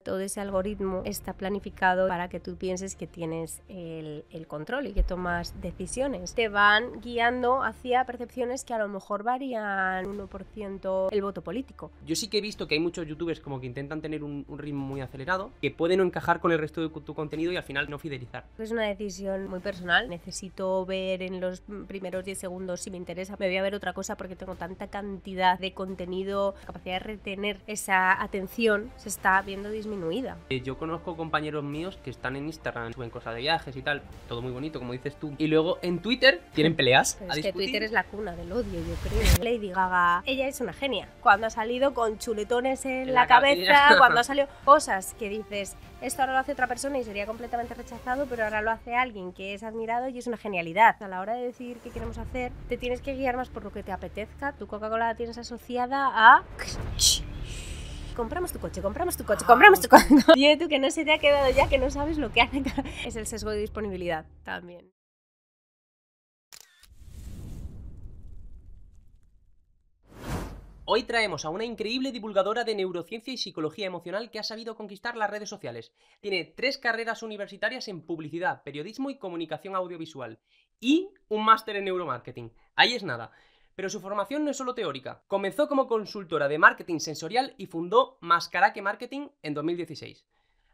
todo ese algoritmo está planificado para que tú pienses que tienes el control y que tomas decisiones. Te van guiando hacia percepciones que a lo mejor varían 1% el voto político. Yo sí que he visto que hay muchos youtubers como que intentan tener un ritmo muy acelerado, que pueden no encajar con el resto de tu contenido y al final no fidelizar. Es una decisión muy personal. Necesito ver en los primeros 10 segundos si me interesa. Me voy a ver otra cosa porque tengo tanta cantidad de contenido, la capacidad de retener esa atención se está viendo disminuida. Yo conozco compañeros míos que están en Instagram, suben cosas de viajes y tal, todo muy bonito, como dices tú. Y luego en Twitter tienen peleas. Pero es que Twitter es la cuna del odio, yo creo. Lady Gaga, ella es una genia. Cuando ha salido con chuletones en la cabeza, cuando ha salido cosas que dices, esto ahora lo hace otra persona y sería completamente rechazado, pero ahora lo hace alguien que es admirado y es una genialidad. A la hora de decir qué queremos hacer, te tienes que guiar más por lo que te apetezca. Tu Coca-Cola la tienes asociada a... compramos tu coche. Dime tú que no se te ha quedado ya, que no sabes lo que hace. Es el sesgo de disponibilidad también. Hoy traemos a una increíble divulgadora de neurociencia y psicología emocional que ha sabido conquistar las redes sociales. Tiene 3 carreras universitarias en publicidad, periodismo y comunicación audiovisual. Y un máster en neuromarketing. Ahí es nada. Pero su formación no es solo teórica. Comenzó como consultora de marketing sensorial y fundó Mascaraque Marketing en 2016.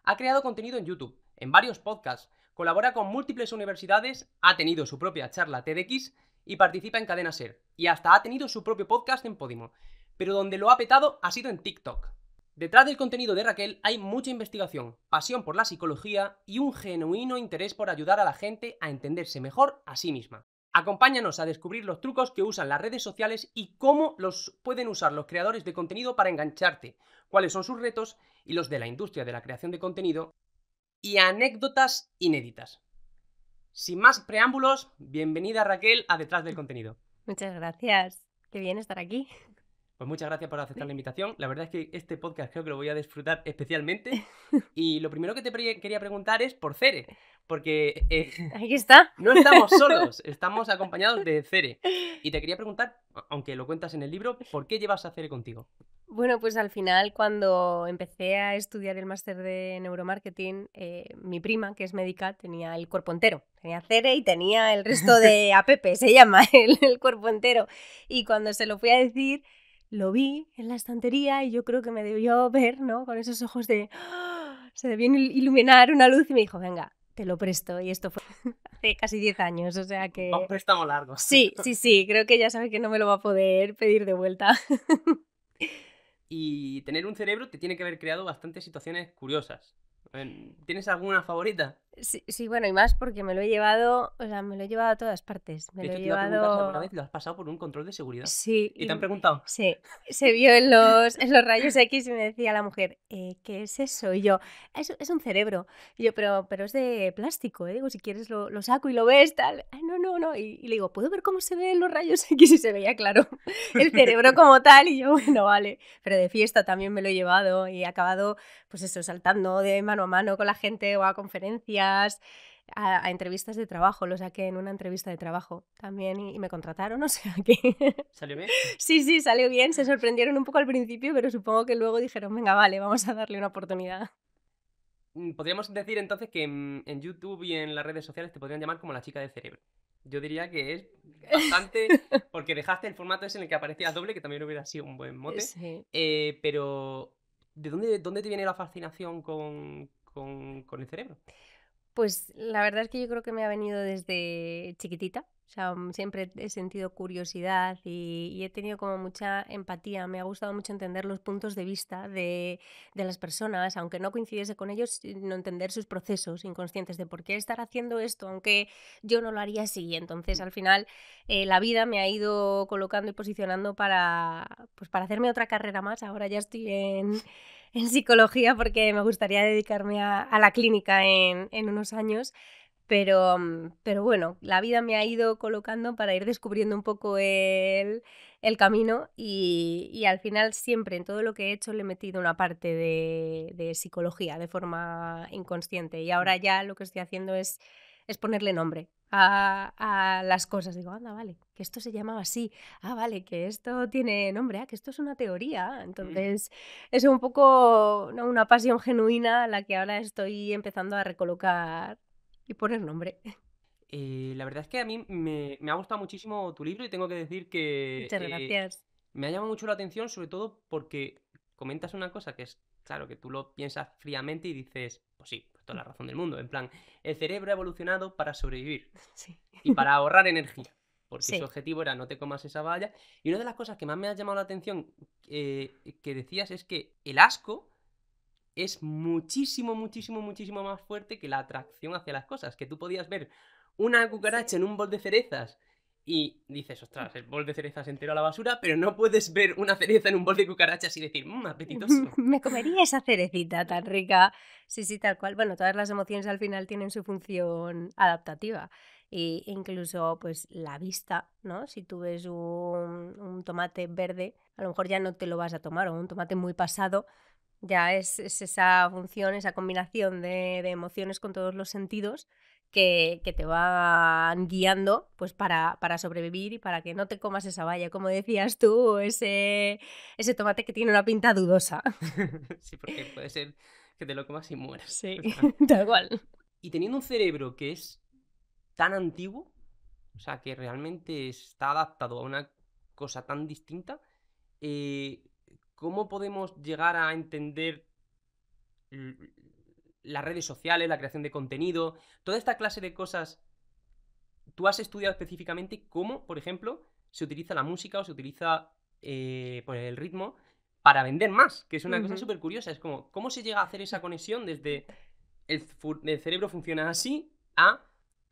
Ha creado contenido en YouTube, en varios podcasts, colabora con múltiples universidades, ha tenido su propia charla TEDx y participa en Cadena Ser. Y hasta ha tenido su propio podcast en Podimo. Pero donde lo ha petado ha sido en TikTok. Detrás del contenido de Raquel hay mucha investigación, pasión por la psicología y un genuino interés por ayudar a la gente a entenderse mejor a sí misma. Acompáñanos a descubrir los trucos que usan las redes sociales y cómo los pueden usar los creadores de contenido para engancharte, cuáles son sus retos y los de la industria de la creación de contenido, y anécdotas inéditas. Sin más preámbulos, bienvenida Raquel a Detrás del Contenido. Muchas gracias. Qué bien estar aquí. Pues muchas gracias por aceptar la invitación. La verdad es que este podcast creo que lo voy a disfrutar especialmente. Y lo primero que te quería preguntar es por Cere. Porque Ahí está. No estamos solos, estamos acompañados de Cere. Y te quería preguntar, aunque lo cuentas en el libro, ¿por qué llevas a Cere contigo? Bueno, pues al final cuando empecé a estudiar el máster de neuromarketing, mi prima, que es médica, tenía el cuerpo entero. Tenía Cere y tenía el resto de APP, se llama el cuerpo entero. Y cuando se lo fui a decir, lo vi en la estantería y yo creo que me debió ver, ¿no? Con esos ojos de... ¡oh! Se debió iluminar una luz y me dijo, venga, te lo presto. Y esto fue hace casi 10 años, o sea que... Un préstamo largo. Sí, creo que ya sabe que no me lo va a poder pedir de vuelta. Y tener un cerebro te tiene que haber creado bastantes situaciones curiosas. ¿Tienes alguna favorita? Sí, bueno, y más porque me lo he llevado, me lo he llevado a todas partes. De hecho, te iba a preguntar si alguna vez lo has pasado por un control de seguridad. Sí. ¿Y te han preguntado? Sí, se vio en los rayos X y me decía la mujer, ¿qué es eso? Y yo, es un cerebro. Y yo, pero es de plástico, ¿eh? Digo, si quieres lo saco y lo ves, tal. Ay, no. Y le digo, ¿puedo ver cómo se ven los rayos X? Y se veía, claro, el cerebro como tal. Y yo, bueno, vale. Pero de fiesta también me lo he llevado y he acabado, pues eso, saltando de mano a mano con la gente o a conferencias. A entrevistas de trabajo, lo saqué en una entrevista de trabajo también y me contrataron, o sea que... ¿Salió bien? Sí, salió bien, se sorprendieron un poco al principio, pero supongo que luego dijeron, venga, vale, vamos a darle una oportunidad. Podríamos decir entonces que en YouTube y en las redes sociales te podrían llamar como la chica del cerebro. Yo diría que es bastante... porque dejaste el formato ese en el que aparecía doble, que también hubiera sido un buen mote. Sí. Pero, ¿de dónde te viene la fascinación con el cerebro? Pues la verdad es que yo creo que me ha venido desde chiquitita. O sea, siempre he sentido curiosidad y he tenido como mucha empatía. Me ha gustado mucho entender los puntos de vista de las personas, aunque no coincidiese con ellos, no entender sus procesos inconscientes de por qué estar haciendo esto, aunque yo no lo haría así. Entonces, al final, la vida me ha ido colocando y posicionando para hacerme otra carrera más. Ahora ya estoy en psicología porque me gustaría dedicarme a la clínica en unos años, pero bueno, la vida me ha ido colocando para ir descubriendo un poco el camino y al final siempre en todo lo que he hecho le he metido una parte de psicología de forma inconsciente y ahora ya lo que estoy haciendo es es ponerle nombre a las cosas. Digo, anda, vale, que esto se llamaba así. Ah, vale, que esto tiene nombre. Ah, que esto es una teoría. Entonces, es un poco, ¿no?, una pasión genuina a la que ahora estoy empezando a recolocar y poner nombre. La verdad es que a mí me ha gustado muchísimo tu libro y tengo que decir que Muchas gracias. me ha llamado mucho la atención, sobre todo porque comentas una cosa que es, claro, que tú lo piensas fríamente y dices, pues sí, pues toda la razón del mundo. En plan, el cerebro ha evolucionado para sobrevivir Sí. y para ahorrar energía, porque su Sí. objetivo era no te comas esa valla. Y una de las cosas que más me ha llamado la atención que decías es que el asco es muchísimo, muchísimo, muchísimo más fuerte que la atracción hacia las cosas. Que tú podías ver una cucaracha Sí. en un bol de cerezas y dices, ostras, el bol de cerezas entero a la basura, pero no puedes ver una cereza en un bol de cucarachas y decir, apetitoso. Me comería esa cerecita tan rica. Sí, sí, tal cual. Bueno, todas las emociones al final tienen su función adaptativa. Y incluso, pues, la vista, ¿no? Si tú ves un tomate verde, a lo mejor ya no te lo vas a tomar, o un tomate muy pasado, ya es esa función, esa combinación de emociones con todos los sentidos que te van guiando, pues, para sobrevivir y para que no te comas esa valla, como decías tú, ese tomate que tiene una pinta dudosa. Sí, porque puede ser que te lo comas y mueras. Sí, O sea, tal cual. y teniendo un cerebro que es tan antiguo, o sea, que realmente está adaptado a una cosa tan distinta, eh, ¿cómo podemos llegar a entender l- las redes sociales, la creación de contenido, toda esta clase de cosas? ¿Tú has estudiado específicamente cómo, por ejemplo, se utiliza la música o se utiliza pues el ritmo para vender más? Que es una cosa Ujú. súper curiosa. Es como, ¿cómo se llega a hacer esa conexión desde el cerebro funciona así a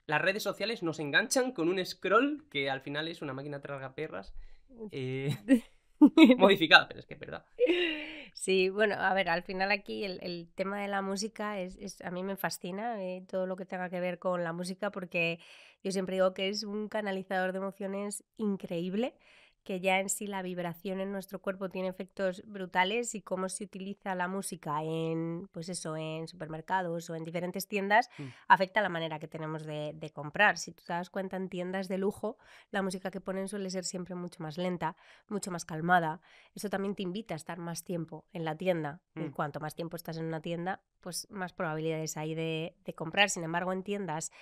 las redes sociales nos enganchan con un scroll que al final es una máquina tragaperras eh, modificada? Pero es que es verdad. Sí, bueno, a ver, al final aquí el tema de la música a mí me fascina, todo lo que tenga que ver con la música, porque yo siempre digo que es un canalizador de emociones increíble, que ya en sí la vibración en nuestro cuerpo tiene efectos brutales y cómo se utiliza la música en, pues eso, en supermercados o en diferentes tiendas, Mm, afecta la manera que tenemos de comprar. Si tú te das cuenta, en tiendas de lujo, la música que ponen suele ser siempre mucho más lenta, mucho más calmada. Eso también te invita a estar más tiempo en la tienda. Y mm. cuanto más tiempo estás en una tienda, pues más probabilidades hay de comprar. Sin embargo, en tiendas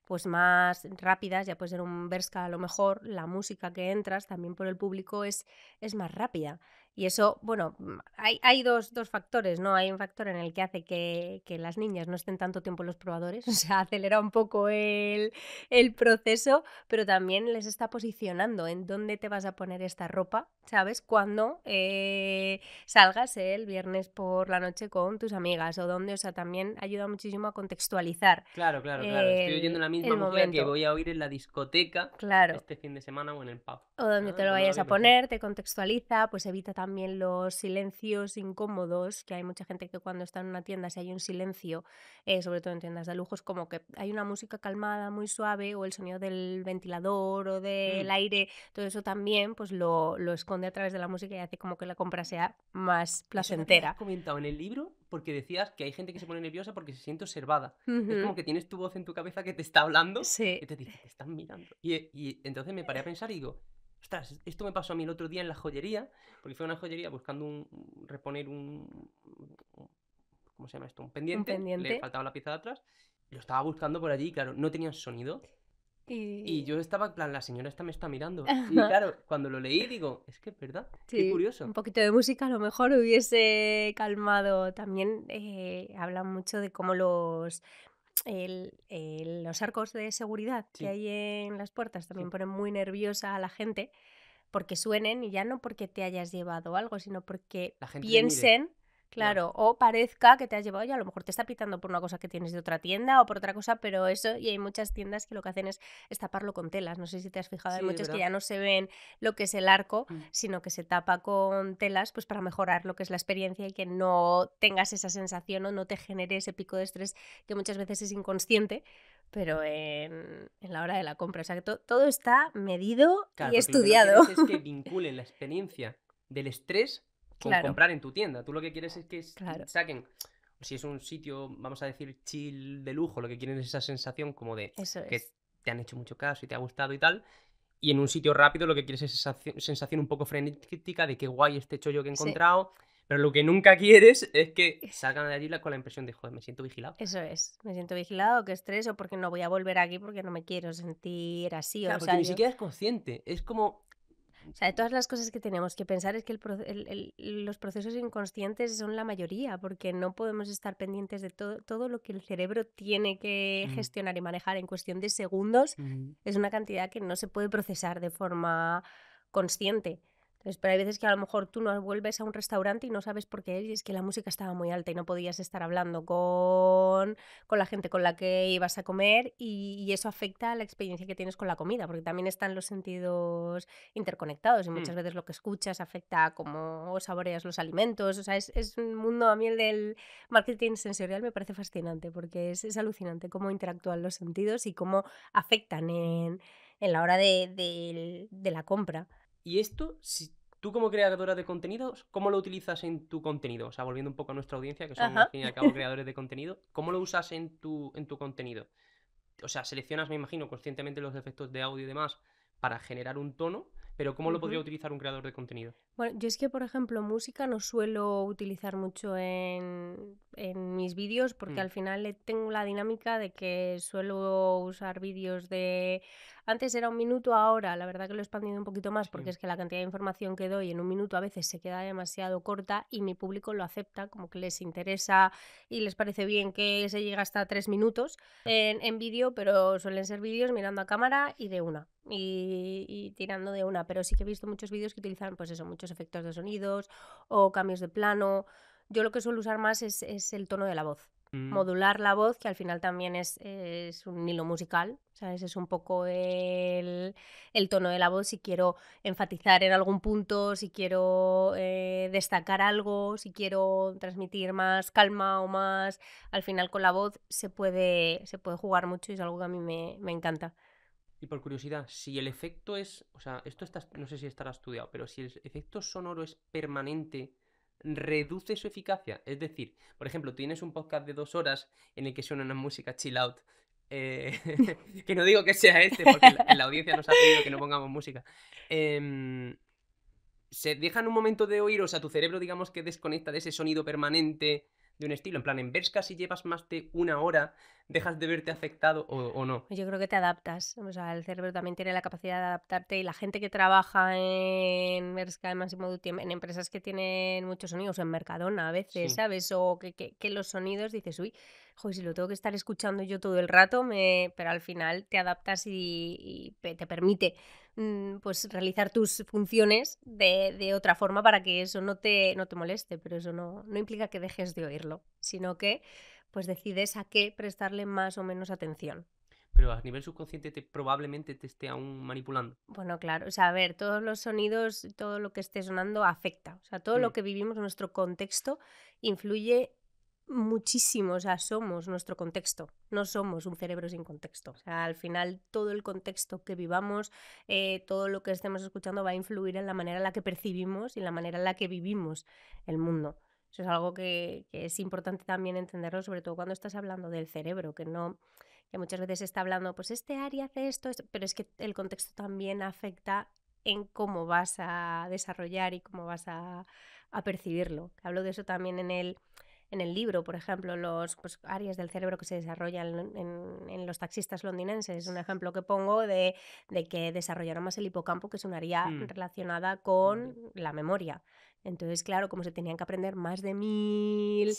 pues más rápidas, ya puede ser un Bershka a lo mejor, la música que entras también por el público es más rápida. Y eso, bueno, hay dos factores, ¿no? Hay un factor en el que hace que las niñas no estén tanto tiempo en los probadores, o sea, acelera un poco el proceso, pero también les está posicionando en dónde te vas a poner esta ropa, ¿sabes? Cuando salgas el viernes por la noche con tus amigas o dónde, o sea, también ayuda muchísimo a contextualizar Claro, claro, claro. Estoy oyendo la misma el música que momento. voy a oír en la discoteca Claro. este fin de semana o en el pub. O donde Ah, te lo pues no lo vayas había a pensado. poner, te contextualiza, pues evita también los silencios incómodos, que hay mucha gente que cuando está en una tienda, si hay un silencio, sobre todo en tiendas de lujo, es como que hay una música calmada, muy suave, o el sonido del ventilador o del Mm. aire, todo eso también pues lo esconde a través de la música y hace como que la compra sea más Eso lo habías placentera. comentado en el libro porque decías que hay gente que se pone nerviosa porque se siente observada. Es como Ujú. que tienes tu voz en tu cabeza que te está hablando y Sí. te dice, te están mirando. Y entonces me paré a pensar y digo, ostras, esto me pasó a mí el otro día en la joyería, porque fue a una joyería buscando reponer ¿cómo se llama esto? Un Un pendiente, le pendiente. faltaba la pieza de atrás, y lo estaba buscando por allí y claro, no tenía sonido. Y Y... yo estaba en plan, la señora esta me está mirando. Y claro, cuando lo leí digo, es que es verdad, qué Sí, un curioso. poquito de música a lo mejor hubiese calmado. También hablan mucho de cómo los arcos de seguridad que Sí, hay en las puertas también sí. ponen muy nerviosa a la gente porque suenen y ya no porque te hayas llevado algo, sino porque La gente te mire. piensen, Ya. claro, o parezca que te has llevado y a lo mejor te está pitando por una cosa que tienes de otra tienda o por otra cosa, pero eso, y hay muchas tiendas que lo que hacen es taparlo con telas. No sé si te has fijado, hay Sí, es muchas que verdad. ya no se ven lo que es el arco, Mm. sino que se tapa con telas, pues para mejorar lo que es la experiencia y que no tengas esa sensación o no te genere ese pico de estrés que muchas veces es inconsciente, pero en la hora de la compra. O sea que todo está medido Claro, y porque lo que no estudiado. quieres es que vinculen la experiencia del estrés con Claro, comprar en tu tienda. Tú lo que quieres es que claro. saquen si es un sitio, vamos a decir, chill de lujo, lo que quieren es esa sensación como de Eso que es. te han hecho mucho caso y te ha gustado y tal. Y en un sitio rápido lo que quieres es esa sensación un poco frenética de qué guay este chollo que he Sí, encontrado. Pero lo que nunca quieres es que salgan de allí con la impresión de, joder, me siento vigilado. eso es. Me siento vigilado, que estrés, o porque no voy a volver aquí porque no me quiero sentir así. Claro, O porque sea, ni yo. siquiera es consciente. Es como. O sea, de todas las cosas que tenemos que pensar es que los procesos inconscientes son la mayoría, porque no podemos estar pendientes de todo lo que el cerebro tiene que Mm, gestionar y manejar en cuestión de segundos. mm, Es una cantidad que no se puede procesar de forma consciente. Entonces, pero hay veces que a lo mejor tú no vuelves a un restaurante y no sabes por qué, y es que la música estaba muy alta y no podías estar hablando con la gente con la que ibas a comer, y eso afecta a la experiencia que tienes con la comida, porque también están los sentidos interconectados y mm. muchas veces lo que escuchas afecta a cómo saboreas los alimentos. O sea, es un mundo, a mí el del marketing sensorial me parece fascinante porque es alucinante cómo interactúan los sentidos y cómo afectan en la hora de la compra. Y esto, si tú como creadora de contenidos, ¿cómo lo utilizas en tu contenido? O sea, volviendo un poco a nuestra audiencia, que son al Ajá. fin y al cabo creadores de contenido, ¿cómo lo usas en tu contenido? O sea, seleccionas, me imagino, conscientemente los efectos de audio y demás para generar un tono, pero ¿cómo lo podría Ujú. utilizar un creador de contenido? Bueno, yo es que, por ejemplo, música no suelo utilizar mucho en mis vídeos porque Mm, al final tengo la dinámica de que suelo usar vídeos de. Antes era un minuto, ahora la verdad que lo he expandido un poquito más porque sí. es que la cantidad de información que doy en un minuto a veces se queda demasiado corta y mi público lo acepta, como que les interesa y les parece bien que se llegue hasta 3 minutos en vídeo, pero suelen ser vídeos mirando a cámara y de una. Y tirando de una, pero sí que he visto muchos vídeos que utilizan, pues eso, muchos efectos de sonidos o cambios de plano. Yo lo que suelo usar más es el tono de la voz. Mm. Modular la voz, que al final también es un hilo musical, ¿sabes? Es un poco el tono de la voz, si quiero enfatizar en algún punto, si quiero destacar algo, si quiero transmitir más calma o más. Al final con la voz se puede jugar mucho y es algo que a mí me encanta. Y por curiosidad, si el efecto es, o sea, esto está, no sé si estará estudiado, pero si el efecto sonoro es permanente, reduce su eficacia. Es decir, por ejemplo, tienes un podcast de 2 horas en el que suena una música chill out. eh, que no digo que sea este, porque la audiencia nos ha pedido que no pongamos música. em, Se deja en un momento de oír, o sea, tu cerebro, digamos que desconecta de ese sonido permanente de un estilo. En plan, en Bershka, si llevas más de 1 hora, dejas de verte afectado o no. Yo creo que te adaptas, o sea, el cerebro también tiene la capacidad de adaptarte y la gente que trabaja en Bershka, en Massimo Dutti, en empresas que tienen muchos sonidos, en Mercadona a veces, Sí. ¿sabes? O que los sonidos dices, uy, joder, si lo tengo que estar escuchando yo todo el rato, pero al final te adaptas y te permite pues realizar tus funciones de otra forma para que eso no te moleste, pero eso no implica que dejes de oírlo, sino que pues decides a qué prestarle más o menos atención. Pero a nivel subconsciente probablemente te esté aún manipulando. Bueno, claro, o sea, a ver, todos los sonidos, todo lo que esté sonando afecta. O sea, todo Mm, lo que vivimos, nuestro contexto, influye muchísimo. O sea, somos nuestro contexto, no somos un cerebro sin contexto. O sea, al final todo el contexto que vivamos, todo lo que estemos escuchando va a influir en la manera en la que percibimos y en la manera en la que vivimos el mundo. Eso es algo que es importante también entenderlo, sobre todo cuando estás hablando del cerebro, que muchas veces se está hablando, pues este área hace esto, pero es que el contexto también afecta en cómo vas a desarrollar y cómo vas a percibirlo. Hablo de eso también en el libro, por ejemplo, los pues, áreas del cerebro que se desarrollan en los taxistas londinenses. Es un ejemplo que pongo de que desarrollaron más el hipocampo, que es un área mm, relacionada vale. con la memoria. Entonces, claro, como se tenían que aprender más de 1000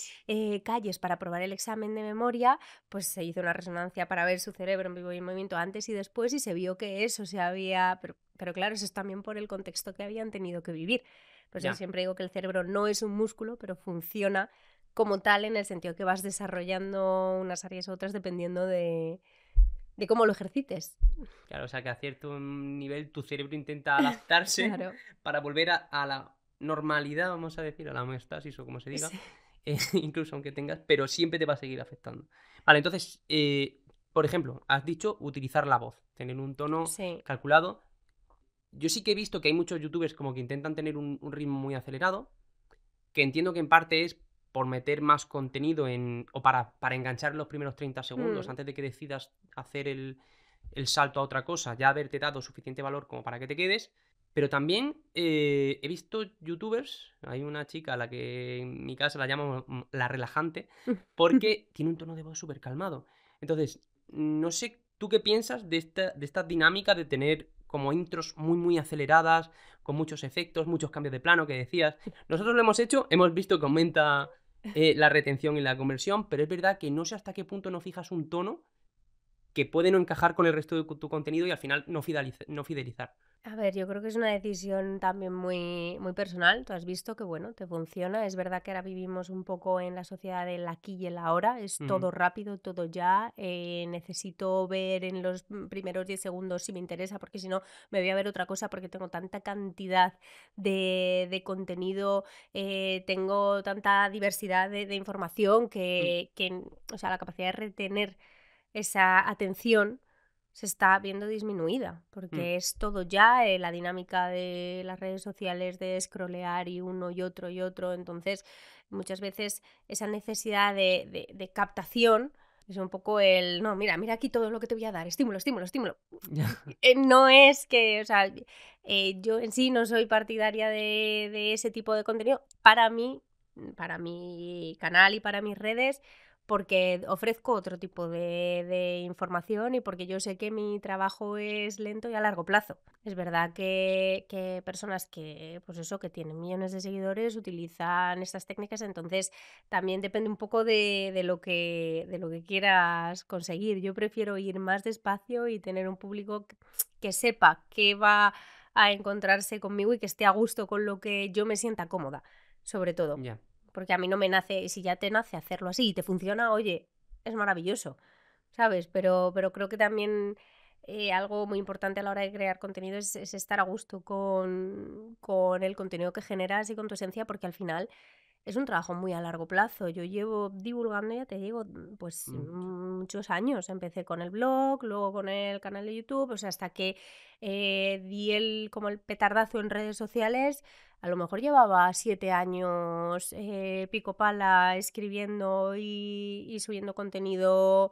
calles para aprobar el examen de memoria, pues se hizo una resonancia para ver su cerebro en vivo y en movimiento antes y después y se vio que eso se había. Pero claro, eso es también por el contexto que habían tenido que vivir. Por eso Ya. siempre digo que el cerebro no es un músculo, pero funciona como tal en el sentido que vas desarrollando unas áreas u otras dependiendo de cómo lo ejercites. Claro, o sea que a cierto nivel tu cerebro intenta adaptarse Claro. para volver a la normalidad, vamos a decir, a la homeostasis o como se diga, Sí. incluso aunque tengas, pero siempre te va a seguir afectando. Vale, entonces, por ejemplo, has dicho utilizar la voz, tener un tono Sí. calculado. Yo sí que he visto que hay muchos youtubers como que intentan tener un ritmo muy acelerado, que entiendo que en parte es por meter más contenido o para enganchar los primeros 30 segundos Mm. antes de que decidas hacer el salto a otra cosa, ya haberte dado suficiente valor como para que te quedes. Pero también he visto youtubers, hay una chica a la que en mi casa la llamo la relajante, porque tiene un tono de voz súper calmado. Entonces, no sé tú qué piensas de esta dinámica de tener como intros muy, muy aceleradas, con muchos efectos, muchos cambios de plano que decías. Nosotros lo hemos hecho, hemos visto que aumenta la retención y la conversión, pero es verdad que no sé hasta qué punto no fijas un tono que puede no encajar con el resto de tu contenido y al final no fidelizar. A ver, yo creo que es una decisión también muy, muy personal. Tú has visto que, bueno, te funciona. Es verdad que ahora vivimos un poco en la sociedad del aquí y el ahora. Es Ujú, todo rápido, todo ya. Necesito ver en los primeros 10 segundos si me interesa, porque si no me voy a ver otra cosa porque tengo tanta cantidad de contenido, tengo tanta diversidad de información mm, que, o sea, la capacidad de retener esa atención se está viendo disminuida, mm, porque es todo ya, la dinámica de las redes sociales de scrollear y uno y otro, entonces muchas veces esa necesidad de captación es un poco el, no, mira, mira aquí todo lo que te voy a dar, estímulo, estímulo, estímulo. ya, No es que, o sea, yo en sí no soy partidaria de ese tipo de contenido para mi canal y para mis redes, porque ofrezco otro tipo de información y porque yo sé que mi trabajo es lento y a largo plazo. Es verdad que personas que, pues eso, que tienen millones de seguidores utilizan estas técnicas, entonces también depende un poco de lo que quieras conseguir. Yo prefiero ir más despacio y tener un público que sepa que va a encontrarse conmigo y que esté a gusto con lo que yo me sienta cómoda, sobre todo. ya. Porque a mí no me nace, si ya te nace hacerlo así y te funciona, oye, es maravilloso, ¿sabes? Pero creo que también algo muy importante a la hora de crear contenido es estar a gusto con el contenido que generas y con tu esencia, porque al final es un trabajo muy a largo plazo. Yo llevo divulgando, ya te digo, pues muchos años. Empecé con el blog, luego con el canal de YouTube, o sea, hasta que di como el petardazo en redes sociales. A lo mejor llevaba 7 años pico pala escribiendo y subiendo contenido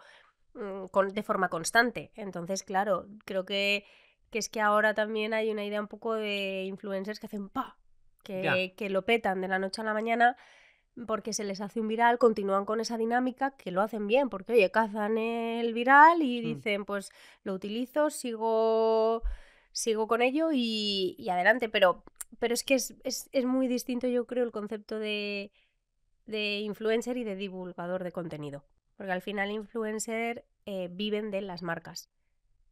de forma constante. Entonces, claro, creo que es que ahora también hay una idea un poco de influencers que hacen ¡pa! Ya. Que lo petan de la noche a la mañana porque se les hace un viral, continúan con esa dinámica, que lo hacen bien, porque oye, cazan el viral y Mm, dicen, pues lo utilizo, sigo con ello y adelante, pero es que es muy distinto, yo creo, el concepto de influencer y de divulgador de contenido, porque al final influencer viven de las marcas.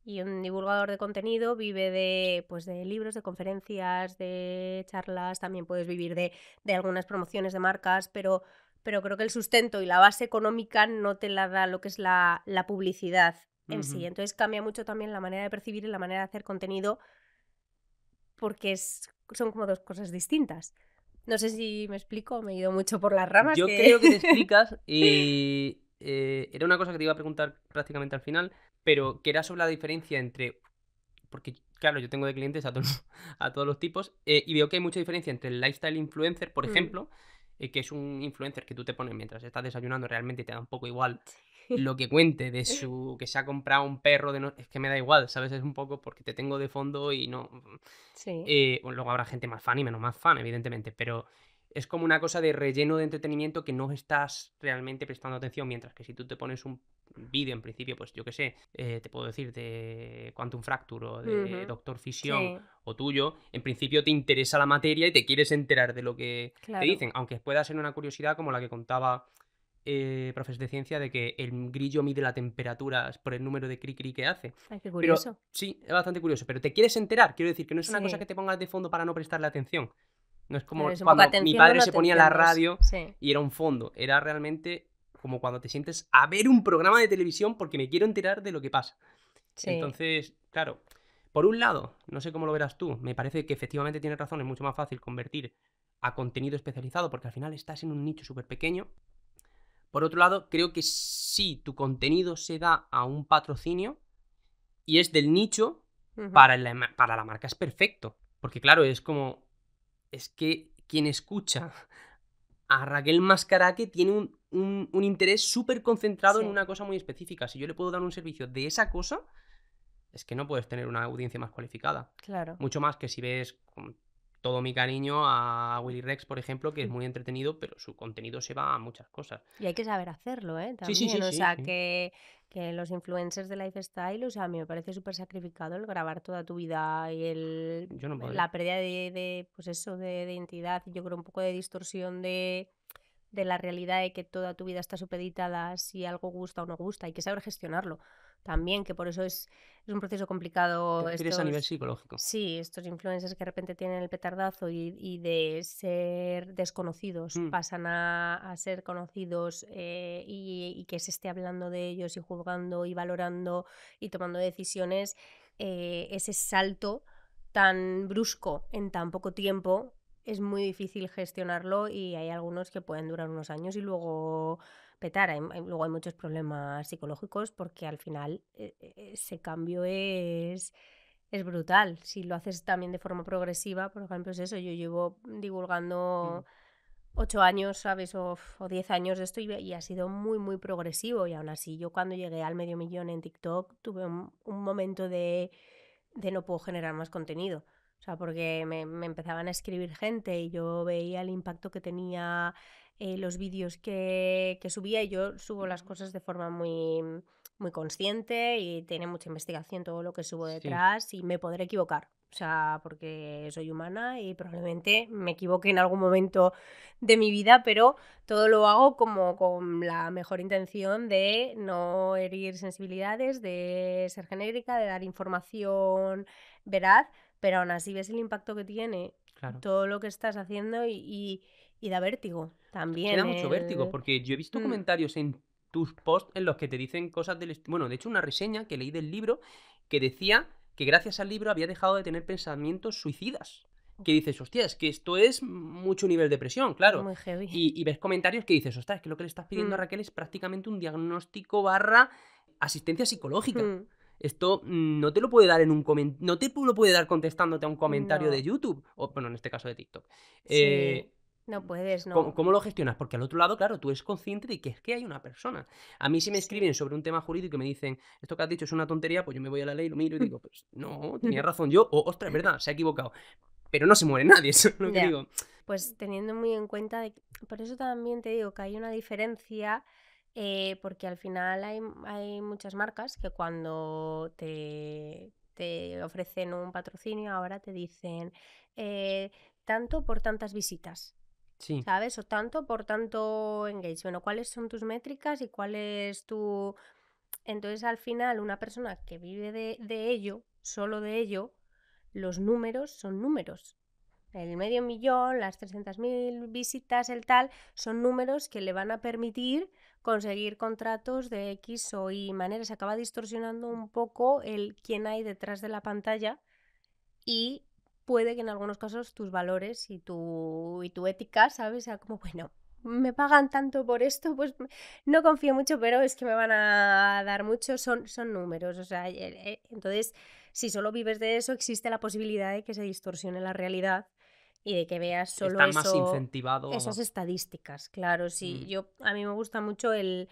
Y un divulgador de contenido vive pues de libros, de conferencias, de charlas, también puedes vivir de algunas promociones de marcas, pero creo que el sustento y la base económica no te la da lo que es la publicidad en sí. ujú. Entonces cambia mucho también la manera de percibir y la manera de hacer contenido porque son como dos cosas distintas. No sé si me explico, me he ido mucho por las ramas Yo que... creo que te explicas y era una cosa que te iba a preguntar prácticamente al final, pero que era sobre la diferencia entre, porque claro, yo tengo de clientes a todos los tipos y veo que hay mucha diferencia entre el lifestyle influencer, por Mm. ejemplo, que es un influencer que tú te pones mientras estás desayunando, realmente te da un poco igual lo que cuente de su que se ha comprado un perro de no, es que me da igual, ¿sabes? Es un poco porque te tengo de fondo y no. Sí. Bueno, luego habrá gente más fan y menos más fan, evidentemente, pero es como una cosa de relleno de entretenimiento que no estás realmente prestando atención, mientras que si tú te pones un vídeo, en principio, pues yo qué sé, te puedo decir de Quantum Fracture o de Ujú. Doctor Fisión Sí, o tuyo, en principio te interesa la materia y te quieres enterar de lo que te claro. dicen, aunque pueda ser una curiosidad como la que contaba profes de ciencia de que el grillo mide la temperatura por el número de cri-cri que hace. Ay, qué Pero curioso. sí, es bastante curioso. Pero te quieres enterar, quiero decir, que no es una cosa que Sí. te pongas de fondo para no prestarle atención. No es Claro, como es un poco cuando mi atención o padre no se ponía la atención, radio sí. y era un fondo. Era realmente como cuando te sientes a ver un programa de televisión porque me quiero enterar de lo que pasa. Sí. Entonces, claro, por un lado, no sé cómo lo verás tú, me parece que efectivamente tienes razón, es mucho más fácil convertir a contenido especializado porque al final estás en un nicho súper pequeño. Por otro lado, creo que si tu contenido se da a un patrocinio y es del nicho, Ujú. para la marca es perfecto. Porque claro, es como, es que quien escucha a Raquel Mascará, que tiene un interés súper concentrado en Sí, una cosa muy específica. Si yo le puedo dar un servicio de esa cosa, es que no puedes tener una audiencia más cualificada. claro. Mucho más que si ves, con todo mi cariño, a Willy Rex, por ejemplo, que es Mm. muy entretenido, pero su contenido se va a muchas cosas. Y hay que saber hacerlo, ¿eh? Sí, sí, sí, También, o sí, sea, sí. que los influencers de lifestyle, o sea, a mí me parece súper sacrificado el grabar toda tu vida y Yo no podría. la pérdida pues eso, de identidad y yo creo un poco de distorsión de la realidad de que toda tu vida está supeditada a si algo gusta o no gusta. Hay que saber gestionarlo también, que por eso es un proceso ¿Te complicado refieres a nivel estos... psicológico? Sí, estos influencers que de repente tienen el petardazo y de ser desconocidos Mm, pasan a ser conocidos y que se esté hablando de ellos y juzgando y valorando y tomando decisiones, ese salto tan brusco en tan poco tiempo es muy difícil gestionarlo y hay algunos que pueden durar unos años y luego petar. Luego hay muchos problemas psicológicos porque al final ese cambio es brutal. Si lo haces también de forma progresiva, por ejemplo, es eso, yo llevo mm. divulgando 8 años, ¿sabes? O 10 años de esto y ha sido muy, muy progresivo. Y aún así, yo cuando llegué al medio millón en TikTok tuve un momento de no puedo generar más contenido. O sea, porque me empezaban a escribir gente y yo veía el impacto que tenía los vídeos que subía y yo subo las cosas de forma muy, muy consciente y tiene mucha investigación todo lo que subo Sí, detrás y me podré equivocar. O sea, porque soy humana y probablemente me equivoque en algún momento de mi vida, pero todo lo hago como con la mejor intención de no herir sensibilidades, de ser genérica, de dar información veraz, pero aún así ves el impacto que tiene claro. todo lo que estás haciendo y da vértigo Es que da también mucho vértigo, el... porque yo he visto Mm, comentarios en tus posts en los que te dicen cosas del estilo. Bueno, de hecho, una reseña que leí del libro que decía que gracias al libro había dejado de tener pensamientos suicidas. Que dices, hostia, es que esto es mucho nivel de presión, es claro. muy heavy. Y ves comentarios que dices, ostras, es que lo que le estás pidiendo a Mm, Raquel es prácticamente un diagnóstico barra asistencia psicológica. mm, Esto no te lo puede dar en un no te lo puede dar contestándote a un comentario de no, YouTube, o bueno, en este caso de TikTok. sí, Eh, no puedes, ¿Cómo, no. cómo lo gestionas? Porque al otro lado, claro, tú eres consciente de que es que hay una persona. A mí si me Sí. escriben sobre un tema jurídico y me dicen, esto que has dicho es una tontería, pues yo me voy a la ley, lo miro y digo, pues no, tenía razón yo, o ostras, es verdad, se ha equivocado. Pero no se muere nadie, eso es lo que Ya, digo. pues teniendo muy en cuenta, por eso también te digo que hay una diferencia, porque al final hay muchas marcas que cuando te ofrecen un patrocinio ahora te dicen tanto por tantas visitas, Sí, ¿sabes? O tanto por tanto engagement, o cuáles son tus métricas y cuál es tu... Entonces al final una persona que vive de ello, solo de ello, los números son números. El medio millón, las 300.000 visitas, el tal, son números que le van a permitir conseguir contratos de X o Y manera. Se acaba distorsionando un poco el quién hay detrás de la pantalla y puede que en algunos casos tus valores y tu ética, ¿sabes? Sea como, bueno, me pagan tanto por esto, pues no confío mucho, pero es que me van a dar mucho, son números. O sea, entonces, si solo vives de eso, existe la posibilidad de que se distorsione la realidad y de que veas solo están más eso, incentivados. esas estadísticas. Claro, sí. Mm, A mí me gusta mucho el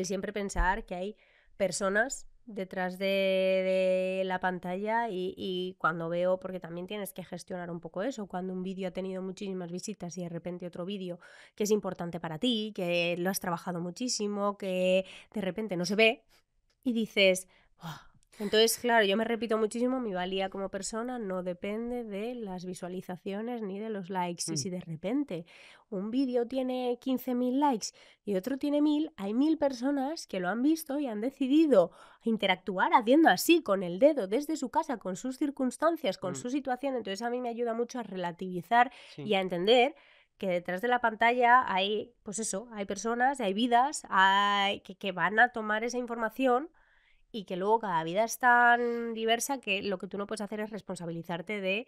siempre pensar que hay personas detrás de la pantalla y cuando veo, porque también tienes que gestionar un poco eso, cuando un vídeo ha tenido muchísimas visitas y de repente otro vídeo que es importante para ti, que lo has trabajado muchísimo, que de repente no se ve y dices, "Buah". Entonces, claro, yo me repito muchísimo, mi valía como persona no depende de las visualizaciones ni de los likes. Y mm, si de repente un vídeo tiene 15.000 likes y otro tiene 1.000, hay 1.000 personas que lo han visto y han decidido interactuar haciendo así con el dedo desde su casa, con sus circunstancias, con mm, su situación. Entonces a mí me ayuda mucho a relativizar sí. y a entender que detrás de la pantalla hay, pues eso, hay personas, hay vidas, que van a tomar esa información y que luego cada vida es tan diversa que lo que tú no puedes hacer es responsabilizarte de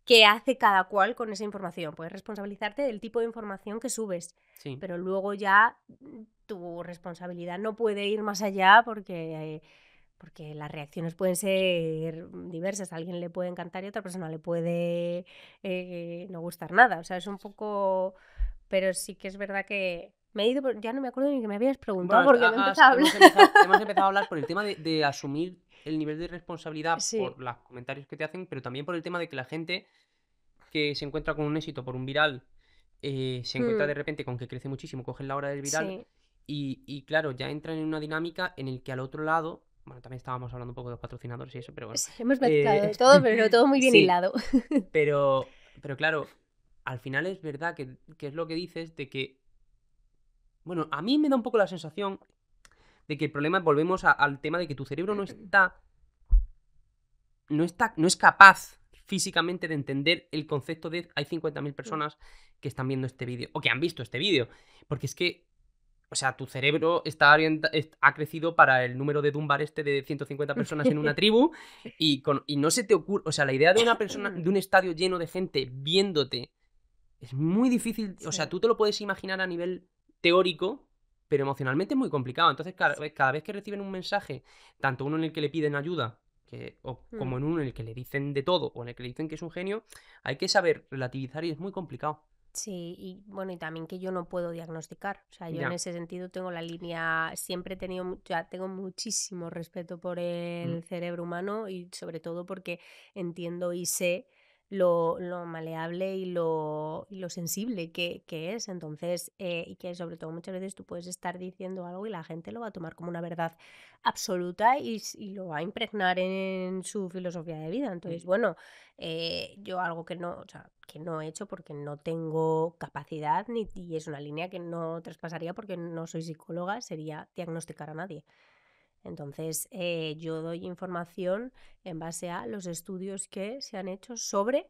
qué hace cada cual con esa información. Puedes responsabilizarte del tipo de información que subes, Sí. pero luego ya tu responsabilidad no puede ir más allá porque las reacciones pueden ser diversas. A alguien le puede encantar y a otra persona le puede no gustar nada. O sea, es un poco pero sí que es verdad que me he ido, ya no me acuerdo ni que me habías preguntado Bueno, porque me he empezado a hablar. hemos empezado a hablar por el tema de asumir el nivel de responsabilidad Sí. por los comentarios que te hacen, pero también por el tema de que la gente que se encuentra con un éxito por un viral, se encuentra Mm, de repente con que crece muchísimo, cogen la hora del viral sí. y claro, ya entran en una dinámica en el que al otro lado, bueno, también estábamos hablando un poco de los patrocinadores y eso, pero bueno, Sí, hemos mezclado eh, de todo, pero todo muy bien sí, hilado. pero claro, al final es verdad que es lo que dices de que, bueno, a mí me da un poco la sensación de que el problema, volvemos al tema de que tu cerebro no es capaz físicamente de entender el concepto de hay 50.000 Mm. personas que están viendo este vídeo o que han visto este vídeo. Porque es que, o sea, tu cerebro ha crecido para el número de Dunbar este de 150 personas en una tribu y no se te ocurre, o sea, la idea de una persona, de un estadio lleno de gente viéndote es muy difícil, o sea, Sí. tú te lo puedes imaginar a nivel teórico, pero emocionalmente es muy complicado. Entonces, cada vez que reciben un mensaje, tanto uno en el que le piden ayuda, como Mm. en uno en el que le dicen de todo, o en el que le dicen que es un genio, hay que saber relativizar y es muy complicado. Sí, y bueno, y también que yo no puedo diagnosticar. O sea, yo en Ya. ese sentido tengo la línea, siempre he tenido, ya tengo muchísimo respeto por Mm, el cerebro humano y sobre todo porque entiendo y sé lo maleable y lo sensible que es. Entonces, y que sobre todo muchas veces tú puedes estar diciendo algo y la gente lo va a tomar como una verdad absoluta y lo va a impregnar en su filosofía de vida. Entonces, mm, bueno, yo algo que no, o sea, que no he hecho porque no tengo capacidad ni, y es una línea que no traspasaría porque no soy psicóloga, sería diagnosticar a nadie. Entonces, yo doy información en base a los estudios que se han hecho sobre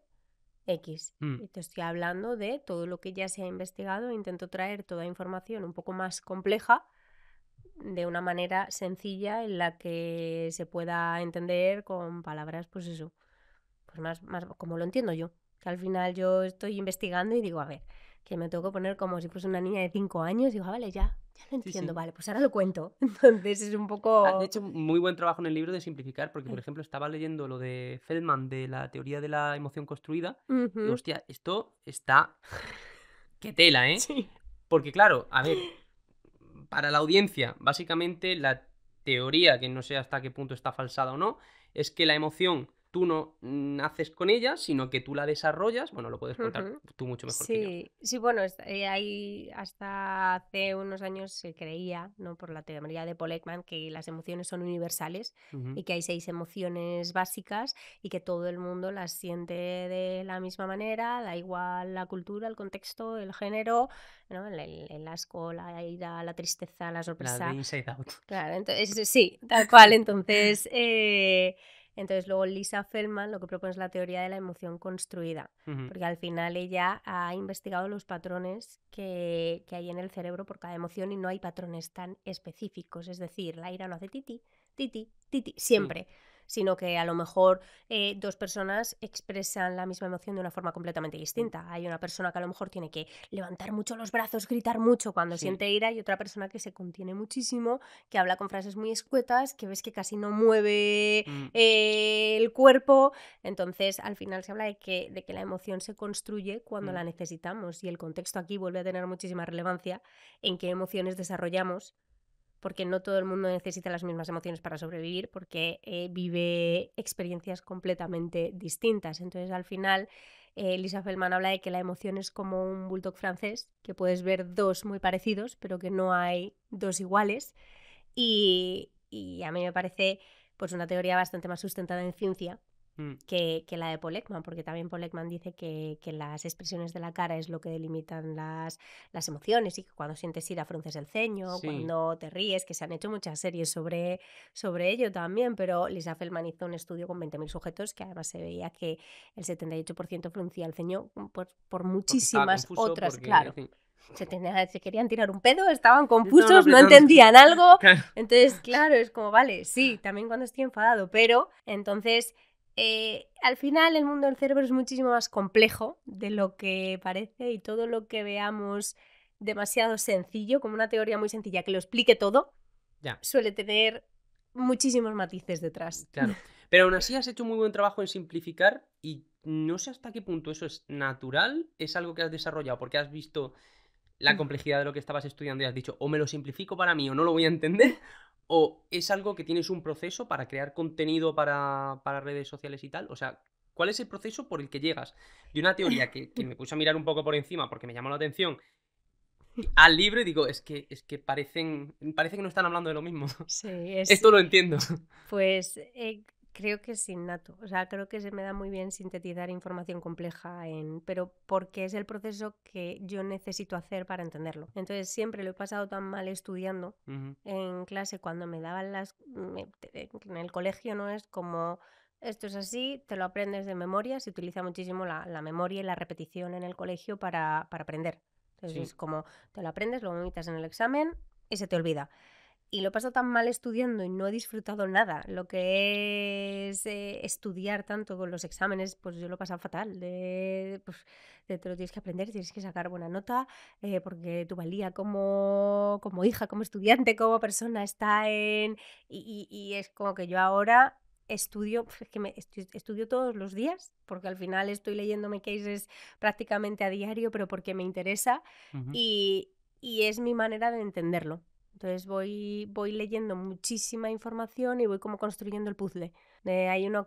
X. mm, Y te estoy hablando de todo lo que ya se ha investigado. Intento traer toda información un poco más compleja de una manera sencilla en la que se pueda entender con palabras, pues eso, pues más como lo entiendo yo. Que al final yo estoy investigando y digo, a ver, que me tengo que poner como si fuese una niña de 5 años. Digo, vale, ya lo sí, entiendo, sí. vale, pues ahora lo cuento. Entonces es un Has poco... hecho muy buen trabajo en el libro de simplificar, porque, por ejemplo, estaba leyendo lo de Feldman de la teoría de la emoción construida. Y, Ujú. hostia, esto está... ¡Qué tela, eh! Sí. Porque, claro, a ver, para la audiencia, básicamente la teoría, que no sé hasta qué punto está falsada o no, es que la emoción tú no naces con ella, sino que tú la desarrollas. Bueno, lo puedes contar Ujú. tú mucho mejor que yo. Sí, sí, bueno, ahí hasta hace unos años se creía, ¿no? Por la teoría de Paul Ekman, que las emociones son universales Ujú. y que hay 6 emociones básicas y que todo el mundo las siente de la misma manera, da igual la cultura, el contexto, el género, ¿no? El asco, la ira, la tristeza, la La de sorpresa. Inside Out. Claro, entonces sí, tal cual. Entonces luego Lisa Feldman lo que propone es la teoría de la emoción construida, Ujú. porque al final ella ha investigado los patrones que hay en el cerebro por cada emoción y no hay patrones tan específicos. Es decir, la ira no hace titi, titi, titi, Sí. siempre, sino que a lo mejor dos personas expresan la misma emoción de una forma completamente Mm, distinta. Hay una persona que a lo mejor tiene que levantar mucho los brazos, gritar mucho cuando sí. siente ira y otra persona que se contiene muchísimo, que habla con frases muy escuetas, que ves que casi no mueve Mm, el cuerpo. Entonces, al final se habla de que la emoción se construye cuando mm, la necesitamos y el contexto aquí vuelve a tener muchísima relevancia en qué emociones desarrollamos, porque no todo el mundo necesita las mismas emociones para sobrevivir, porque vive experiencias completamente distintas. Entonces, al final, Lisa Feldman habla de que la emoción es como un bulldog francés, que puedes ver dos muy parecidos, pero que no hay dos iguales. Y a mí me parece pues una teoría bastante más sustentada en ciencia mm, que la de Paul Ekman, porque también Paul Ekman dice que las expresiones de la cara es lo que delimitan las emociones y que cuando sientes ira frunces el ceño, sí. cuando te ríes, que se han hecho muchas series sobre ello también, pero Lisa Feldman hizo un estudio con 20.000 sujetos que además se veía que el 78% fruncía el ceño por Porque estaba muchísimas confuso, otras, porque, en claro. fin. Se querían tirar un pedo, estaban Estaban confusos, no apretando. entendían algo. Claro. Entonces, claro, es como, vale, sí, también cuando estoy enfadado, pero entonces al final el mundo del cerebro es muchísimo más complejo de lo que parece y todo lo que veamos demasiado sencillo, como una teoría muy sencilla que lo explique todo, Ya, suele tener muchísimos matices detrás. claro. Pero aún así has hecho muy buen trabajo en simplificar y no sé hasta qué punto eso es natural, es algo que has desarrollado porque has visto la complejidad de lo que estabas estudiando y has dicho, o me lo simplifico para mí o no lo voy a entender, o es algo que tienes un proceso para crear contenido para redes sociales y tal? O sea, ¿cuál es el proceso por el que llegas de una teoría que me puse a mirar un poco por encima porque me llamó la atención al libro y digo, es que parece que no están hablando de lo mismo. Sí, Esto lo entiendo. pues creo que es innato. O sea, creo que se me da muy bien sintetizar información compleja, pero porque es el proceso que yo necesito hacer para entenderlo. Entonces siempre lo he pasado tan mal estudiando Ujú. en clase cuando me daban en el colegio no es como... Esto es así, te lo aprendes de memoria, se utiliza muchísimo la memoria y la repetición en el colegio para aprender. Entonces Sí. es como te lo aprendes, lo vomitas en el examen y se te olvida. Y lo paso tan mal estudiando y no he disfrutado nada. Lo que es estudiar tanto con los exámenes, pues yo lo he pasado fatal. Te lo tienes que aprender, tienes que sacar buena nota, porque tu valía como hija, como estudiante, como persona está en... Y es como que yo ahora estudio, es que estudio todos los días, porque al final estoy leyéndome cases prácticamente a diario, pero porque me interesa Ujú. y, y es mi manera de entenderlo. Entonces voy leyendo muchísima información y voy como construyendo el puzzle. Hay uno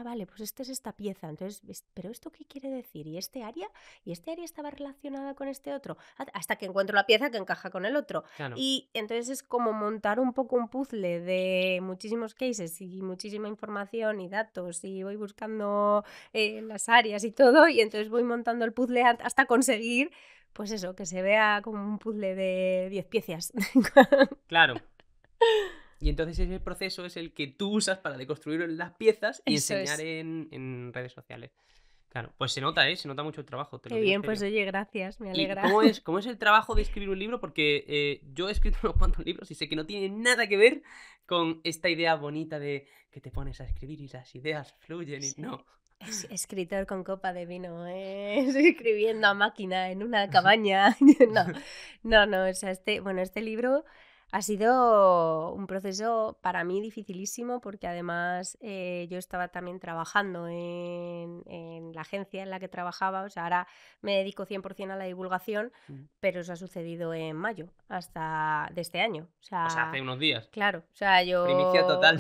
vale, pues esta es esta pieza. Entonces, ¿pero esto qué quiere decir? ¿Y este área? ¿Y este área estaba relacionada con este otro? Hasta que encuentro la pieza que encaja con el otro. Claro. Y entonces es como montar un poco un puzzle de muchísimos cases y muchísima información y datos y voy buscando las áreas y todo y entonces voy montando el puzzle hasta conseguir pues eso, que se vea como un puzzle de 10 piezas. Claro. Y entonces ese proceso es el que tú usas para deconstruir las piezas y Eso enseñar es. en redes sociales. Claro, pues se nota, ¿eh? Se nota mucho el trabajo, te lo Qué digo en bien, pues serio. oye, gracias, me ¿Y alegra. cómo es el trabajo de escribir un libro? Porque yo he escrito unos cuantos libros y sé que no tienen nada que ver con esta idea bonita de que te pones a escribir y las ideas fluyen y Sí. no. Escritor con copa de vino, escribiendo a máquina en una cabaña. No, no, o sea, este libro ha sido un proceso para mí dificilísimo porque además yo estaba también trabajando en la agencia en la que trabajaba, o sea, ahora me dedico 100% a la divulgación, pero eso ha sucedido en mayo, hasta de este año, o O sea, hace sea... unos días. Claro, o sea, Primicia total.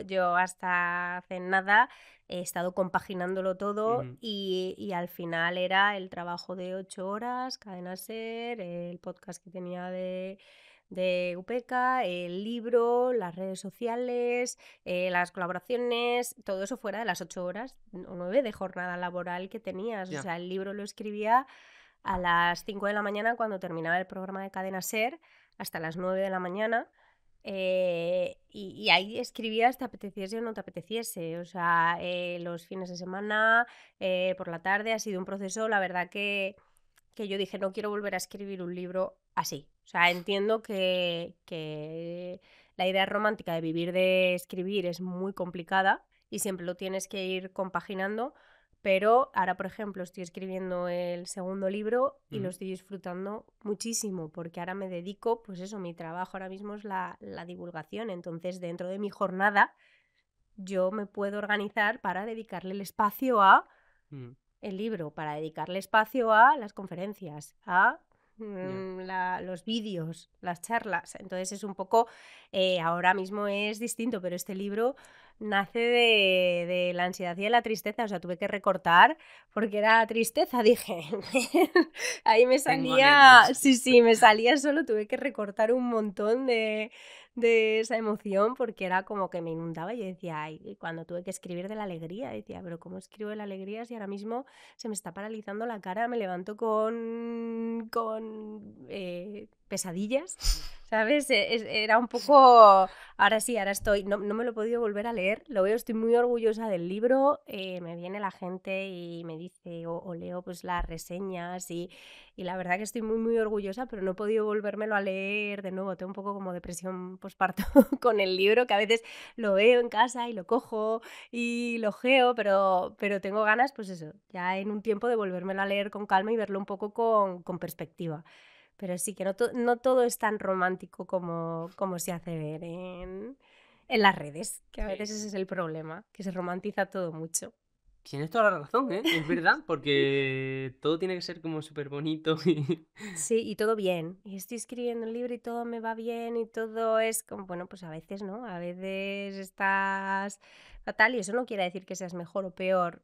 yo hasta hace nada he estado compaginándolo todo Ujú. y al final era el trabajo de 8 horas, Cadena Ser, el podcast que tenía de UPECA, el libro, las redes sociales, las colaboraciones, todo eso fuera de las 8 horas o 9 de jornada laboral que tenías. O Ya. sea, el libro lo escribía a las 5 de la mañana cuando terminaba el programa de Cadena Ser, hasta las 9 de la mañana. Y ahí escribías, te apeteciese o no te apeteciese. O sea, los fines de semana, por la tarde, ha sido un proceso, la verdad que yo dije, no quiero volver a escribir un libro así. O sea, entiendo que la idea romántica de vivir de escribir es muy complicada y siempre lo tienes que ir compaginando, pero ahora, por ejemplo, estoy escribiendo el segundo libro y lo Ujú. estoy disfrutando muchísimo porque ahora me dedico, pues eso, mi trabajo ahora mismo es la divulgación. Entonces, dentro de mi jornada, yo me puedo organizar para dedicarle el espacio a Mm. el libro, para dedicarle espacio a las conferencias, a Ya. los vídeos, las charlas. Entonces es un poco, ahora mismo es distinto, pero este libro nace de la ansiedad y de la tristeza. O sea, tuve que recortar porque era tristeza, dije. Ahí me Tengo salía, anécdotas. sí, me salía solo, tuve que recortar un montón de esa emoción porque era como que me inundaba y yo decía, ay, y cuando tuve que escribir de la alegría, decía, pero ¿cómo escribo de la alegría si ahora mismo se me está paralizando la cara, me levanto con pesadillas? ¿Sabes? Era un poco... Ahora sí, ahora estoy... No me lo he podido volver a leer, lo veo, estoy muy orgullosa del libro, me viene la gente y me dice, o leo pues las reseñas y la verdad que estoy muy, muy orgullosa, pero no he podido volvérmelo a leer de nuevo. Tengo un poco como depresión postparto con el libro, que a veces lo veo en casa y lo cojo y lo geo, pero tengo ganas, pues eso, ya en un tiempo de volvérmelo a leer con calma y verlo un poco con perspectiva. Pero sí que no todo es tan romántico como se hace ver en las redes, que a Sí. veces ese es el problema, que se romantiza todo mucho. Tienes toda la razón, ¿eh? Es verdad, porque todo tiene que ser como súper bonito. Sí, y todo bien. Y estoy escribiendo un libro y todo me va bien y todo es como, bueno, pues a veces, ¿no? A veces estás fatal y eso no quiere decir que seas mejor o peor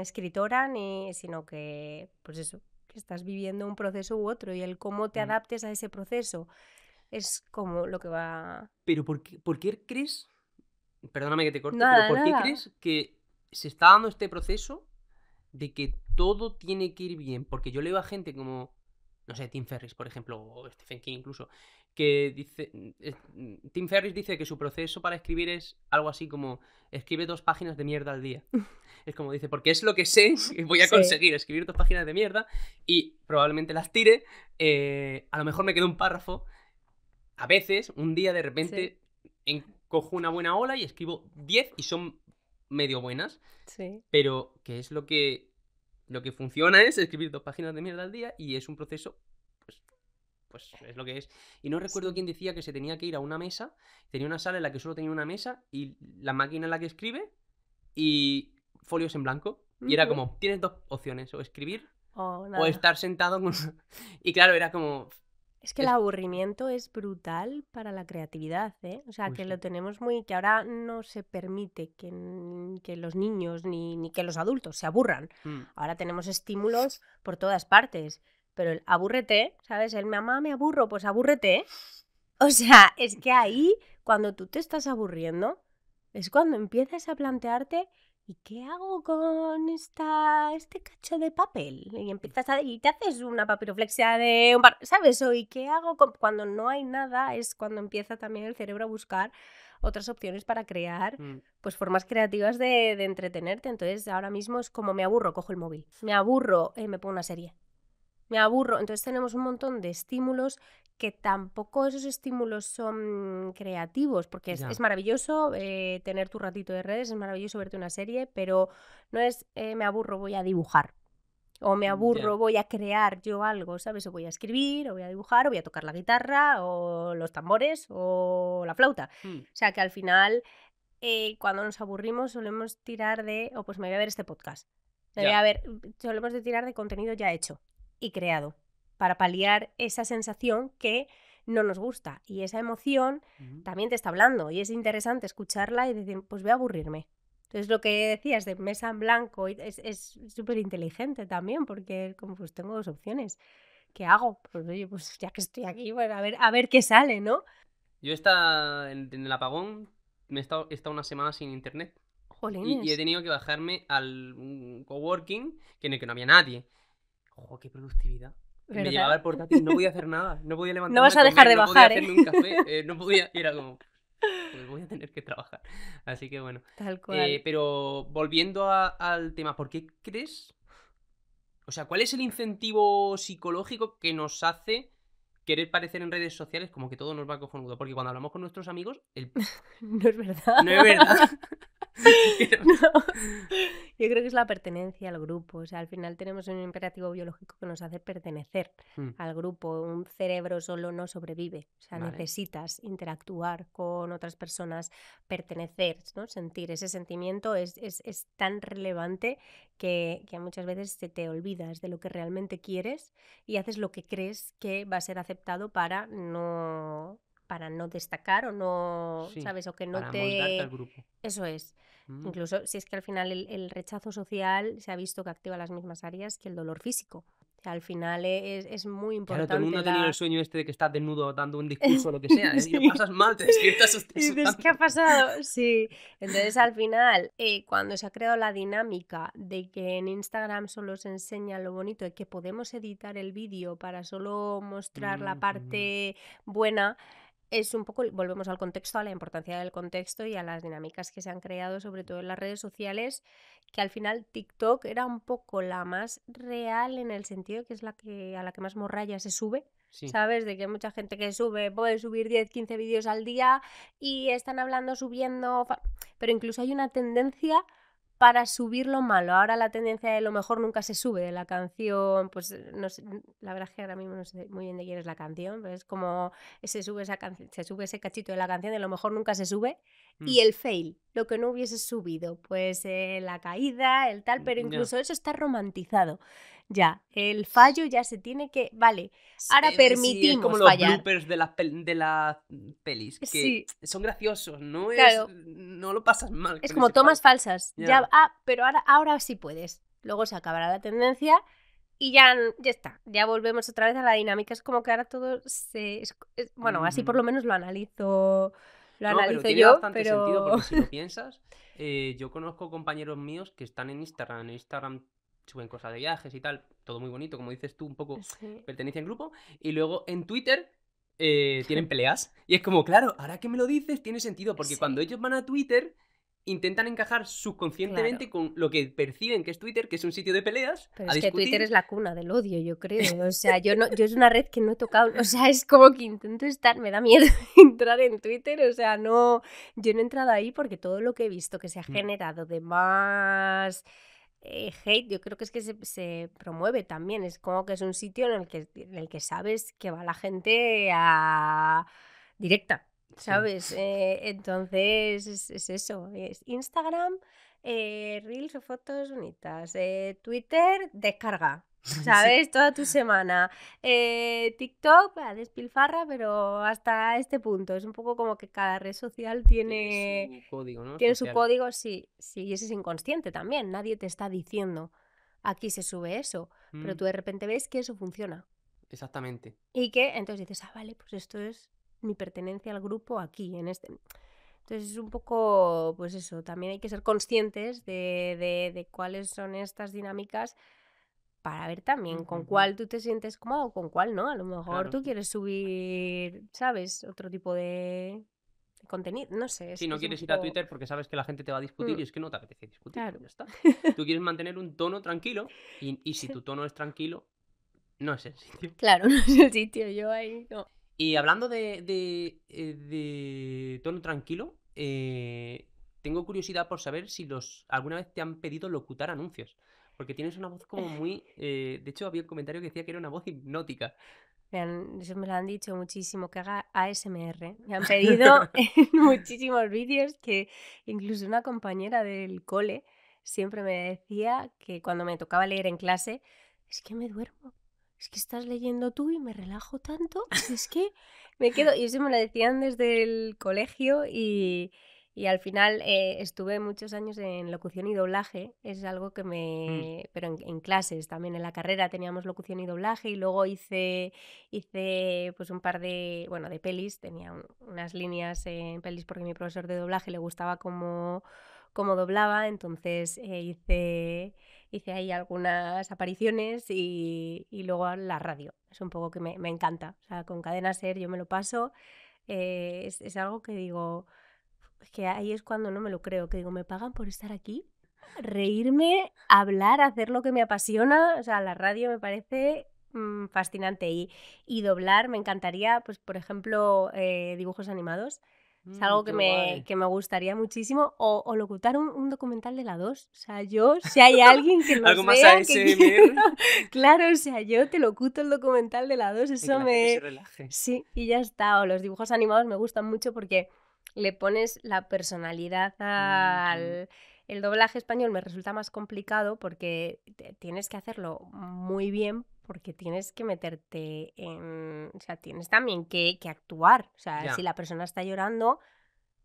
escritora, sino que, pues eso, que estás viviendo un proceso u otro y el cómo te Mm. adaptes a ese proceso es como lo que va... Pero ¿por qué crees, perdóname que te corte, pero Nada, por qué nada. crees que se está dando este proceso de que todo tiene que ir bien? Porque yo leo a gente como, no sé, Tim Ferriss, por ejemplo, o Stephen King incluso, que dice, Tim Ferriss dice que su proceso para escribir es algo así como, escribe 2 páginas de mierda al día. Es como dice, porque es lo que sé que voy a Sí, conseguir, escribir 2 páginas de mierda y probablemente las tire, a lo mejor me queda un párrafo. A veces, un día de sí, repente, cojo una buena ola y escribo 10 y son medio buenas, sí, pero que es lo que funciona es escribir 2 páginas de mierda al día y es un proceso, pues, pues es lo que es. Y no recuerdo sí. quién decía que se tenía que ir a una mesa, tenía una sala en la que solo tenía una mesa y la máquina en la que escribe y folios en blanco. Y era Ujú. como, tienes 2 opciones, o escribir O o nada. estar sentado con... Y claro, era como... Es que el Es... aburrimiento es brutal para la creatividad, ¿eh? O sea, Uy, que sí. lo tenemos muy... que ahora no se permite que, que los niños ni que los adultos se aburran. Mm, Ahora tenemos estímulos por todas partes. Pero el abúrrete, ¿sabes? El mamá me aburro, pues abúrrete. O sea, es que ahí, cuando tú te estás aburriendo, es cuando empiezas a plantearte, ¿y qué hago con este cacho de papel? Y empiezas y te haces una papiroflexia de ¿sabes? O ¿y qué hago cuando no hay nada? Es cuando empieza también el cerebro a buscar otras opciones para crear mm. pues formas creativas de entretenerte. Entonces ahora mismo es como me aburro, cojo el móvil. Me aburro, me pongo una serie. Me aburro. Entonces tenemos un montón de estímulos que tampoco esos estímulos son creativos, porque es Ya, maravilloso tener tu ratito de redes, es maravilloso verte una serie, pero no es me aburro, voy a dibujar. O me ya. aburro, voy a crear yo algo, ¿sabes? O voy a escribir, o voy a dibujar, o voy a tocar la guitarra, o los tambores, o la flauta. Mm, O sea que al final, cuando nos aburrimos, solemos tirar de, pues me voy a ver este podcast. Me voy ya. a ver, solemos de tirar de contenido ya hecho y creado para paliar esa sensación que no nos gusta. Y esa emoción Ujú. también te está hablando y es interesante escucharla y decir, pues voy a aburrirme. Entonces lo que decías de mesa en blanco es súper inteligente también porque como pues tengo 2 opciones. ¿Qué hago? Pues oye, pues ya que estoy aquí, bueno, a ver qué sale, ¿no? Yo en el apagón he estado una semana sin internet. Y he Jolines, tenido que bajarme al un coworking en el que no había nadie. ¡Ojo, qué productividad! Me llevaba ¿verdad? el portátil, no podía hacer nada. No podía No levantarme vas a a dejar comer, de no podía bajar, ¿eh? hacerme un café, no podía. Y era como, pues voy a tener que trabajar. Así que bueno. Tal cual. Pero volviendo al tema, ¿por qué crees? O sea, ¿cuál es el incentivo psicológico que nos hace querer parecer en redes sociales como que todo nos va cojonudo? Porque cuando hablamos con nuestros amigos, No es verdad. no es verdad. Que No. Yo creo que es la pertenencia al grupo. O sea, al final tenemos un imperativo biológico que nos hace pertenecer Mm, al grupo. Un cerebro solo no sobrevive. O sea, vale. necesitas interactuar con otras personas, pertenecer, ¿no? Sentir ese sentimiento es tan relevante que muchas veces se te olvidas de lo que realmente quieres y haces lo que crees que va a ser aceptado para no destacar o no, Sí, ¿sabes? O que no para moldarte al te... grupo. Eso es. Mm. Incluso si es que al final el rechazo social se ha visto que activa las mismas áreas que el dolor físico. O sea, al final es muy Claro, todo el mundo importante ha tenido el la... sueño este de que estás desnudo dando un discurso o lo que sea, ¿eh? Y lo Sí. pasas mal, te despiertas Y dices, ¿qué ha sudando. pasado? Sí. Entonces, al final, cuando se ha creado la dinámica de que en Instagram solo se enseña lo bonito y que podemos editar el vídeo para solo mostrar la Mm, parte buena, es un poco, volvemos al contexto, a la importancia del contexto y a las dinámicas que se han creado, sobre todo en las redes sociales, que al final TikTok era un poco la más real en el sentido que es a la que más morralla se sube. sí. ¿Sabes? De que hay mucha gente que puede subir 10 15 vídeos al día y están hablando, subiendo, pero incluso hay una tendencia para subir lo malo. Ahora la tendencia de lo mejor nunca se sube de la canción, pues no sé, la verdad es que ahora mismo no sé muy bien de quién es la canción, pero es como se sube ese cachito de la canción, de lo mejor nunca se sube. Y el fail, lo que no hubiese subido, pues la caída, el tal, pero Ya. incluso eso está romantizado. Ya, el fallo ya se tiene que... Vale, ahora Sí, es como permitimos los fallar. bloopers de las pelis, que Sí, son graciosos, claro. no lo pasas mal Es con como ese tomas fallo. falsas. Ya. Pero ahora sí puedes. Luego se acabará la tendencia y ya está. Ya volvemos otra vez a la dinámica. Es como que ahora todo bueno, así por lo menos lo No, pero analizo tiene yo, bastante sentido pero... porque si lo piensas, yo conozco compañeros míos que están en Instagram. En Instagram suben cosas de viajes y tal, todo muy bonito, como dices tú, un poco Sí. pertenencia en grupo. Y luego en Twitter tienen peleas. Y es como, claro, ahora que me lo dices, tiene sentido, porque cuando Sí, ellos van a Twitter, intentan encajar claro. subconscientemente con lo que perciben que es Twitter, que es un sitio de peleas, Pero a es que Twitter discutir. es la cuna del odio, yo creo. O sea, yo es una red que no he tocado. O sea, es como que intento estar, me da miedo entrar en Twitter. O sea, no, yo no he entrado ahí porque todo lo que he visto que se ha generado de más hate, yo creo que es que se promueve también. Es como que es un sitio en el que sabes que va la gente a directa, Sí. ¿sabes? Entonces es eso, es Instagram, Reels o fotos bonitas, Twitter, descarga, ¿sabes? Toda tu semana. TikTok, despilfarra, pero hasta este punto. Es un poco como que cada red social Tiene tiene su código, ¿no? su Social. código, sí, y ese es inconsciente también. Nadie te está diciendo, aquí se sube eso, pero Mm, tú de repente ves que eso funciona. exactamente. Y que entonces dices, vale, pues esto es mi pertenencia al grupo aquí, en este. Entonces es un poco, pues eso, también hay que ser conscientes de cuáles son estas dinámicas para ver también con cuál tú te sientes cómodo o con cuál no. A lo mejor Claro. tú quieres subir, ¿sabes? Otro tipo de contenido. No sé, Si no es un quieres ir a poco... Twitter porque sabes que la gente te va a discutir Mm, y es que no te apetece discutir, claro. pues ya está. Tú quieres mantener un tono tranquilo y si tu tono es tranquilo, no es el sitio. Claro, no es el sitio, yo ahí no. Y hablando de tono tranquilo, tengo curiosidad por saber si alguna vez te han pedido locutar anuncios. Porque tienes una voz como muy... de hecho, había un comentario que decía que era una voz hipnótica. Eso me lo han dicho muchísimo, que haga ASMR. Me han pedido en muchísimos vídeos que incluso una compañera del cole siempre me decía que cuando me tocaba leer en clase, es que me duermo, es que estás leyendo tú y me relajo tanto, es que me quedo... Y eso me lo decían desde el colegio y al final estuve muchos años en locución y doblaje, es algo que Mm, me... Pero en clases, también en la carrera teníamos locución y doblaje y luego hice pues un par de pelis, tenía unas líneas en pelis porque a mi profesor de doblaje le gustaba cómo doblaba, entonces hice ahí algunas apariciones y luego la radio. Es un poco que me encanta, o sea, con Cadena Ser yo me lo paso, es algo que digo, es que ahí es cuando no me lo creo, que digo, ¿me pagan por estar aquí? Reírme, hablar, hacer lo que me apasiona, o sea, la radio me parece fascinante y doblar me encantaría, pues por ejemplo, dibujos animados. Es algo qué guay. que me gustaría muchísimo. O locutar un documental de la 2. O sea, yo, si hay alguien que Algo nos más vea, que quiera... ASMR. Claro, o sea, yo te locuto el documental de la 2. Y que Eso la gente se me... relaje. Sí, y ya está. O los dibujos animados me gustan mucho porque le pones la personalidad Ujú. al... El doblaje español me resulta más complicado porque tienes que hacerlo muy bien porque tienes que meterte en... O sea, tienes también que actuar. O sea, si Ya. la persona está llorando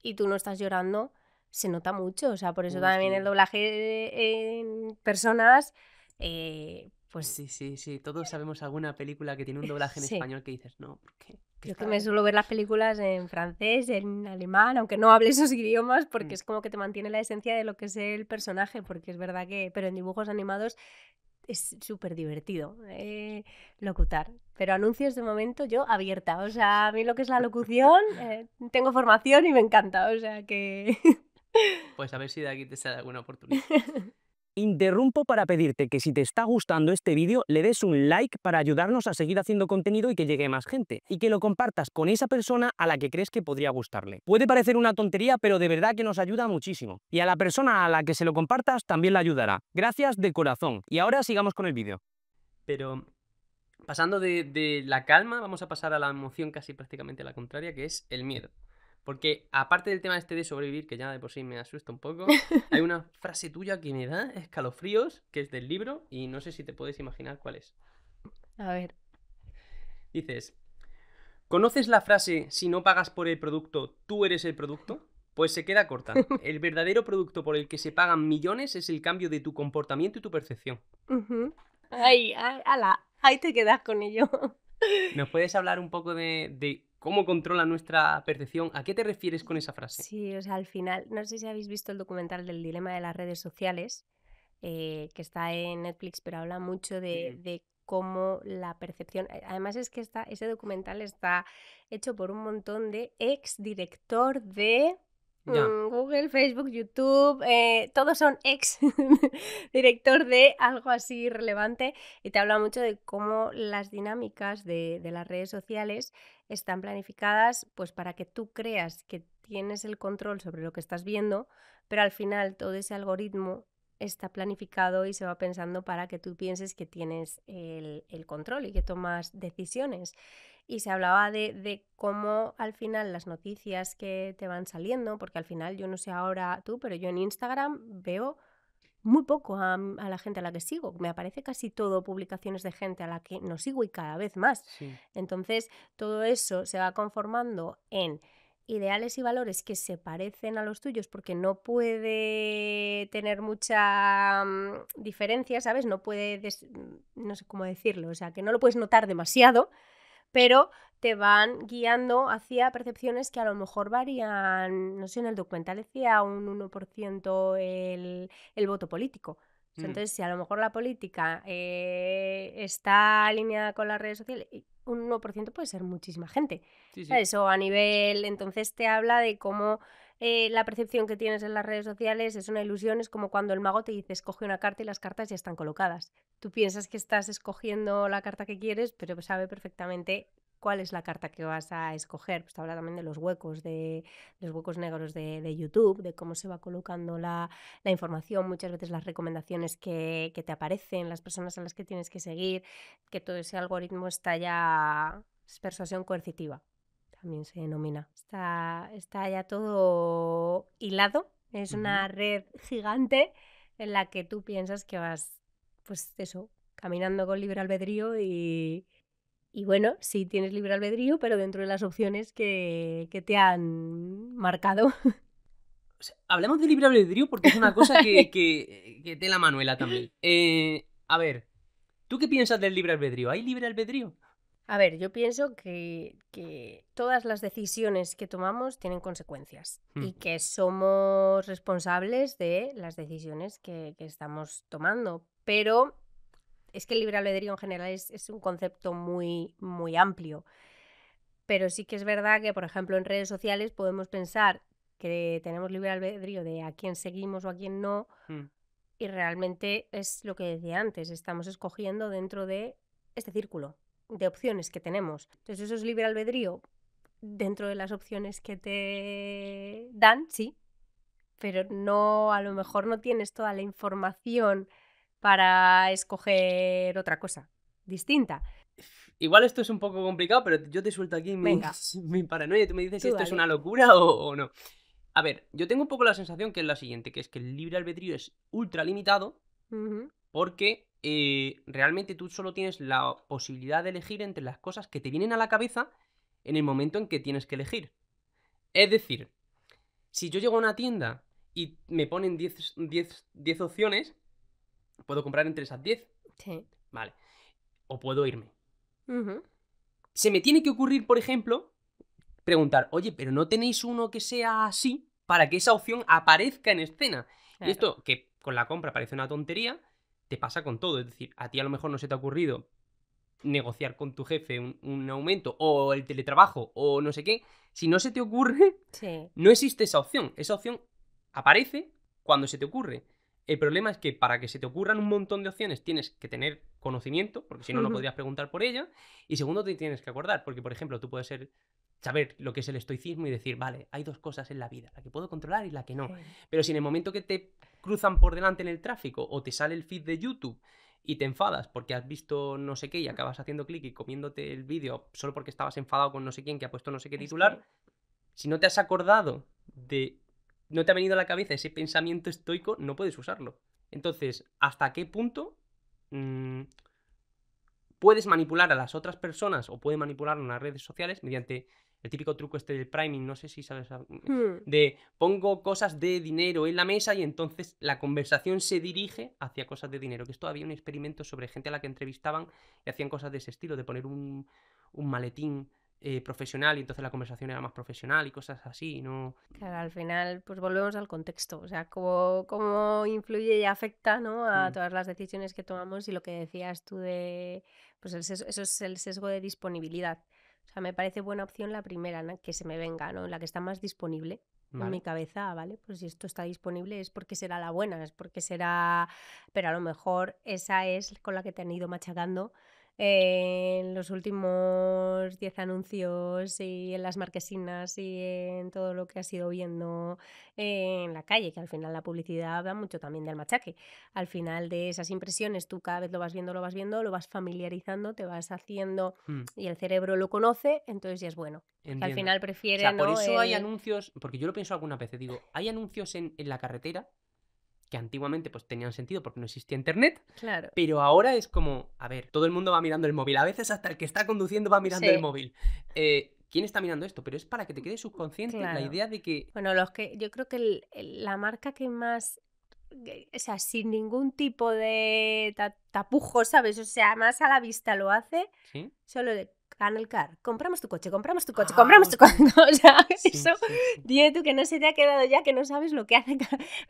y tú no estás llorando, se nota mucho. O sea, por eso también el Sí. doblaje en personas, pues Sí, sí, sí. Todos sabemos alguna película que tiene un doblaje en sí. español que dices, no, ¿por qué? Yo que me suelo ver las películas en francés, en alemán, aunque no hable esos idiomas, porque Mm. es como que te mantiene la esencia de lo que es el personaje, porque es verdad que, pero en dibujos animados es súper divertido locutar. Pero anuncios de momento yo abierta, o sea, a mí lo que es la locución, tengo formación y me encanta, o sea que... Pues a ver si de aquí te sale alguna oportunidad. Interrumpo para pedirte que si te está gustando este vídeo le des un like para ayudarnos a seguir haciendo contenido y que llegue más gente, y que lo compartas con esa persona a la que crees que podría gustarle. Puede parecer una tontería, pero de verdad que nos ayuda muchísimo, y a la persona a la que se lo compartas también la ayudará. Gracias de corazón. Y ahora sigamos con el vídeo. Pero pasando de la calma, vamos a pasar a la emoción casi prácticamente la contraria, que es el miedo. Porque aparte del tema este de sobrevivir, que ya de por sí me asusta un poco, hay una frase tuya que me da escalofríos, que es del libro, y no sé si te puedes imaginar cuál es. A ver. Dices, ¿conoces la frase, si no pagas por el producto, tú eres el producto? Pues se queda corta. El verdadero producto por el que se pagan millones es el cambio de tu comportamiento y tu percepción. Ay, ala, ahí te quedas con ello. ¿Nos puedes hablar un poco de cómo controla nuestra percepción? ¿A qué te refieres con esa frase? Sí, o sea, al final, no sé si habéis visto el documental del dilema de las redes sociales, que está en Netflix, pero habla mucho de cómo la percepción... Además es que ese documental está hecho por un montón de ex director de Ya. Google, Facebook, YouTube, todos son ex director de algo así relevante, y te habla mucho de cómo las dinámicas de las redes sociales están planificadas pues para que tú creas que tienes el control sobre lo que estás viendo, pero al final todo ese algoritmo está planificado y se va pensando para que tú pienses que tienes el control y que tomas decisiones. Y se hablaba de cómo al final las noticias que te van saliendo, porque al final yo no sé ahora tú, pero yo en Instagram veo muy poco a la gente a la que sigo. Me aparece casi todo publicaciones de gente a la que no sigo y cada vez más. Sí. Entonces, todo eso se va conformando en ideales y valores que se parecen a los tuyos porque no puede tener mucha diferencia, ¿sabes? No puede, no sé cómo decirlo, o sea, que no lo puedes notar demasiado, pero te van guiando hacia percepciones que a lo mejor varían, no sé, en el documental decía un 1% el voto político. O sea, entonces, si a lo mejor la política está alineada con las redes sociales, un 1% puede ser muchísima gente. Sí, sí. ¿Sabes? O a nivel, entonces te habla de cómo la percepción que tienes en las redes sociales es una ilusión, es como cuando el mago te dice escoge una carta y las cartas ya están colocadas. Tú piensas que estás escogiendo la carta que quieres, pero sabe perfectamente cuál es la carta que vas a escoger. Pues te habla también de los huecos negros de YouTube, de cómo se va colocando la información, muchas veces las recomendaciones que te aparecen, las personas a las que tienes que seguir, que todo ese algoritmo está ya... es persuasión coercitiva, también se denomina. Está ya todo hilado, es una red gigante en la que tú piensas que vas, pues eso, caminando con libre albedrío y bueno, sí tienes libre albedrío, pero dentro de las opciones que te han marcado. O sea, hablemos de libre albedrío porque es una cosa que te la Manuela también. A ver, ¿tú qué piensas del libre albedrío? ¿Hay libre albedrío? A ver, yo pienso que todas las decisiones que tomamos tienen consecuencias y que somos responsables de las decisiones que estamos tomando, pero es que el libre albedrío en general es un concepto muy, muy amplio. Pero sí que es verdad que, por ejemplo, en redes sociales podemos pensar que tenemos libre albedrío de a quién seguimos o a quién no, y realmente es lo que decía antes, estamos escogiendo dentro de este círculo de opciones que tenemos. Entonces, eso es libre albedrío dentro de las opciones que te dan, sí, pero no, a lo mejor no tienes toda la información para escoger otra cosa distinta. Igual esto es un poco complicado, pero yo te suelto aquí mi paranoia y tú me dices si esto es una locura o no. A ver, yo tengo un poco la sensación que es la siguiente, que es que el libre albedrío es ultra limitado porque realmente tú solo tienes la posibilidad de elegir entre las cosas que te vienen a la cabeza en el momento en que tienes que elegir. Es decir, si yo llego a una tienda y me ponen 10 opciones, puedo comprar entre esas 10. Sí. Vale. O puedo irme. Se me tiene que ocurrir, por ejemplo, preguntar, oye, pero ¿no tenéis uno que sea así para que esa opción aparezca en escena? Claro. Y esto, que con la compra parece una tontería, te pasa con todo. Es decir, a ti a lo mejor no se te ha ocurrido negociar con tu jefe un aumento o el teletrabajo o no sé qué. Si no se te ocurre, no existe esa opción. Esa opción aparece cuando se te ocurre. El problema es que para que se te ocurran un montón de opciones tienes que tener conocimiento, porque si no, no Ujú. podrías preguntar por ella. Y segundo, te tienes que acordar, porque por ejemplo, tú puedes saber lo que es el estoicismo y decir, vale, hay dos cosas en la vida, la que puedo controlar y la que no. Sí. Pero si en el momento que te cruzan por delante en el tráfico o te sale el feed de YouTube y te enfadas porque has visto no sé qué y acabas haciendo clic y comiéndote el vídeo solo porque estabas enfadado con no sé quién que ha puesto no sé qué Es titular, que- si no te has acordado de... no te ha venido a la cabeza ese pensamiento estoico, no puedes usarlo. Entonces, ¿hasta qué punto puedes manipular a las otras personas o puede manipular en las redes sociales mediante el típico truco este del priming? No sé si sabes, Hmm. de pongo cosas de dinero en la mesa y entonces la conversación se dirige hacia cosas de dinero, que esto había un experimento sobre gente a la que entrevistaban y hacían cosas de ese estilo, de poner un maletín profesional y entonces la conversación era más profesional y cosas así, ¿no? Claro, al final, pues volvemos al contexto, o sea, cómo influye y afecta, ¿no? A Mm, todas las decisiones que tomamos y lo que decías tú de, pues eso es el sesgo de disponibilidad. O sea, me parece buena opción la primera, ¿no? Que se me venga, ¿no? La que está más disponible en mi vale. cabeza, ¿vale? Pues si esto está disponible es porque será la buena, es porque será, pero a lo mejor esa es con la que te han ido machacando en los últimos 10 anuncios y en las marquesinas y en todo lo que has ido viendo en la calle, que al final la publicidad da mucho también del machaque. Al final de esas impresiones tú cada vez lo vas familiarizando, te vas haciendo Mm, y el cerebro lo conoce, entonces ya es bueno. Porque al entiendo. final O prefiere, sea, por ¿no? eso hay anuncios, porque yo lo pienso algunas veces, digo, hay anuncios en la carretera que antiguamente pues tenían sentido porque no existía internet, Claro, pero ahora es como, a ver, todo el mundo va mirando el móvil, a veces hasta el que está conduciendo va mirando el sí, móvil. ¿Quién está mirando esto? Pero es para que te quede subconsciente la claro. idea de que... Bueno, yo creo que la marca que más, o sea, sin ningún tipo de tapujo, ¿sabes? O sea, más a la vista lo hace, ¿Sí? solo de Canal Car, compramos tu coche, compramos tu coche, Ah, compramos tu coche. hostia. O sea, Sí, eso, sí, sí. dime tú que no se te ha quedado ya, que no sabes lo que hace.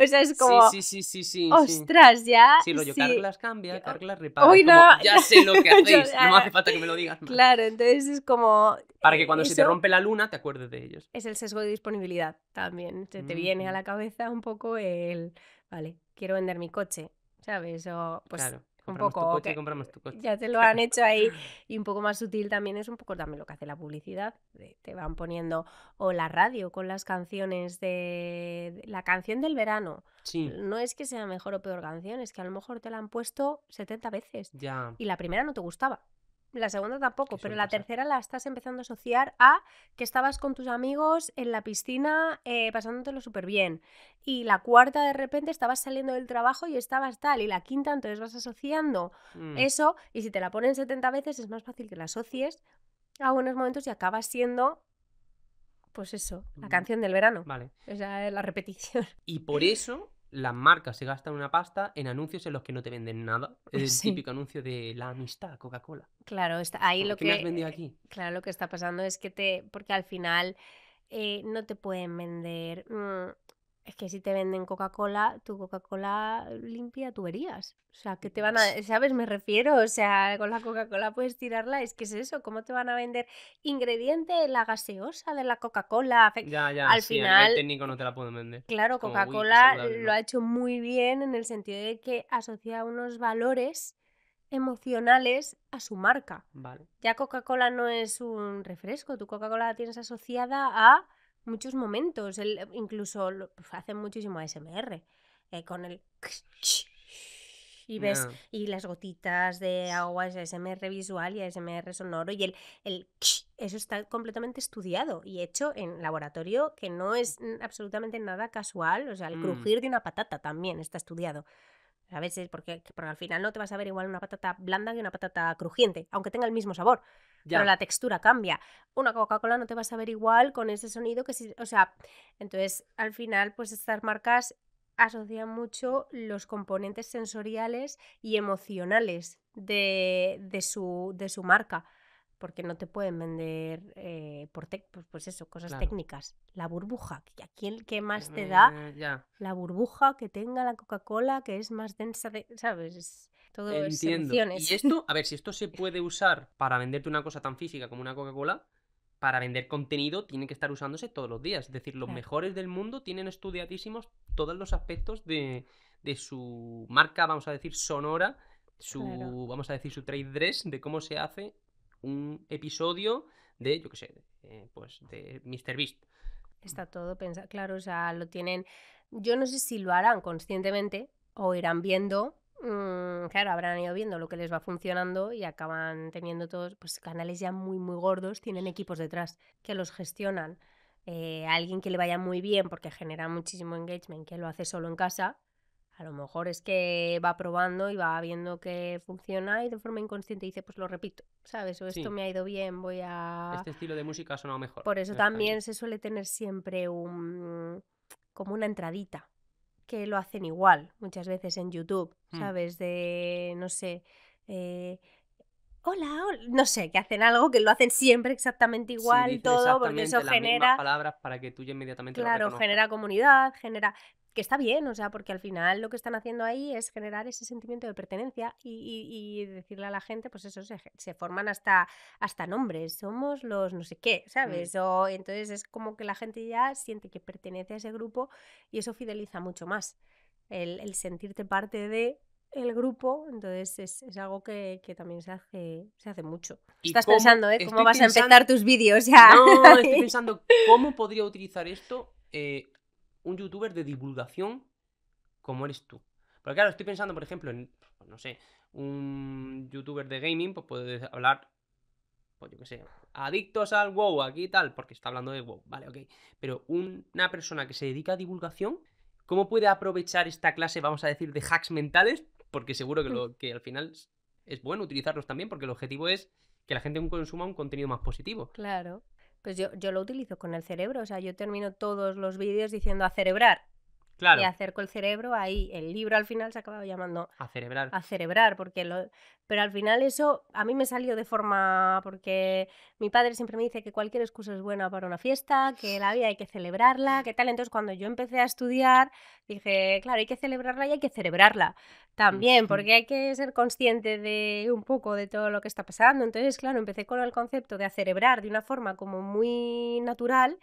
O sea, es Sí, como, sí, sí, sí, sí, sí. ostras, ya, Sí, rollo, sí. Carglass cambia, Carglass repara. Es Uy, no, como, ya sé lo que yo, hacéis, no me hace falta que me lo digas más. claro, entonces es como, Para que cuando se te eso rompe la luna te acuerdes de ellos. es el sesgo de disponibilidad también. Se te viene a Ujú. la cabeza un poco vale, quiero vender mi coche, ¿sabes? O pues Claro, un compramos tu poco coche, que compramos tu coche. ya te lo han hecho ahí y un poco más sutil también es un poco también lo que hace la publicidad. Te van poniendo o la radio con las canciones de la canción del verano. Sí, No es que sea mejor o peor canción, es que a lo mejor te la han puesto 70 veces ya, y la primera no te gustaba. La segunda tampoco, que pero suele la pasar. tercera la estás empezando a asociar a que estabas con tus amigos en la piscina pasándotelo súper bien. Y la cuarta de repente estabas saliendo del trabajo y estabas tal. Y la quinta entonces vas asociando Mm, eso. Y si te la ponen 70 veces es más fácil que la asocies a buenos momentos y acabas siendo, pues eso, la mm, canción del verano. vale. O sea, es la repetición. Y por eso las marcas se gastan una pasta en anuncios en los que no te venden nada. El Sí. típico anuncio de la amistad, Coca-Cola. Claro, ahí Como, lo ¿qué me has vendido aquí? claro, lo que está pasando es que porque al final no te pueden vender. Es que si te venden Coca-Cola, tu Coca-Cola limpia tuberías. O sea, que te van a, ¿sabes? Me refiero, o sea, con la Coca-Cola puedes tirarla, es que es eso, ¿cómo te van a vender ingrediente de la gaseosa de la Coca-Cola? Ya, ya, Al sí, a nivel final, técnico no te la pueden vender. Es claro, como, uy, qué Coca-Cola saludable, lo ¿no? ha hecho muy bien en el sentido de que asocia unos valores emocionales a su marca. Vale. Ya Coca-Cola no es un refresco, tu Coca-Cola la tienes asociada a muchos momentos, incluso hacen muchísimo ASMR, con el y ves, Ya. y las gotitas de agua es ASMR visual y ASMR sonoro y el eso está completamente estudiado y hecho en laboratorio que no es absolutamente nada casual, o sea, el crujir de una patata también está estudiado. A veces, porque al final no te vas a ver igual una patata blanda que una patata crujiente, aunque tenga el mismo sabor, pero Ya. la textura cambia. Una Coca-Cola no te vas a ver igual con ese sonido que si, o sea, entonces al final pues estas marcas asocian mucho los componentes sensoriales y emocionales de su marca. Porque no te pueden vender pues eso, cosas Claro. técnicas. La burbuja, que aquí el que más te da Ya. la burbuja que tenga la Coca-Cola, que es más densa de, ¿sabes? Todo es Entiendo. emociones. Y esto, a ver, si esto se puede usar para venderte una cosa tan física como una Coca-Cola, para vender contenido tiene que estar usándose todos los días. Es decir, los Claro. mejores del mundo tienen estudiadísimos todos los aspectos de su marca, vamos a decir, sonora, Claro. vamos a decir, su trade dress, de cómo se hace un episodio de, yo qué sé, pues de MrBeast. Está todo pensado, claro, o sea, lo tienen. Yo no sé si lo harán conscientemente o irán viendo. Claro, habrán ido viendo lo que les va funcionando y acaban teniendo todos, pues canales ya muy, muy gordos, tienen equipos detrás que los gestionan. Alguien que le vaya muy bien porque genera muchísimo engagement, que lo hace solo en casa, a lo mejor es que va probando y va viendo que funciona y de forma inconsciente dice, pues lo repito, ¿sabes? O esto Sí, me ha ido bien, voy a... este estilo de música ha sonado mejor. Por eso Ya está ahí. también se suele tener siempre como una entradita, que lo hacen igual muchas veces en YouTube, Hmm. ¿sabes? De, no sé, eh, hola, hola, no sé, que hacen algo que lo hacen siempre exactamente Sí, igual y dicen todo, porque eso exactamente las mismas genera, palabras para que tú ya inmediatamente lo claro, reconozcas. genera comunidad, genera... Que está bien, o sea, porque al final lo que están haciendo ahí es generar ese sentimiento de pertenencia y decirle a la gente, pues eso, se forman hasta nombres, somos los no sé qué, Hmm. ¿sabes? O entonces es como que la gente ya siente que pertenece a ese grupo y eso fideliza mucho más. El sentirte parte de el grupo, entonces es algo que también se hace mucho. ¿Y Estás cómo? pensando, ¿eh? ¿Cómo Estoy vas a pensando... empezar tus vídeos ya? No, estoy pensando cómo podría utilizar esto un youtuber de divulgación como eres tú. Porque claro, estoy pensando, por ejemplo, en, pues, no sé, un youtuber de gaming, pues puede hablar, pues yo qué sé, adictos al WoW, aquí y tal, porque está hablando de WoW, vale, ok. Pero una persona que se dedica a divulgación, ¿cómo puede aprovechar esta clase, vamos a decir, de hacks mentales? Porque seguro que al final es bueno utilizarlos también, porque el objetivo es que la gente consuma un contenido más positivo. Claro. Pues yo lo utilizo con el cerebro, o sea, yo termino todos los vídeos diciendo a cerebrar y Claro, acerco el cerebro ahí. El libro al final se acaba llamando a celebrar. a cerebrar, pero al final eso a mí me salió de forma, porque mi padre siempre me dice que cualquier excusa es buena para una fiesta, que la vida hay que celebrarla, que tal. Entonces cuando yo empecé a estudiar dije, claro, hay que celebrarla y hay que celebrarla también, porque hay que ser consciente de un poco de todo lo que está pasando. Entonces, claro, empecé con el concepto de celebrar de una forma como muy natural.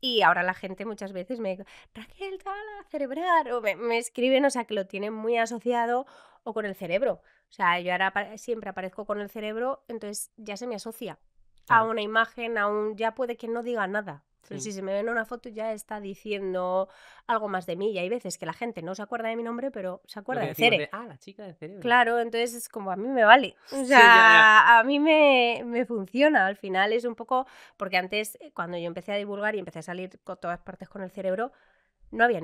Y ahora la gente muchas veces me dice, Raquel, tal, a celebrar, o me escriben, o sea, que lo tienen muy asociado o con el cerebro. O sea, yo ahora siempre aparezco con el cerebro, entonces ya se me asocia a Claro, una imagen, ya puede que no diga nada. Pero sí. si se me ve en una foto ya está diciendo algo más de mí. Y hay veces que la gente no se acuerda de mi nombre, pero se Lo acuerda que de decimos Cere. de, la chica del cerebro. Claro, entonces es como a mí me vale. O Sí, ya, ya. sea, a mí me funciona. Al final es un poco, porque antes, cuando yo empecé a divulgar y empecé a salir por todas partes con el cerebro, no había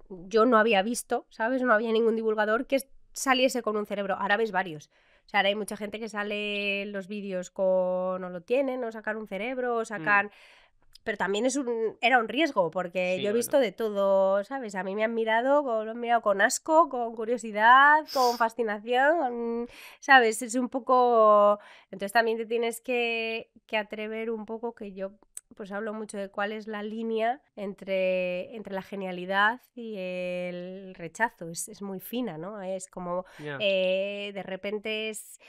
yo no había visto, ¿sabes? No había ningún divulgador que saliese con un cerebro. Ahora ves varios. O sea, ahora hay mucha gente que sale en los vídeos con, o lo tienen, o sacan un cerebro, o Mm, sacan... Pero también era un riesgo, porque sí, yo he bueno. visto de todo, ¿sabes? A mí me han mirado, lo han mirado con asco, con curiosidad, con fascinación, ¿sabes? Es un poco... Entonces también te tienes que atrever un poco, que yo pues hablo mucho de cuál es la línea entre la genialidad y el rechazo. Es muy fina, ¿no? Es como Ya. de repente es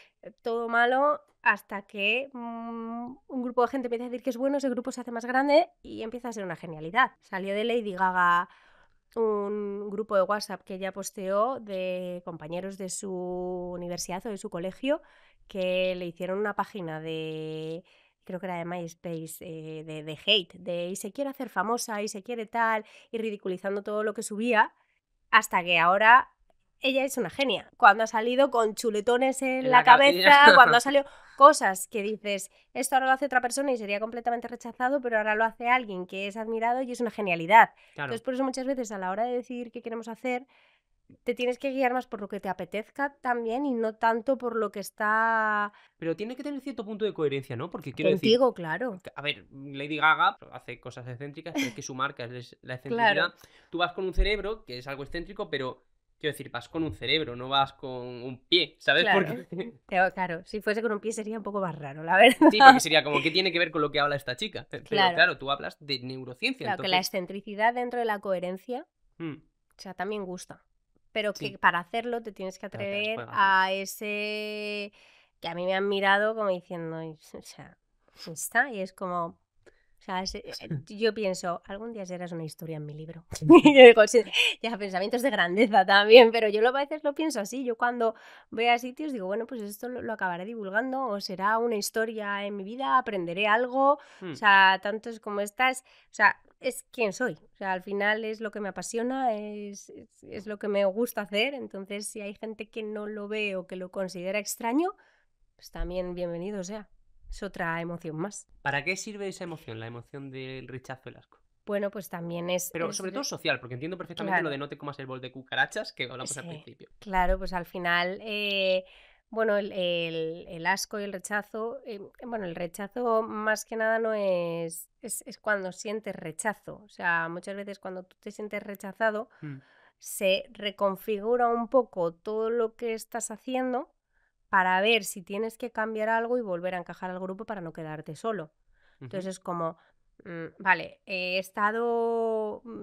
todo malo hasta que un grupo de gente empieza a decir que es bueno, ese grupo se hace más grande y empieza a ser una genialidad. Salió de Lady Gaga un grupo de WhatsApp que ella posteó de compañeros de su universidad o de su colegio que le hicieron una página de, creo que era de MySpace, de hate, de y se quiere hacer famosa y se quiere tal, y ridiculizando todo lo que subía, hasta que ahora ella es una genia. Cuando ha salido con chuletones en En la la cabeza. cabeza, cuando ha salido cosas que dices, esto ahora lo hace otra persona y sería completamente rechazado, pero ahora lo hace alguien que es admirado y es una genialidad. Claro. Entonces, por eso muchas veces a la hora de decidir qué queremos hacer, te tienes que guiar más por lo que te apetezca también y no tanto por lo que está Pero tiene que tener cierto punto de coherencia, ¿no? Porque quiero decir, contigo, claro. a ver, Lady Gaga hace cosas excéntricas, pero es que su marca es la Claro. excentricidad. Tú vas con un cerebro, que es algo excéntrico, pero quiero decir, vas con un cerebro, no vas con un pie, ¿sabes? Claro. Porque Claro, si fuese con un pie sería un poco más raro, la verdad. sí, porque sería como, ¿qué tiene que ver con lo que habla esta chica? Pero Claro. claro, tú hablas de neurociencia, Claro, que la entonces... excentricidad dentro de la coherencia, mm, o sea, también gusta. Pero que sí, para hacerlo te tienes que pero te las atrever juegas mucho. a ese que a mí me han mirado como diciendo, o sea, está, y es como, O sea, yo pienso, algún día serás una historia en mi libro. Yo digo, sí, ya pensamientos de grandeza también, pero yo a veces lo pienso así. Yo cuando voy a sitios digo, bueno, pues esto lo acabaré divulgando o será una historia en mi vida, aprenderé algo. O sea, tantos como estas, o sea, es quién soy. O sea, al final es lo que me apasiona, es lo que me gusta hacer. Entonces, si hay gente que no lo ve o que lo considera extraño, pues también bienvenido sea. Es otra emoción más. ¿Para qué sirve esa emoción, la emoción del rechazo, el asco? Bueno, pues también Pero sobre todo social, porque entiendo perfectamente claro. lo de no te comas el bol de cucarachas que hablamos al Sí, principio. claro, pues al final, bueno, el asco y el rechazo, bueno, el rechazo más que nada no es cuando sientes rechazo. O sea, muchas veces cuando tú te sientes rechazado, se reconfigura un poco todo lo que estás haciendo para ver si tienes que cambiar algo y volver a encajar al grupo para no quedarte solo. Entonces es como, vale,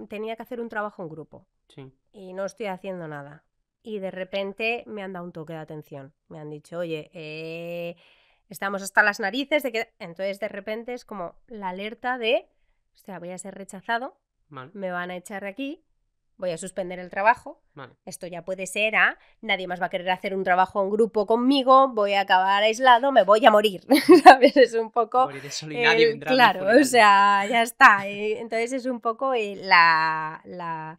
tenía que hacer un trabajo en grupo Sí. y no estoy haciendo nada. Y de repente me han dado un toque de atención. Me han dicho, oye, estamos hasta las narices de que... Entonces de repente es como la alerta de, hostia, voy a ser rechazado, Vale. me van a echar de aquí, voy a suspender el trabajo. Vale. Esto ya puede ser nadie más va a querer hacer un trabajo en grupo conmigo, voy a acabar aislado, me voy a morir. ¿Sabes? Es un poco... Moriré solo y nadie vendrá a mi claro, funeral. o sea, ya está. Entonces es un poco la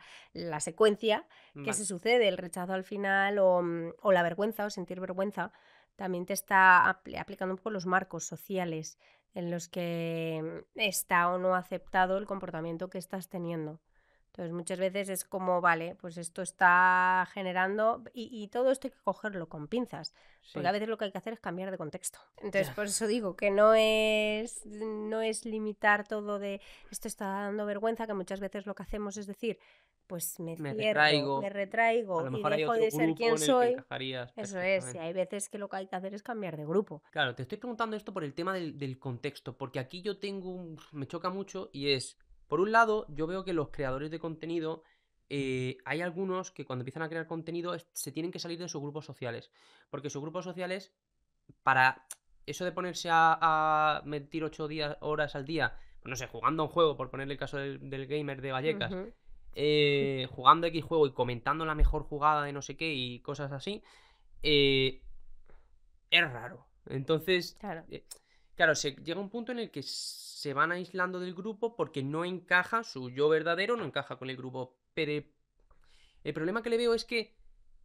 secuencia que Vale. se sucede, el rechazo al final o la vergüenza o sentir vergüenza, también te está aplicando un poco los marcos sociales en los que está o no aceptado el comportamiento que estás teniendo. Entonces muchas veces es como, vale, pues esto está generando y todo esto hay que cogerlo con pinzas, porque a veces lo que hay que hacer es cambiar de contexto. Entonces por eso digo que no es limitar todo de esto está dando vergüenza, que muchas veces lo que hacemos es decir, pues me cierro, me retraigo a lo y mejor hay dejo otro de ser grupo quien en el que soy. encajarías Eso es, y perfectamente. hay veces que lo que hay que hacer es cambiar de grupo. Claro, te estoy preguntando esto por el tema del contexto, porque aquí yo me choca mucho y es, por un lado, yo veo que los creadores de contenido, hay algunos que cuando empiezan a crear contenido se tienen que salir de sus grupos sociales, porque sus grupos sociales, para eso de ponerse a mentir 8 horas al día, pues no sé, jugando a un juego, por ponerle el caso del gamer de Vallecas, jugando X juego y comentando la mejor jugada de no sé qué y cosas así, es raro. Entonces, claro, llega un punto en el que se van aislando del grupo porque no encaja, su yo verdadero no encaja con el grupo. Pero el problema que le veo es que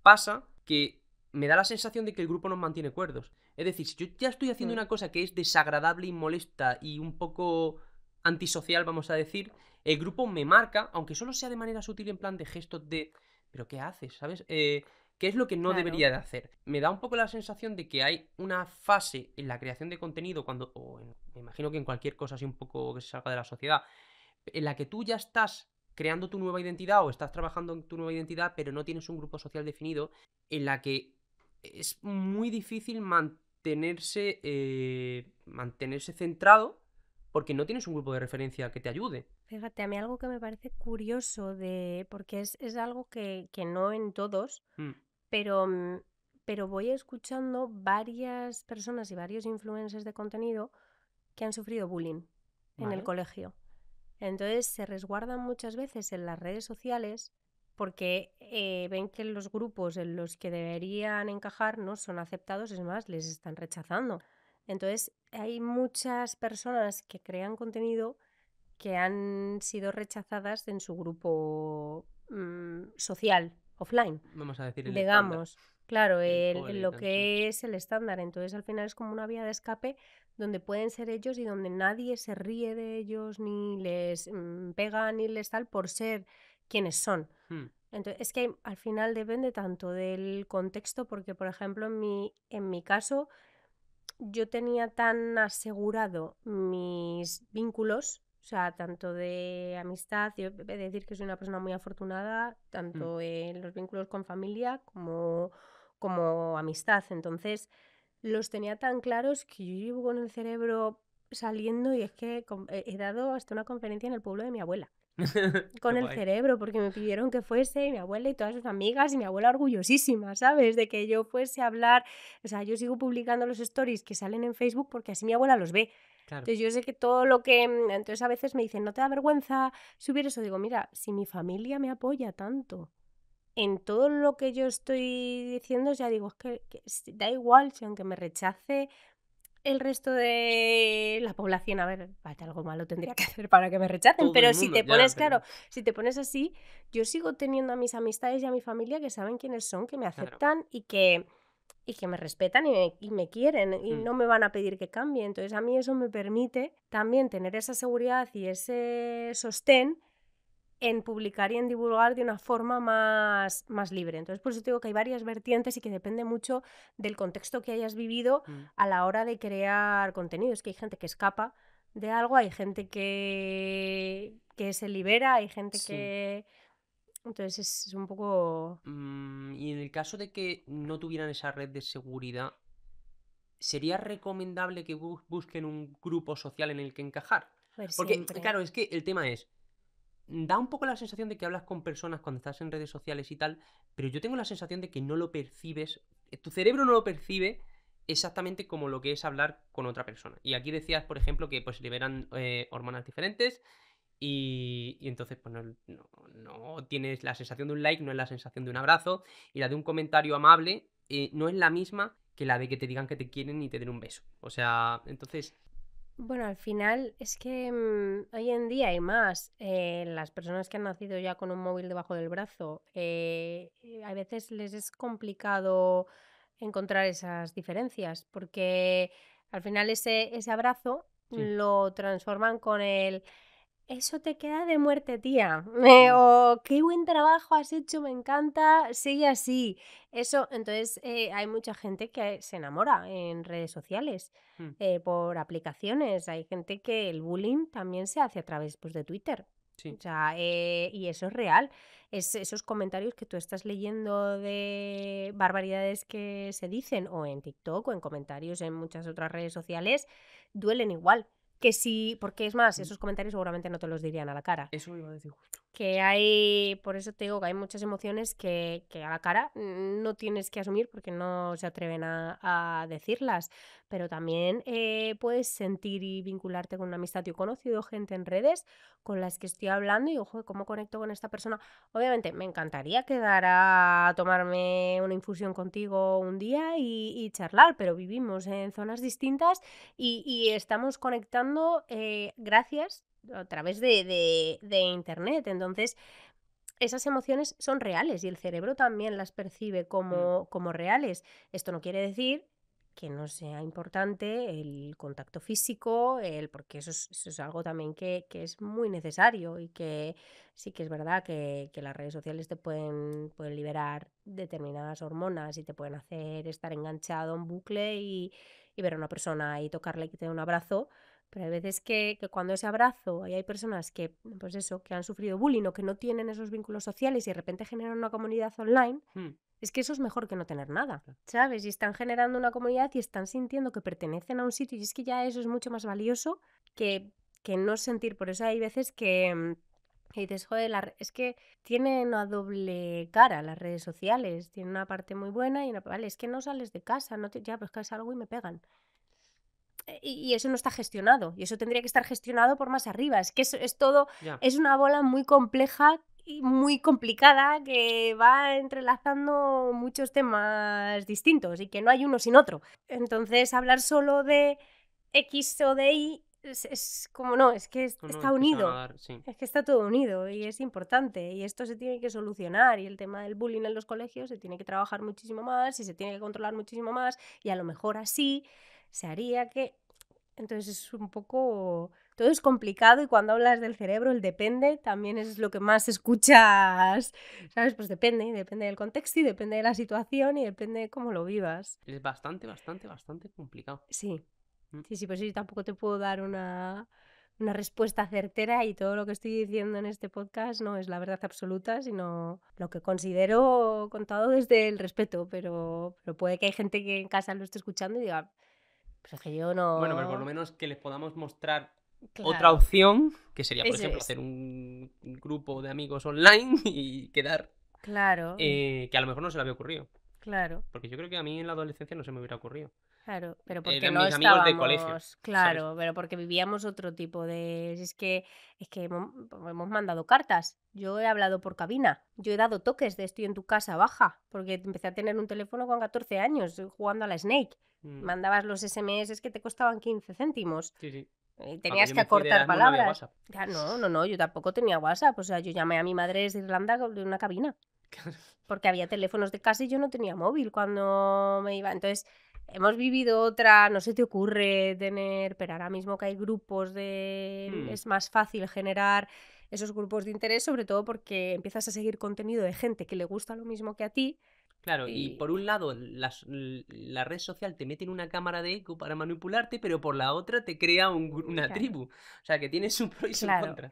pasa que me da la sensación de que el grupo nos mantiene cuerdos. Es decir, si yo ya estoy haciendo una cosa que es desagradable y molesta y un poco antisocial, vamos a decir, el grupo me marca, aunque solo sea de manera sutil, en plan de gestos de... ¿Pero qué haces? ¿Sabes? ¿Qué es lo que no debería de hacer? Me da un poco la sensación de que hay una fase en la creación de contenido, me imagino que en cualquier cosa así un poco que se salga de la sociedad, en la que tú ya estás creando tu nueva identidad o estás trabajando en tu nueva identidad, pero no tienes un grupo social definido, en la que es muy difícil mantenerse centrado porque no tienes un grupo de referencia que te ayude. Fíjate, a mí algo que me parece curioso porque es algo que no en todos, pero voy escuchando varias personas y varios influencers de contenido que han sufrido bullying en el colegio. Entonces se resguardan muchas veces en las redes sociales porque ven que los grupos en los que deberían encajar no son aceptados, es más, les están rechazando. Entonces hay muchas personas que crean contenido que han sido rechazadas en su grupo social, offline. Vamos a decir el estándar. Digamos, claro, El lo que es el estándar. Entonces al final es como una vía de escape donde pueden ser ellos y donde nadie se ríe de ellos ni les pega ni les tal por ser quienes son. Entonces es que al final depende tanto del contexto porque, por ejemplo, en mi caso yo tenía tan asegurado mis vínculos, o sea, tanto de amistad, yo he de decir que soy una persona muy afortunada, tanto en los vínculos con familia como amistad. Entonces, los tenía tan claros que yo llevo con el cerebro saliendo y es que he dado hasta una conferencia en el pueblo de mi abuela. Con el cerebro, porque me pidieron que fuese mi abuela y todas sus amigas y mi abuela orgullosísima, ¿sabes? De que yo fuese a hablar, o sea, yo sigo publicando los stories que salen en Facebook porque así mi abuela los ve. Claro. Entonces yo sé que todo lo que... Entonces a veces me dicen, ¿no te da vergüenza subir eso? Digo, mira, si mi familia me apoya tanto en todo lo que yo estoy diciendo, ya digo, es que da igual si aunque me rechace el resto de la población, a ver, algo malo tendría que hacer para que me rechacen, Todo el pero si mundo, te ya, pones, pero claro, si te pones así, yo sigo teniendo a mis amistades y a mi familia que saben quiénes son, que me claro. aceptan y que me respetan y me quieren y Mm. no me van a pedir que cambie. Entonces a mí eso me permite también tener esa seguridad y ese sostén en publicar y en divulgar de una forma más libre. Entonces, por eso te digo que hay varias vertientes y que depende mucho del contexto que hayas vivido Mm. a la hora de crear contenido. Es que hay gente que escapa de algo, hay gente que se libera, hay gente Sí. que... Entonces es un poco... Y en el caso de que no tuvieran esa red de seguridad, ¿sería recomendable que busquen un grupo social en el que encajar? A ver, Porque, siempre. claro, es que el tema es, da un poco la sensación de que hablas con personas cuando estás en redes sociales y tal, pero yo tengo la sensación de que no lo percibes, tu cerebro no lo percibe exactamente como lo que es hablar con otra persona. Y aquí decías, por ejemplo, que pues liberan hormonas diferentes y entonces pues no tienes la sensación de un like, no es la sensación de un abrazo, y la de un comentario amable no es la misma que la de que te digan que te quieren y te den un beso. O sea, entonces... Bueno, al final es que hoy en día hay más. Las personas que han nacido ya con un móvil debajo del brazo, a veces les es complicado encontrar esas diferencias, porque al final ese abrazo Sí. lo transforman con el eso te queda de muerte, tía. Mm. O qué buen trabajo has hecho, me encanta, sigue así. Eso, entonces hay mucha gente que se enamora en redes sociales Mm. por aplicaciones. Hay gente que el bullying también se hace a través pues, de Twitter. Sí. O sea, y eso es real. Esos comentarios que tú estás leyendo de barbaridades que se dicen, o en TikTok, o en comentarios en muchas otras redes sociales, duelen igual. Que sí, porque es más, Mm. esos comentarios seguramente no te los dirían a la cara. Eso iba a decir justo. Que hay, por eso te digo que hay muchas emociones que a la cara no tienes que asumir porque no se atreven a decirlas, pero también puedes sentir y vincularte con una amistad. Yo he conocido gente en redes con las que estoy hablando y, ojo, ¿cómo conecto con esta persona? Obviamente, me encantaría quedar a tomarme una infusión contigo un día y charlar, pero vivimos en zonas distintas y estamos conectando gracias a través de internet. Entonces, esas emociones son reales y el cerebro también las percibe Mm. como reales. Esto no quiere decir que no sea importante el contacto físico, porque eso es algo también que es muy necesario y que sí que es verdad que las redes sociales te pueden liberar determinadas hormonas y te pueden hacer estar enganchado en bucle y ver a una persona y tocarle y que te dé un abrazo. Pero hay veces que cuando ese abrazo, y hay personas que, pues eso, que han sufrido bullying o que no tienen esos vínculos sociales y de repente generan una comunidad online, Mm. es que eso es mejor que no tener nada, Claro. ¿sabes? Y están generando una comunidad y están sintiendo que pertenecen a un sitio y es que ya eso es mucho más valioso que no sentir. Por eso hay veces que dices, joder, es que tiene una doble cara las redes sociales, tiene una parte muy buena y una, vale, es que no sales de casa, no te, ya, pues que salgo y me pegan. Y eso no está gestionado. Y eso tendría que estar gestionado por más arriba. Es que es todo, Ya. es una bola muy compleja y muy complicada que va entrelazando muchos temas distintos y que no hay uno sin otro. Entonces, hablar solo de X o de Y es como no, es que No, está es que se van a unido. dar, sí. Es que está todo unido y es importante y esto se tiene que solucionar y el tema del bullying en los colegios se tiene que trabajar muchísimo más y se tiene que controlar muchísimo más y a lo mejor así se haría que... Entonces es un poco... Todo es complicado y cuando hablas del cerebro, el depende también es lo que más escuchas, ¿sabes? Pues depende del contexto y depende de la situación y depende de cómo lo vivas. Es bastante, bastante, bastante complicado. Sí, Mm. sí, pues sí, tampoco te puedo dar una respuesta certera y todo lo que estoy diciendo en este podcast no es la verdad absoluta, sino lo que considero contado desde el respeto, pero puede que hay gente que en casa lo esté escuchando y diga, pues es que yo Bueno, pero por lo no... menos que les podamos mostrar otra Claro, opción, que sería, por eso ejemplo, es, hacer un grupo de amigos online y quedar, claro, que a lo mejor no se le había ocurrido. claro. Porque yo creo que a mí en la adolescencia no se me hubiera ocurrido. Claro, pero porque Eran no mis amigos de colegio, estábamos, ¿sabes? claro, pero porque vivíamos otro tipo de... es que hemos mandado cartas, yo he hablado por cabina, yo he dado toques de estoy en tu casa, baja, porque empecé a tener un teléfono con 14 años jugando a la Snake. Mm, Mandabas los SMS que te costaban 15 céntimos. sí, sí. Vamos, Tenías yo que me fui de acortar Erasmus, no había palabras. WhatsApp. Ya, no, no, no, yo tampoco tenía WhatsApp. O sea, yo llamé a mi madre desde Irlanda de una cabina. Porque había teléfonos de casa y yo no tenía móvil cuando me iba. Entonces, hemos vivido otra, no se te ocurre tener, pero ahora mismo que hay grupos de... Mm. Es más fácil generar esos grupos de interés, sobre todo porque empiezas a seguir contenido de gente que le gusta lo mismo que a ti. Claro, y Y por un lado la red social te mete en una cámara de eco para manipularte, pero por la otra te crea una claro. tribu. O sea, que tiene su pro y su Claro, contra.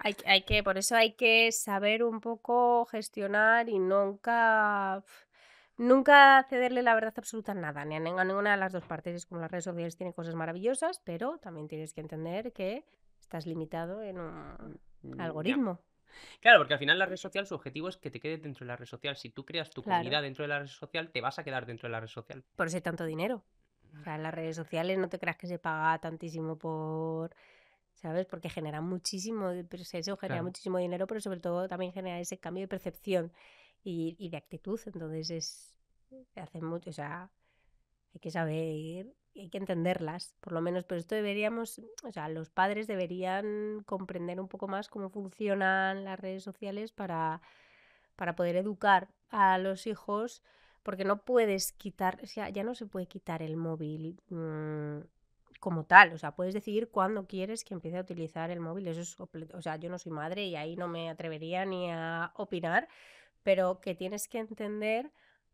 por eso hay que saber un poco gestionar y nunca cederle la verdad absoluta a nada, ni a ninguna de las dos partes. Es como las redes sociales tienen cosas maravillosas, pero también tienes que entender que estás limitado en un Ya. algoritmo. Claro, porque al final la red social, su objetivo es que te quedes dentro de la red social. Si tú creas tu Claro, comunidad dentro de la red social, te vas a quedar dentro de la red social. por eso hay tanto dinero. O sea, en las redes sociales no te creas que se paga tantísimo por, ¿sabes? Porque genera muchísimo, pero eso genera Claro. muchísimo dinero, pero sobre todo también genera ese cambio de percepción y de actitud. Entonces hace mucho, o sea, hay que saber, hay que entenderlas, por lo menos, pero esto deberíamos, o sea, los padres deberían comprender un poco más cómo funcionan las redes sociales para poder educar a los hijos, porque no puedes quitar, o sea, ya no se puede quitar el móvil como tal, o sea, puedes decidir cuándo quieres que empiece a utilizar el móvil, eso es, o sea, yo no soy madre y ahí no me atrevería ni a opinar, pero que tienes que entender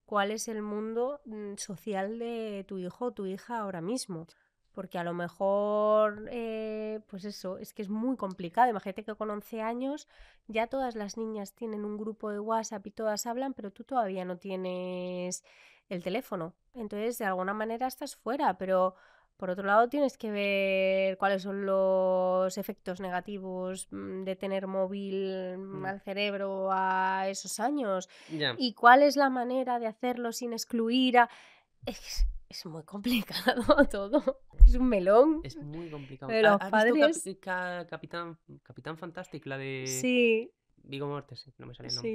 cuál es el mundo social de tu hijo o tu hija ahora mismo. Porque a lo mejor, pues eso, es que es muy complicado. Imagínate que con 11 años ya todas las niñas tienen un grupo de WhatsApp y todas hablan, pero tú todavía no tienes el teléfono. Entonces, de alguna manera estás fuera, pero por otro lado tienes que ver cuáles son los efectos negativos de tener móvil Mm, al cerebro a esos años Ya. y cuál es la manera de hacerlo sin excluir a... Es muy complicado todo. Es un melón Es muy complicado. de los ¿Has visto padres. Capitán Fantastic, la de Sí, Viggo Mortensen? No me sale el nombre.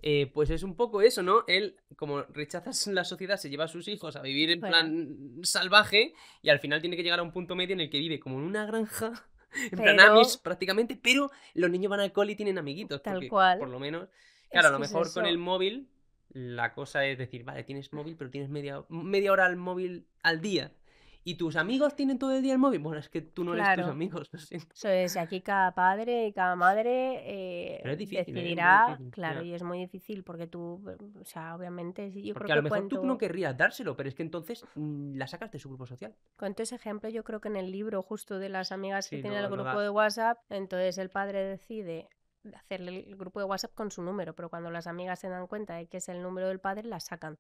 sí. Pues es un poco eso, ¿no? Él, como rechaza la sociedad, se lleva a sus hijos a vivir en Fuera. plan salvaje y al final tiene que llegar a un punto medio en el que vive como en una granja, en plan Amish Pero prácticamente, pero los niños van al cole y tienen amiguitos, tal porque por cual. lo menos, claro, a Es lo que es mejor con el eso. móvil la cosa es decir, vale, tienes móvil, pero tienes media hora al móvil al día. ¿Y tus amigos tienen todo el día el móvil? Bueno, es que tú no eres tus Claro. amigos, lo siento. Eso es, aquí cada padre y cada madre Pero es difícil, ¿eh? Es muy decidirá, difícil. claro, Ya. y es muy difícil porque tú, o sea, obviamente, yo creo Porque a que lo mejor tú no querrías dárselo, pero es que entonces la sacas de su grupo social. cuento ese ejemplo, yo creo que en el libro justo de las amigas que Sí, tiene el lo grupo das. de WhatsApp, entonces el padre decide hacerle el grupo de WhatsApp con su número, pero cuando las amigas se dan cuenta de que es el número del padre, la sacan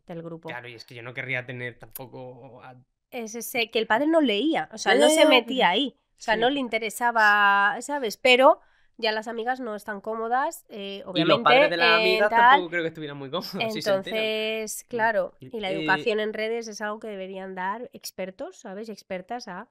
del grupo. Claro, y es que yo no querría tener tampoco. Es ese que el padre no leía, o sea, Ya, no ya, se ya, pero. metía ahí, o sea, Sí. no le interesaba, ¿sabes? Pero ya las amigas no están cómodas, Y los padres de las obviamente, en amigas tal. tampoco creo que estuvieran muy cómodos si se enteran. Entonces, Mm. claro, y la Eh, educación en redes es algo que deberían dar expertos, ¿sabes? Y expertas a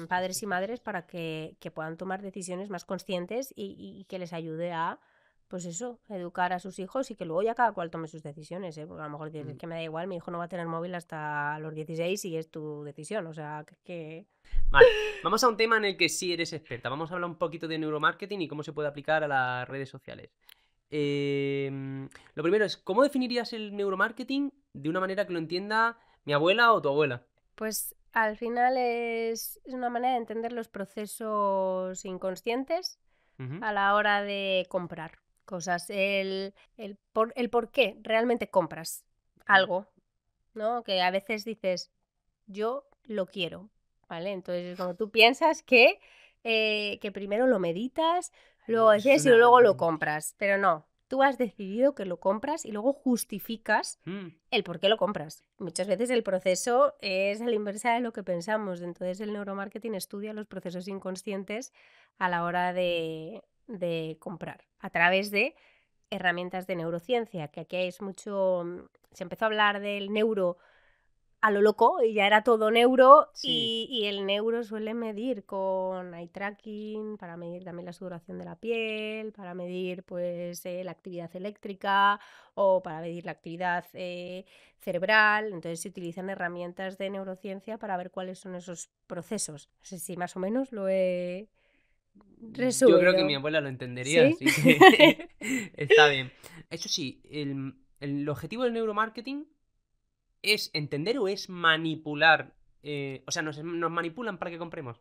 padres y sí, sí, madres sí. para que puedan tomar decisiones más conscientes y que les ayude a, pues eso, educar a sus hijos y que luego ya cada cual tome sus decisiones, ¿eh? Porque a lo mejor dices, Mm. es que me da igual, mi hijo no va a tener móvil hasta los 16 y es tu decisión, o sea, que... Vale, vamos a un tema en el que sí eres experta. Vamos a hablar un poquito de neuromarketing y cómo se puede aplicar a las redes sociales. Lo primero es, ¿cómo definirías el neuromarketing de una manera que lo entienda mi abuela o tu abuela? Pues al final es una manera de entender los procesos inconscientes Ujú. a la hora de comprar cosas, el por qué realmente compras algo, ¿no? Que a veces dices, yo lo quiero, ¿vale? Entonces, como tú piensas que primero lo meditas, luego Es decides y una. luego lo compras, pero no. Tú has decidido que lo compras y luego justificas Mm. el por qué lo compras. Muchas veces el proceso es a la inversa de lo que pensamos. Entonces el neuromarketing estudia los procesos inconscientes a la hora de comprar a través de herramientas de neurociencia, que aquí es mucho... Se empezó a hablar del a lo loco y ya era todo neuro Sí. y el neuro suele medir con eye tracking para medir también la sudoración de la piel, para medir pues la actividad eléctrica o para medir la actividad cerebral. Entonces se utilizan herramientas de neurociencia para ver cuáles son esos procesos. No sé si más o menos lo he Yo creo que mi resumido. abuela lo entendería, ¿Sí? así que está bien. Eso sí, el objetivo del neuromarketing es entender o es manipular. O sea, nos manipulan para que compremos.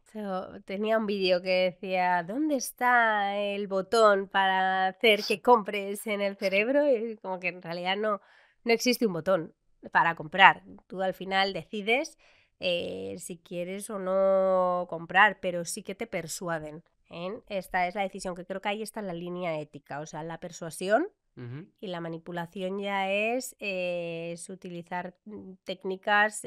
Tenía un vídeo que decía, ¿dónde está el botón para hacer que compres en el cerebro? Y como que en realidad no existe un botón para comprar. Tú al final decides si quieres o no comprar, pero sí que te persuaden, ¿eh? Esta es la decisión, que creo que ahí está la línea ética, o sea, la persuasión. Ujú. Y la manipulación ya es utilizar técnicas,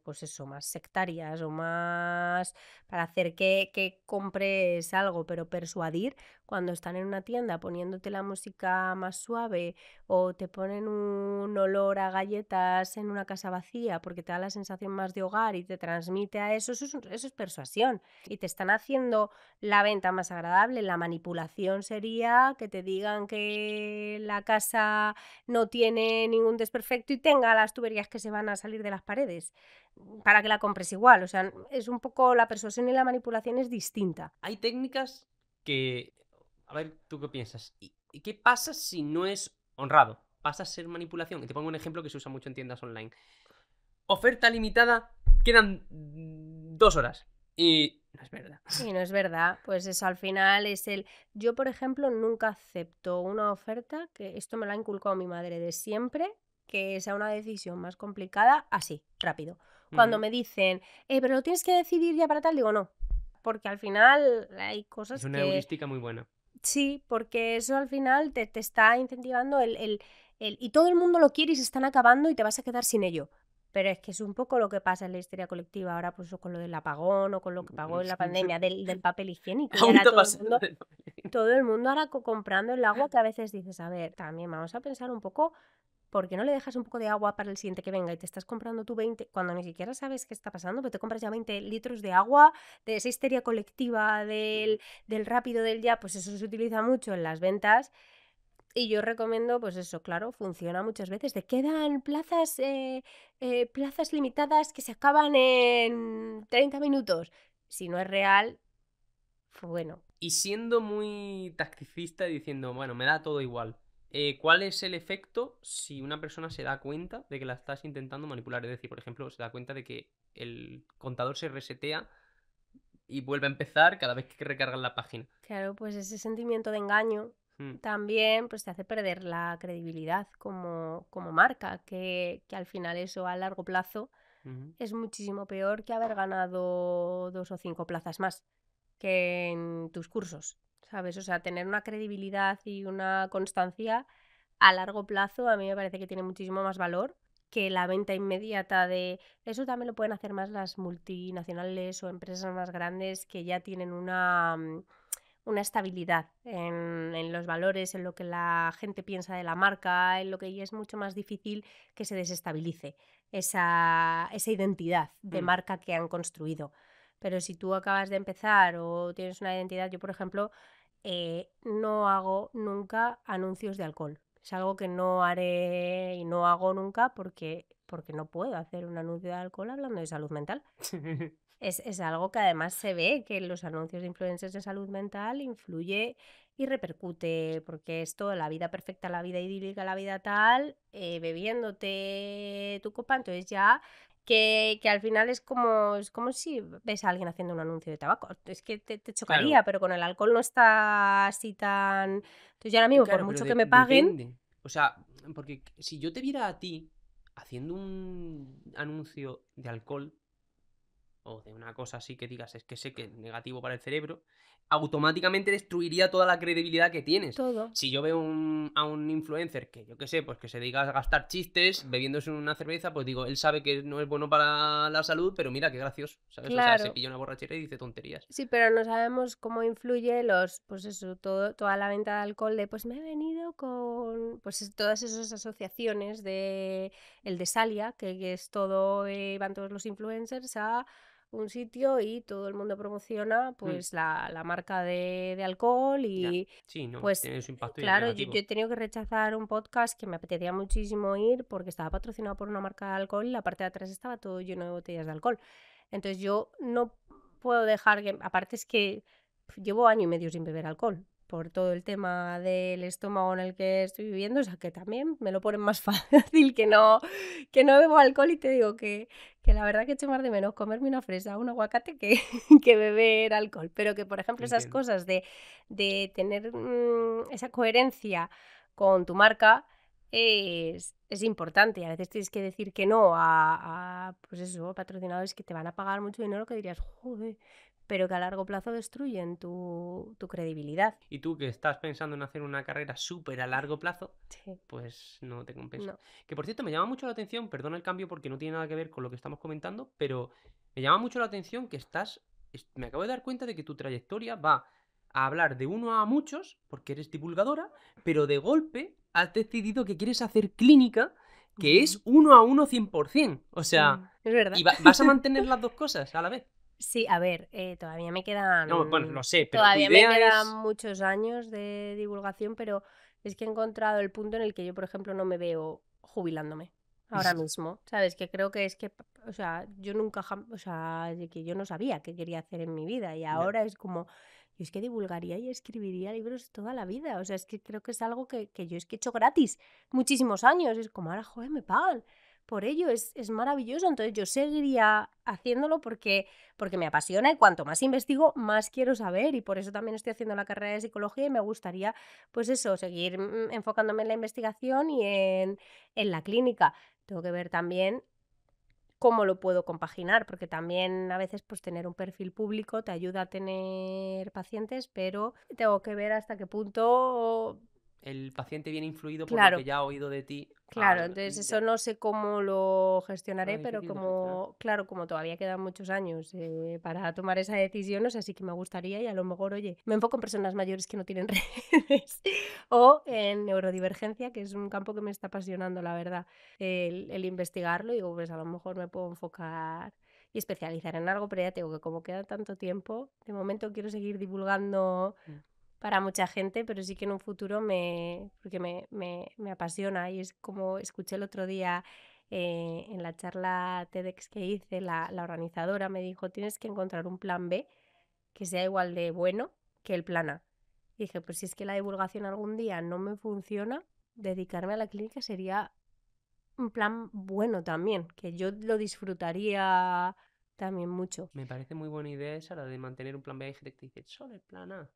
pues eso, más sectarias o más para hacer que compres algo, pero persuadir cuando están en una tienda poniéndote la música más suave o te ponen un olor a galletas en una casa vacía porque te da la sensación más de hogar y te transmite a eso, eso es persuasión y te están haciendo la venta más agradable. La manipulación sería que te digan que la casa no tiene ningún desperfecto y tenga las tuberías que se van a salir de las paredes para que la compres igual. O sea, es un poco la persuasión y la manipulación es distinta. Hay técnicas que... A ver, ¿tú qué piensas? ¿Y qué pasa si no es honrado? Pasa a ser manipulación. Y te pongo un ejemplo que se usa mucho en tiendas online. Oferta limitada, quedan 2 horas. Y no es verdad. Y no es verdad, pues eso al final es Yo, por ejemplo, nunca acepto una oferta, que esto me lo ha inculcado mi madre de siempre, que sea una decisión más complicada, así, rápido. Cuando Ujú. me dicen, pero lo tienes que decidir ya para tal, digo no, porque al final hay Es cosas una que heurística muy buena. sí, porque eso al final te está incentivando y todo el mundo lo quiere y se están acabando y te vas a quedar sin ello. Pero es que es un poco lo que pasa en la histeria colectiva ahora, pues con lo del apagón o con lo que pagó en la pandemia del papel higiénico. Y Aún ahora está pasando. todo el mundo ahora comprando el agua, que a veces dices, a ver, también vamos a pensar un poco, ¿por qué no le dejas un poco de agua para el siguiente que venga y te estás comprando tú 20 cuando ni siquiera sabes qué está pasando, pero te compras ya 20 litros de agua, de esa histeria colectiva del rápido, del ya? Pues eso se utiliza mucho en las ventas y yo recomiendo, pues eso, claro, funciona muchas veces. Te quedan plazas limitadas que se acaban en 30 minutos. Si no es real, pues bueno. Y siendo muy tacticista y diciendo, bueno, me da todo igual. ¿Cuál es el efecto si una persona se da cuenta de que la estás intentando manipular? Es decir, por ejemplo, se da cuenta de que el contador se resetea y vuelve a empezar cada vez que recargan la página. Claro, pues ese sentimiento de engaño Mm, también pues te hace perder la credibilidad como marca, que al final eso a largo plazo ujú. es muchísimo peor que haber ganado 2 o 5 plazas más que en tus cursos, ¿sabes? O sea, tener una credibilidad y una constancia a largo plazo a mí me parece que tiene muchísimo más valor que la venta inmediata de... Eso también lo pueden hacer más las multinacionales o empresas más grandes que ya tienen una estabilidad en los valores, en lo que la gente piensa de la marca, en lo que ya es mucho más difícil que se desestabilice esa identidad de Mm. marca que han construido. Pero si tú acabas de empezar o tienes una identidad, yo por ejemplo no hago nunca anuncios de alcohol. Es algo que no haré y no hago nunca porque no puedo hacer un anuncio de alcohol hablando de salud mental. Es algo que además se ve que en los anuncios de influencers de salud mental influye y repercute, porque es todo la vida perfecta, la vida idílica, la vida tal, bebiéndote tu copa, entonces ya que al final es como si ves a alguien haciendo un anuncio de tabaco. Es que te Claro, chocaría, pero con el alcohol no está así tan... Entonces yo ahora mismo, por claro, pero mucho que me paguen, depende. O sea, porque si yo te viera a ti haciendo un anuncio de alcohol o de una cosa así que digas, es que sé que es negativo para el cerebro, automáticamente destruiría toda la credibilidad que tienes. Todo. Si yo veo a un influencer que, yo qué sé, pues que se dedica a gastar chistes bebiéndose una cerveza, pues digo, él sabe que no es bueno para la salud, pero mira qué gracioso, ¿sabes? O sea, se Claro. pilla una borrachera y dice tonterías. Sí, pero no sabemos cómo influye pues eso, toda la venta de alcohol de, pues me he venido con, pues todas esas asociaciones de el de Salia, que es todo, van todos los influencers a un sitio y todo el mundo promociona pues la marca de alcohol Ya. y Sí, no, pues tiene su impacto claro, yo negativo. he tenido que rechazar un podcast que me apetecía muchísimo ir porque estaba patrocinado por una marca de alcohol y la parte de atrás estaba todo lleno de botellas de alcohol. Entonces yo no puedo dejar que, aparte es que llevo año y medio sin beber alcohol por todo el tema del estómago en el que estoy viviendo, o sea que también me lo ponen más fácil que no bebo alcohol y te digo que la verdad que echo más de menos comerme una fresa o un aguacate que beber alcohol, pero que por ejemplo esas Entiendo. cosas de tener esa coherencia con tu marca es importante y a veces tienes que decir que no pues eso, patrocinadores que te van a pagar mucho dinero que dirías, joder, pero que a largo plazo destruyen tu credibilidad. Y tú que estás pensando en hacer una carrera súper a largo plazo, Sí, pues no te compensa. no. Que por cierto, me llama mucho la atención, perdona el cambio porque no tiene nada que ver con lo que estamos comentando, pero me llama mucho la atención que me acabo de dar cuenta de que tu trayectoria va a hablar de uno a muchos, porque eres divulgadora, pero de golpe has decidido que quieres hacer clínica, que es uno a uno 100%. O Sí, sea, es verdad. ¿y vas a mantener las dos cosas a la vez? Sí, a ver, todavía me No, bueno, lo quedan. sé, pero tu Todavía me idea quedan es... muchos años de divulgación, pero es que he encontrado el punto en el que yo, por ejemplo, no me veo jubilándome ahora mismo. ¿Sabes? Que creo que es que, o sea, yo nunca, o sea, de que yo no sabía qué quería hacer en mi vida y Ya. ahora es como, yo es que divulgaría y escribiría libros toda la vida. O sea, es que creo que es algo que yo es que he hecho gratis muchísimos años. Es como, ahora, joder, me pagan por ello, es maravilloso. Entonces yo seguiría haciéndolo porque me apasiona y cuanto más investigo, más quiero saber y por eso también estoy haciendo la carrera de psicología y me gustaría, pues eso, seguir enfocándome en la investigación y en la clínica. Tengo que ver también cómo lo puedo compaginar, porque también a veces pues tener un perfil público te ayuda a tener pacientes, pero tengo que ver hasta qué punto. El paciente viene influido por lo que Claro, ya ha oído de ti. claro, entonces eso Ya. no sé cómo lo No, gestionaré, es pero difícil de gestionar. como, claro, como todavía quedan muchos años para tomar esa decisión, o sea, sí que me gustaría y a lo mejor, oye, me enfoco en personas mayores que no tienen redes o en neurodivergencia, que es un campo que me está apasionando, la verdad, el investigarlo y digo, pues a lo mejor me puedo enfocar y especializar en algo, pero ya tengo que como queda tanto tiempo, de momento quiero seguir divulgando para mucha gente, pero sí que en un futuro porque me apasiona y es como escuché el otro día en la charla TEDx que hice, la organizadora me dijo, tienes que encontrar un plan B que sea igual de bueno que el plan A. Y dije, pues si es que la divulgación algún día no me funciona, dedicarme a la clínica sería un plan bueno también, que yo lo disfrutaría también mucho. Me parece muy buena idea esa, la de mantener un plan B. Hay gente que te dice, solo el plan A.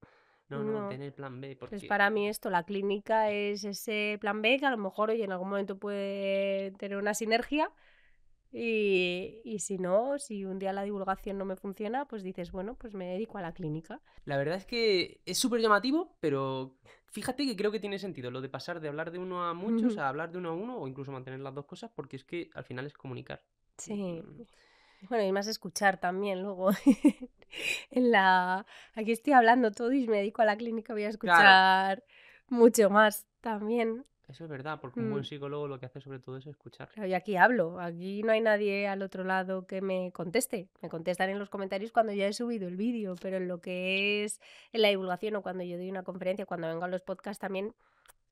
No, no, No. tener plan B, Pues porque... para mí esto, la clínica es ese plan B que a lo mejor oye, en algún momento puede tener una sinergia y si no, si un día la divulgación no me funciona, pues dices, bueno, pues me dedico a la clínica. La verdad es que es súper llamativo, pero fíjate que creo que tiene sentido lo de pasar de hablar de uno a muchos a hablar de uno a uno o incluso mantener las dos cosas, porque es que al final es comunicar. Sí. Mm, Bueno, y más escuchar también luego. en la... Aquí estoy hablando todo y me dedico a la clínica, voy a Claro, escuchar mucho más también. eso es verdad, porque un buen Mm. psicólogo lo que hace sobre todo es escuchar. Claro, y aquí hablo, aquí no hay nadie al otro lado que me conteste. Me contestan en los comentarios cuando ya he subido el vídeo, pero en lo que es en la divulgación o cuando yo doy una conferencia, cuando vengo a los podcasts también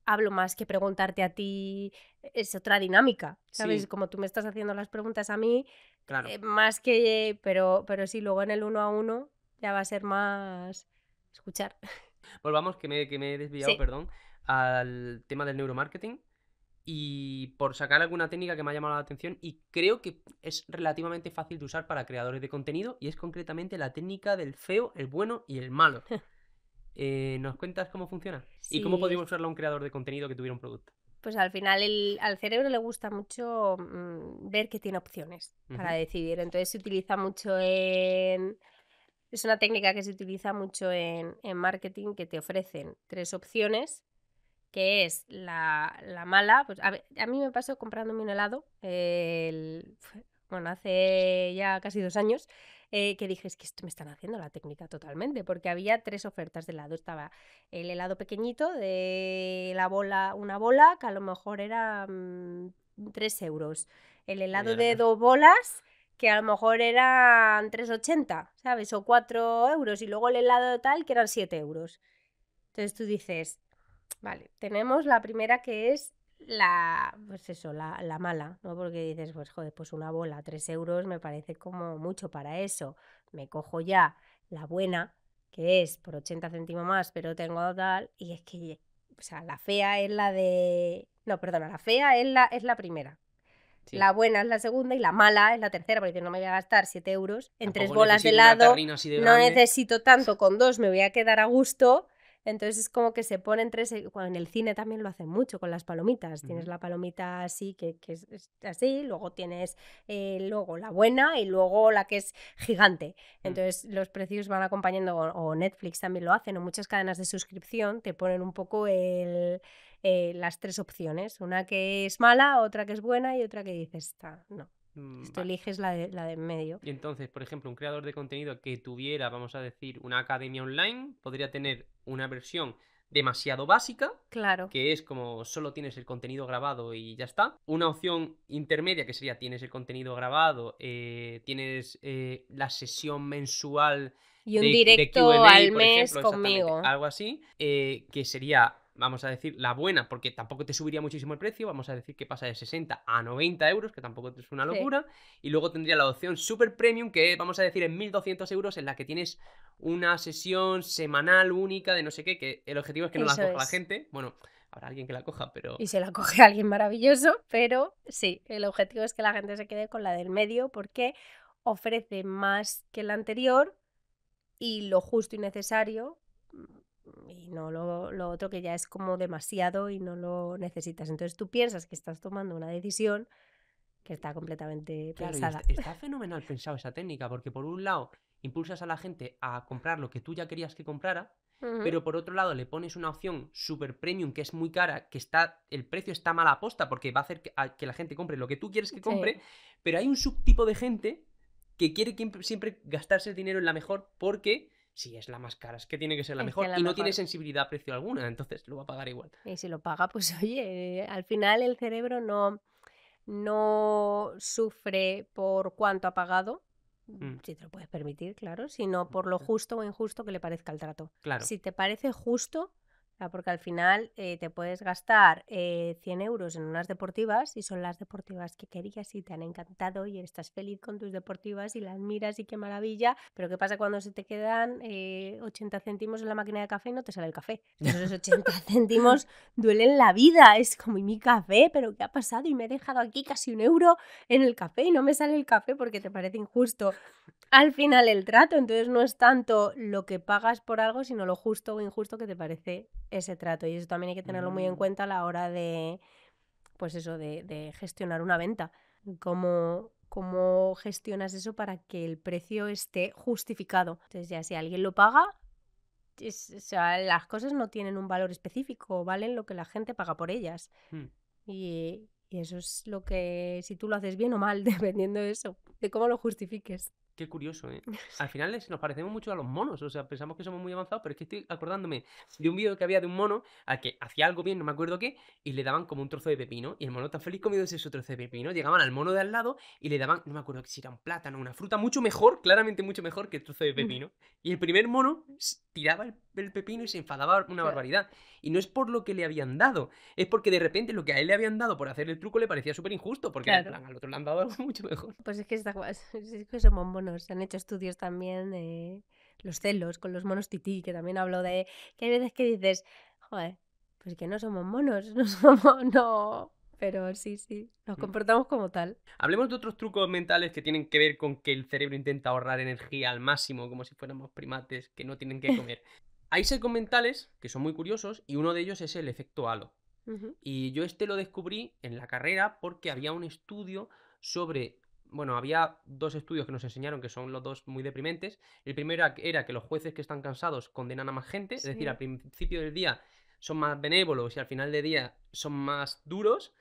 hablo más que preguntarte a ti. Es otra dinámica, ¿sabes? Sí, Como tú me estás haciendo las preguntas a mí, claro. más que... Pero sí, luego en el uno a uno ya va a ser más escuchar. Volvamos, que me he desviado, Sí. perdón, al tema del neuromarketing. Y por sacar alguna técnica que me ha llamado la atención y creo que es relativamente fácil de usar para creadores de contenido y es concretamente la técnica del feo, el bueno y el malo. ¿Nos cuentas cómo funciona? ¿Y cómo Sí, podríamos usarlo a un creador de contenido que tuviera un producto? pues al final al cerebro le gusta mucho ver que tiene opciones para Ujú. decidir. Entonces se utiliza mucho Es una técnica que se utiliza mucho en marketing, que te ofrecen 3 opciones, que es la mala. Pues a mí me pasó comprándome un helado, bueno, hace ya casi 2 años, que dije, es que esto me están haciendo la técnica totalmente, porque había 3 ofertas de helado. Estaba el helado pequeñito de la bola, una bola, que a lo mejor era 3 euros. El helado de 2 bolas, que a lo mejor eran 3,80, ¿sabes? O 4 euros. Y luego el helado tal, que eran 7 euros. Entonces tú dices, vale, tenemos la primera, que es pues eso, la mala, ¿no? Porque dices, pues joder, pues una bola, 3 euros me parece como mucho para eso. Me cojo ya la buena, que es por 80 céntimos más, pero tengo tal, y es que, o sea, la fea es la de... No, perdona, la fea es la primera. Sí. La buena es la segunda y la mala es la tercera, porque no me voy a gastar 7 euros en Tampoco 3 bolas de necesito una helado, tarrina así de no grande. necesito tanto, con 2 me voy a quedar a gusto. Entonces es como que se ponen 3, en el cine también lo hacen mucho con las palomitas. Tienes la palomita así, que es así, luego tienes luego la buena y luego la que es gigante. Entonces los precios van acompañando, o Netflix también lo hacen, o muchas cadenas de suscripción te ponen un poco las 3 opciones, una que es mala, otra que es buena y otra que dices, no, esto Vale. eliges la de en medio. Y entonces, por ejemplo, un creador de contenido que tuviera, vamos a decir, una academia online, podría tener una versión demasiado básica, Claro. que es como solo tienes el contenido grabado y ya está. Una opción intermedia, que sería tienes el contenido grabado, tienes la sesión mensual Y un de directo Q&A, al por mes ejemplo, exactamente, conmigo. algo así, que sería, vamos a decir, la buena, porque tampoco te subiría muchísimo el precio, vamos a decir que pasa de 60 a 90 euros, que tampoco es una locura, y luego tendría la opción super premium, que vamos a decir en 1.200 euros, en la que tienes una sesión semanal única de no sé qué, que el objetivo es que no la Eso coja la es. gente, bueno, habrá alguien que la coja, pero... Y se la coge alguien maravilloso, pero sí, el objetivo es que la gente se quede con la del medio, porque ofrece más que la anterior y lo justo y necesario, y no lo otro que ya es como demasiado y no lo necesitas. Entonces tú piensas que estás tomando una decisión que está completamente Claro, y pensada. está fenomenal pensado esa técnica, porque por un lado impulsas a la gente a comprar lo que tú ya querías que comprara, pero por otro lado le pones una opción super premium que es muy cara, que el precio está mala aposta porque va a hacer que la gente compre lo que tú quieres que compre, Sí. pero hay un subtipo de gente que quiere siempre gastarse el dinero en la mejor porque si es la más cara es que tiene que ser la Es que mejor la y no tiene mejor. sensibilidad a precio alguna, entonces lo va a pagar igual. Y si lo paga, pues oye, al final el cerebro no sufre por cuánto ha pagado, Mm, si te lo puedes permitir, claro, sino por lo justo o injusto que le parezca el trato. claro, Si te parece justo, o sea, porque al final te puedes gastar 100 euros en unas deportivas y son las deportivas que querías y te han encantado y estás feliz con tus deportivas y las miras y qué maravilla, pero ¿qué pasa cuando se te quedan 80 céntimos en la máquina de café y no te sale el café? Esos 80 céntimos duelen la vida, es como, ¿y mi café? ¿Pero qué ha pasado? Y me he dejado aquí casi 1 euro en el café y no me sale el café porque te parece injusto al final el trato. Entonces no es tanto lo que pagas por algo, sino lo justo o injusto que te parece ese trato. Y eso también hay que tenerlo muy en cuenta a la hora de, pues eso, de gestionar una venta. ¿Cómo gestionas eso para que el precio esté justificado? Entonces ya si alguien lo paga, o sea, las cosas no tienen un valor específico, valen lo que la gente paga por ellas. Mm. Y eso es lo que, si tú lo haces bien o mal, dependiendo de eso, de cómo lo justifiques. Qué curioso, ¿eh? Al final nos parecemos mucho a los monos, o sea, pensamos que somos muy avanzados, pero es que estoy acordándome de un vídeo que había de un mono al que hacía algo bien, no me acuerdo qué, y le daban como un trozo de pepino, y el mono tan feliz comiéndose ese trozo de pepino, llegaban al mono de al lado y le daban, no me acuerdo si era un plátano, una fruta mucho mejor, claramente mucho mejor que el trozo de pepino, y el primer mono tiraba el pepino y se enfadaba una barbaridad, y no es por lo que le habían dado, es porque de repente lo que a él le habían dado por hacer el truco le parecía súper injusto, porque era en plan, al otro le han dado algo mucho mejor. Pues es que, es que somos monos. Se han hecho estudios también de los celos con los monos tití, que también hablo de que hay veces que dices, joder, pues que no somos monos, no somos, no. Pero sí, nos comportamos como tal. Hablemos de otros trucos mentales que tienen que ver con que el cerebro intenta ahorrar energía al máximo, como si fuéramos primates que no tienen que comer. Hay secos mentales que son muy curiosos y uno de ellos es el efecto halo. Y yo lo descubrí en la carrera porque había un estudio sobre bueno, había 2 estudios que nos enseñaron que son los 2 muy deprimentes. El primero era que los jueces que están cansados condenan a más gente, es decir, al Sí. principio del día son más benévolos y al final del día son más duros.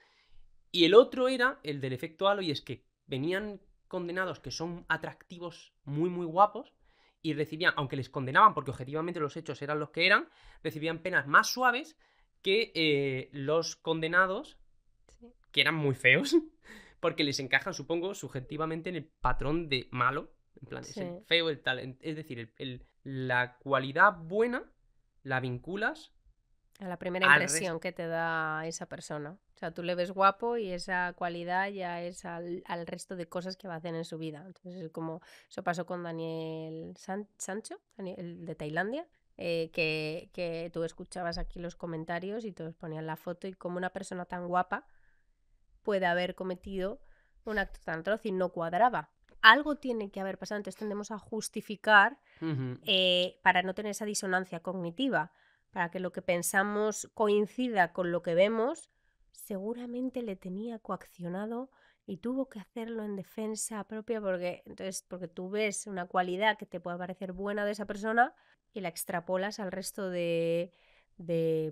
Y el otro era el del efecto halo, y es que venían condenados que son atractivos, muy, muy guapos, y recibían, aunque les condenaban porque objetivamente los hechos eran los que eran, recibían penas más suaves que los condenados, Sí. que eran muy feos, porque les encajan, supongo, subjetivamente en el patrón de malo. En plan, es el Sí. feo, el tal. Es decir, la cualidad buena la vinculas A la primera al resto. impresión que te da esa persona. O sea, tú le ves guapo y esa cualidad ya es al resto de cosas que va a hacer en su vida. Entonces, es como eso pasó con Daniel Sancho, el de Tailandia, que tú escuchabas aquí los comentarios y todos ponían la foto y como una persona tan guapa puede haber cometido un acto tan atroz y no cuadraba. Algo tiene que haber pasado, entonces tendemos a justificar Ujú. para no tener esa disonancia cognitiva, para que lo que pensamos coincida con lo que vemos, seguramente le tenía coaccionado y tuvo que hacerlo en defensa propia porque tú ves una cualidad que te puede parecer buena de esa persona y la extrapolas al resto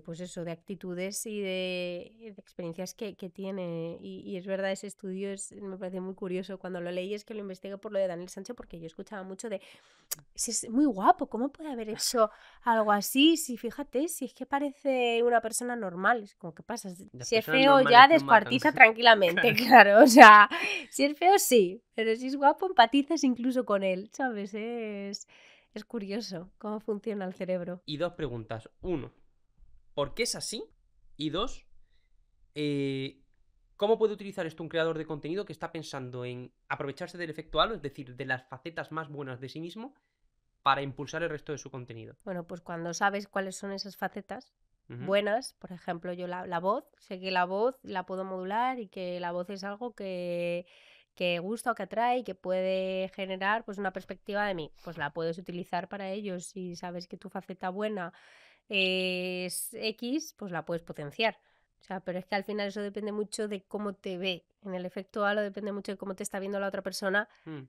pues eso, de actitudes y de experiencias que tiene. Y es verdad, ese estudio me parece muy curioso. Cuando lo leí es que lo investigué por lo de Daniel Sánchez, porque yo escuchaba mucho de si es muy guapo, ¿cómo puede haber hecho algo así? Si fíjate, si es que parece una persona normal, es como que pasa. Las Si es personas feo normales ya nos matan. descuartiza tranquilamente, Claro. claro. O sea, si es feo sí, pero si es guapo empatizas incluso con él, ¿sabes? Es curioso cómo funciona el cerebro. Y 2 preguntas. 1, ¿por qué es así? Y 2, ¿cómo puede utilizar esto un creador de contenido que está pensando en aprovecharse del efecto halo, es decir, de las facetas más buenas de sí mismo, para impulsar el resto de su contenido? Bueno, pues cuando sabes cuáles son esas facetas Ujú. buenas, por ejemplo, yo la voz, sé que la voz la puedo modular y que la voz es algo que gusta o que atrae y que puede generar pues una perspectiva de mí, pues la puedes utilizar para ello. Si sabes que tu faceta buena es X, pues la puedes potenciar. O sea, pero es que al final eso depende mucho de cómo te ve. En el efecto halo depende mucho de cómo te está viendo la otra persona Mm,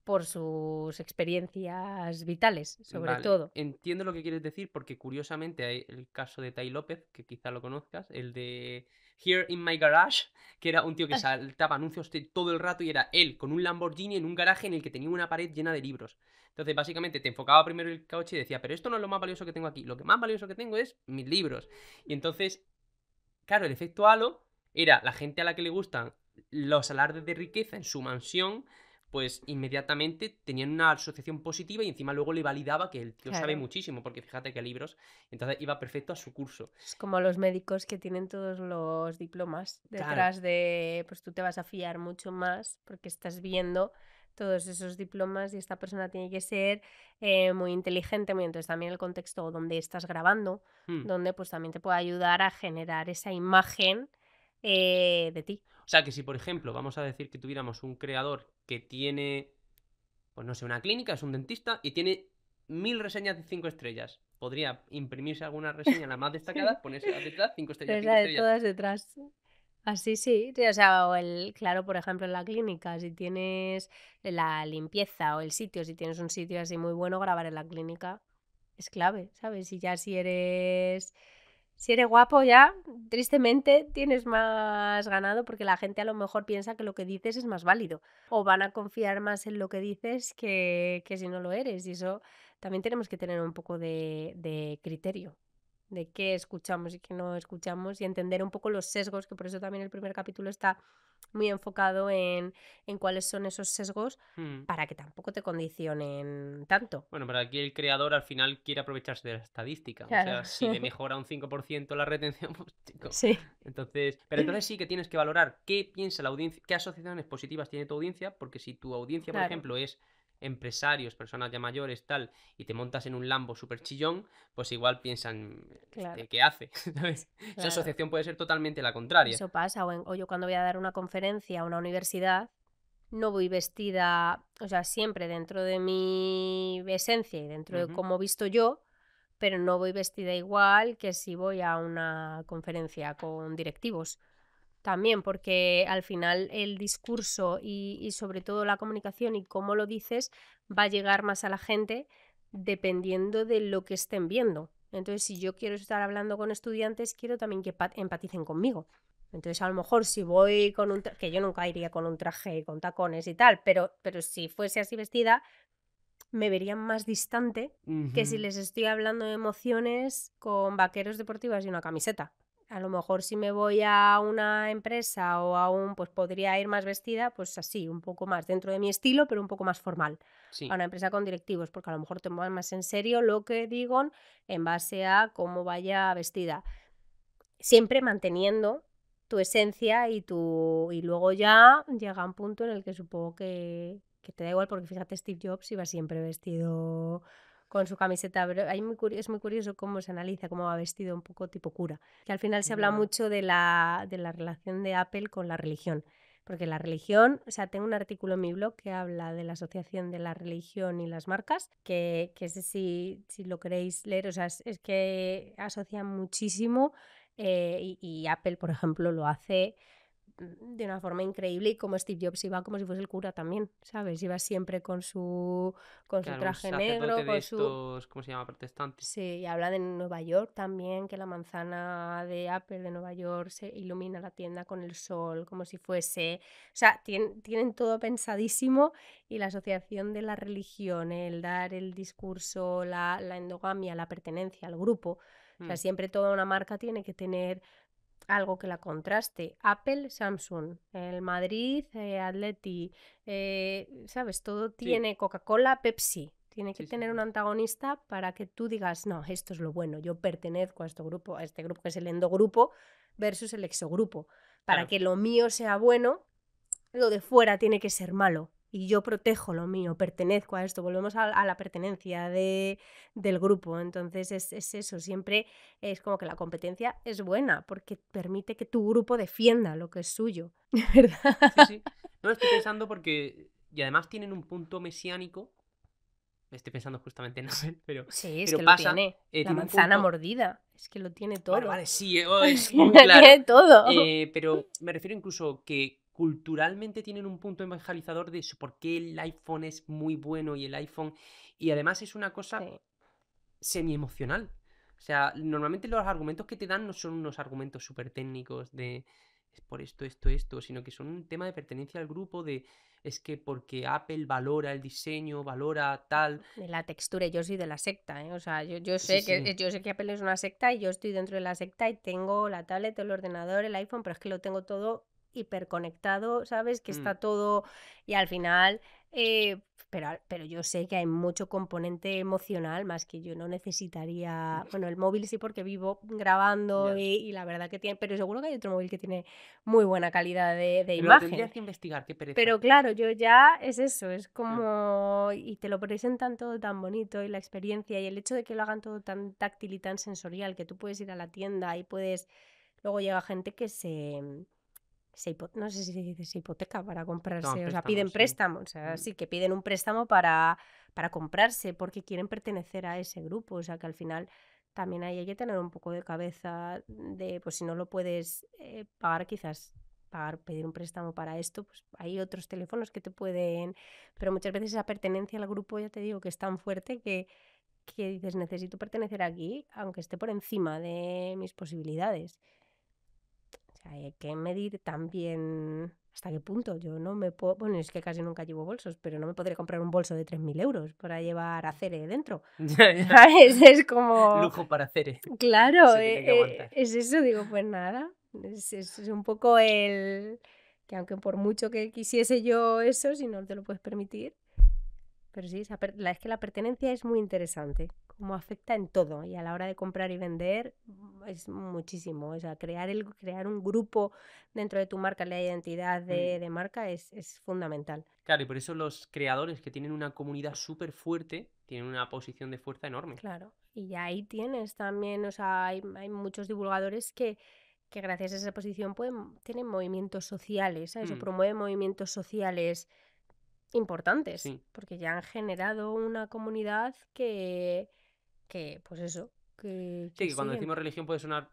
por sus experiencias vitales, sobre Vale, todo. entiendo lo que quieres decir porque curiosamente hay el caso de Tai López, que quizá lo conozcas, el de Here in My Garage, que era un tío que saltaba anuncios todo el rato y era él con un Lamborghini en un garaje en el que tenía una pared llena de libros. Entonces, básicamente, te enfocaba primero el coche y decía, pero esto no es lo más valioso que tengo aquí, lo que más valioso que tengo es mis libros. Y entonces, claro, el efecto halo era la gente a la que le gustan los alardes de riqueza en su mansión, pues inmediatamente tenían una asociación positiva y encima luego le validaba que el tío sabe Claro. muchísimo, porque fíjate que libros, entonces iba perfecto a su curso. Es como los médicos que tienen todos los diplomas Claro, detrás de, pues tú te vas a fiar mucho más porque estás viendo todos esos diplomas y esta persona tiene que ser muy inteligente, muy entonces también el contexto donde estás grabando, hmm. donde pues también te puede ayudar a generar esa imagen de ti. O sea que si, por ejemplo, vamos a decir que tuviéramos un creador que tiene, pues no sé, una clínica, es un dentista y tiene 1000 reseñas de 5 estrellas. Podría imprimirse alguna reseña, la más destacada, ponerse detrás, 5 estrellas, 5 Esa de estrellas. todas detrás. Así sí, sí, o sea, claro, por ejemplo, en la clínica, si tienes la limpieza o el sitio, si tienes un sitio así muy bueno, grabar en la clínica es clave, ¿sabes? Y ya si eres guapo ya, tristemente tienes más ganado porque la gente a lo mejor piensa que lo que dices es más válido o van a confiar más en lo que dices que si no lo eres. Y eso también tenemos que tener un poco de criterio de qué escuchamos y qué no escuchamos y entender un poco los sesgos, que por eso también el primer capítulo está muy enfocado en cuáles son esos sesgos Hmm. para que tampoco te condicionen tanto. Bueno, pero aquí el creador al final quiere aprovecharse de la estadística. O Claro. sea, si le mejora un 5% la retención, pues chico. Sí, Entonces, pero entonces sí que tienes que valorar qué piensa la audiencia, qué asociaciones positivas tiene tu audiencia, porque si tu audiencia, por claro, ejemplo, es empresarios, personas ya mayores, tal, y te montas en un Lambo súper chillón, pues igual piensan, claro, ¿qué hace? ¿Sabes? Esa claro. asociación puede ser totalmente la contraria. Eso pasa. O yo cuando voy a dar una conferencia a una universidad, no voy vestida, o sea, siempre dentro de mi esencia y dentro de Ujú. cómo visto yo, pero no voy vestida igual que si voy a una conferencia con directivos. también, porque al final el discurso y sobre todo la comunicación y cómo lo dices va a llegar más a la gente dependiendo de lo que estén viendo. Entonces, si yo quiero estar hablando con estudiantes, quiero también que empaticen conmigo. Entonces, a lo mejor si voy con un que yo nunca iría con un traje con tacones y tal, pero si fuese así vestida, me verían más distante que si les estoy hablando de emociones con vaqueros deportivos y una camiseta. A lo mejor si me voy a una empresa o a pues podría ir más vestida, pues así, un poco más dentro de mi estilo, pero un poco más formal. Sí. A una empresa con directivos, porque a lo mejor toman más en serio lo que digan en base a cómo vaya vestida. Siempre manteniendo tu esencia y luego ya llega un punto en el que supongo que te da igual, porque fíjate, Steve Jobs iba siempre vestido con su camiseta, pero es muy curioso cómo se analiza, cómo va vestido un poco tipo cura, que al final se habla mucho de la relación de Apple con la religión, porque la religión, o sea, tengo un artículo en mi blog que habla de la asociación de la religión y las marcas, que ese si lo queréis leer, o sea, es que asocia muchísimo. Y Apple, por ejemplo, lo hace de una forma increíble, y como Steve Jobs iba como si fuese el cura también, ¿sabes? Iba siempre con su Claro, un traje sacerdote negro, de con su... estos, ¿cómo se llama? Protestantes. Sí, y habla de Nueva York también, que la manzana de Apple de Nueva York se ilumina la tienda con el sol, como si fuese... O sea, tienen todo pensadísimo, y la asociación de la religión, el dar el discurso, la endogamia, la pertenencia al grupo. O sea, siempre toda una marca tiene que tener algo que la contraste. Apple, Samsung, el Madrid, Atleti, ¿sabes? Todo tiene Coca-Cola, Pepsi. Tiene que tener un antagonista para que tú digas, no, esto es lo bueno, yo pertenezco a este grupo que es el endogrupo versus el exogrupo. Para Claro. que lo mío sea bueno, lo de fuera tiene que ser malo. Y yo protejo lo mío, pertenezco a esto. Volvemos a la pertenencia del grupo. Entonces es eso, siempre es como que la competencia es buena porque permite que tu grupo defienda lo que es suyo, ¿verdad? Sí, sí. No, estoy pensando porque... Y además tienen un punto mesiánico. Estoy pensando justamente en Apple, Sí, es pero que lo pasa... tiene. La tiene un manzana punto... mordida, es que lo tiene Vale, todo. vale, sí, es Lo muy claro. tiene todo. Pero me refiero incluso que culturalmente tienen un punto evangelizador de eso, por qué el iPhone es muy bueno y el iPhone... Y además es una cosa Sí. semi-emocional. O sea, normalmente los argumentos que te dan no son unos argumentos súper técnicos de es por esto, esto, sino que son un tema de pertenencia al grupo, de es que porque Apple valora el diseño, valora tal. De la textura, yo soy de la secta, ¿eh? O sea, yo Sí, sé sí. yo sé que Apple es una secta y yo estoy dentro de la secta y tengo la tablet, el ordenador, el iPhone, pero es que lo tengo todo hiperconectado, ¿sabes? Que está todo, y al final, pero yo sé que hay mucho componente emocional, más que yo no necesitaría, bueno, el móvil sí, porque vivo grabando Ya. y la verdad que tiene, pero seguro que hay otro móvil que tiene muy buena calidad de Pero lo imagen. tendrías que investigar, qué pereza. Pero claro, yo ya es eso, es como... Y te lo presentan todo tan bonito, y la experiencia y el hecho de que lo hagan todo tan táctil y tan sensorial, que tú puedes ir a la tienda y puedes... Luego llega gente que no sé si se dice, se hipoteca para Toman comprarse, o sea, préstamos, piden sí. préstamo, o sea, sí, que piden un préstamo para comprarse porque quieren pertenecer a ese grupo, o sea, que al final también hay que tener un poco de cabeza de, pues si no lo puedes pagar, quizás pedir un préstamo para esto, pues hay otros teléfonos que te pueden, pero muchas veces esa pertenencia al grupo, ya te digo, que es tan fuerte que dices, necesito pertenecer aquí, aunque esté por encima de mis posibilidades. O sea, hay que medir también hasta qué punto. Yo no me puedo... Bueno, es que casi nunca llevo bolsos, pero no me podré comprar un bolso de 3.000 euros para llevar a Cere dentro. Ya, ya. ¿Sabes? Es como... Lujo para hacer, Claro, se tiene que aguantar. es eso, digo, pues nada. Es un poco el... Que aunque por mucho que quisiese yo eso, si no te lo puedes permitir. Pero sí, es que la pertenencia es muy interesante, cómo afecta en todo, y a la hora de comprar y vender es muchísimo. O sea, crear un grupo dentro de tu marca, la identidad de marca es fundamental. Claro, y por eso los creadores que tienen una comunidad súper fuerte tienen una posición de fuerza enorme. Claro, y ahí tienes también, o sea, hay muchos divulgadores que gracias a esa posición tienen movimientos sociales, ¿sabes? O promueven movimientos sociales importantes, Sí. porque ya han generado una comunidad que pues eso, Sí, que cuando siguen. decimos religión puede sonar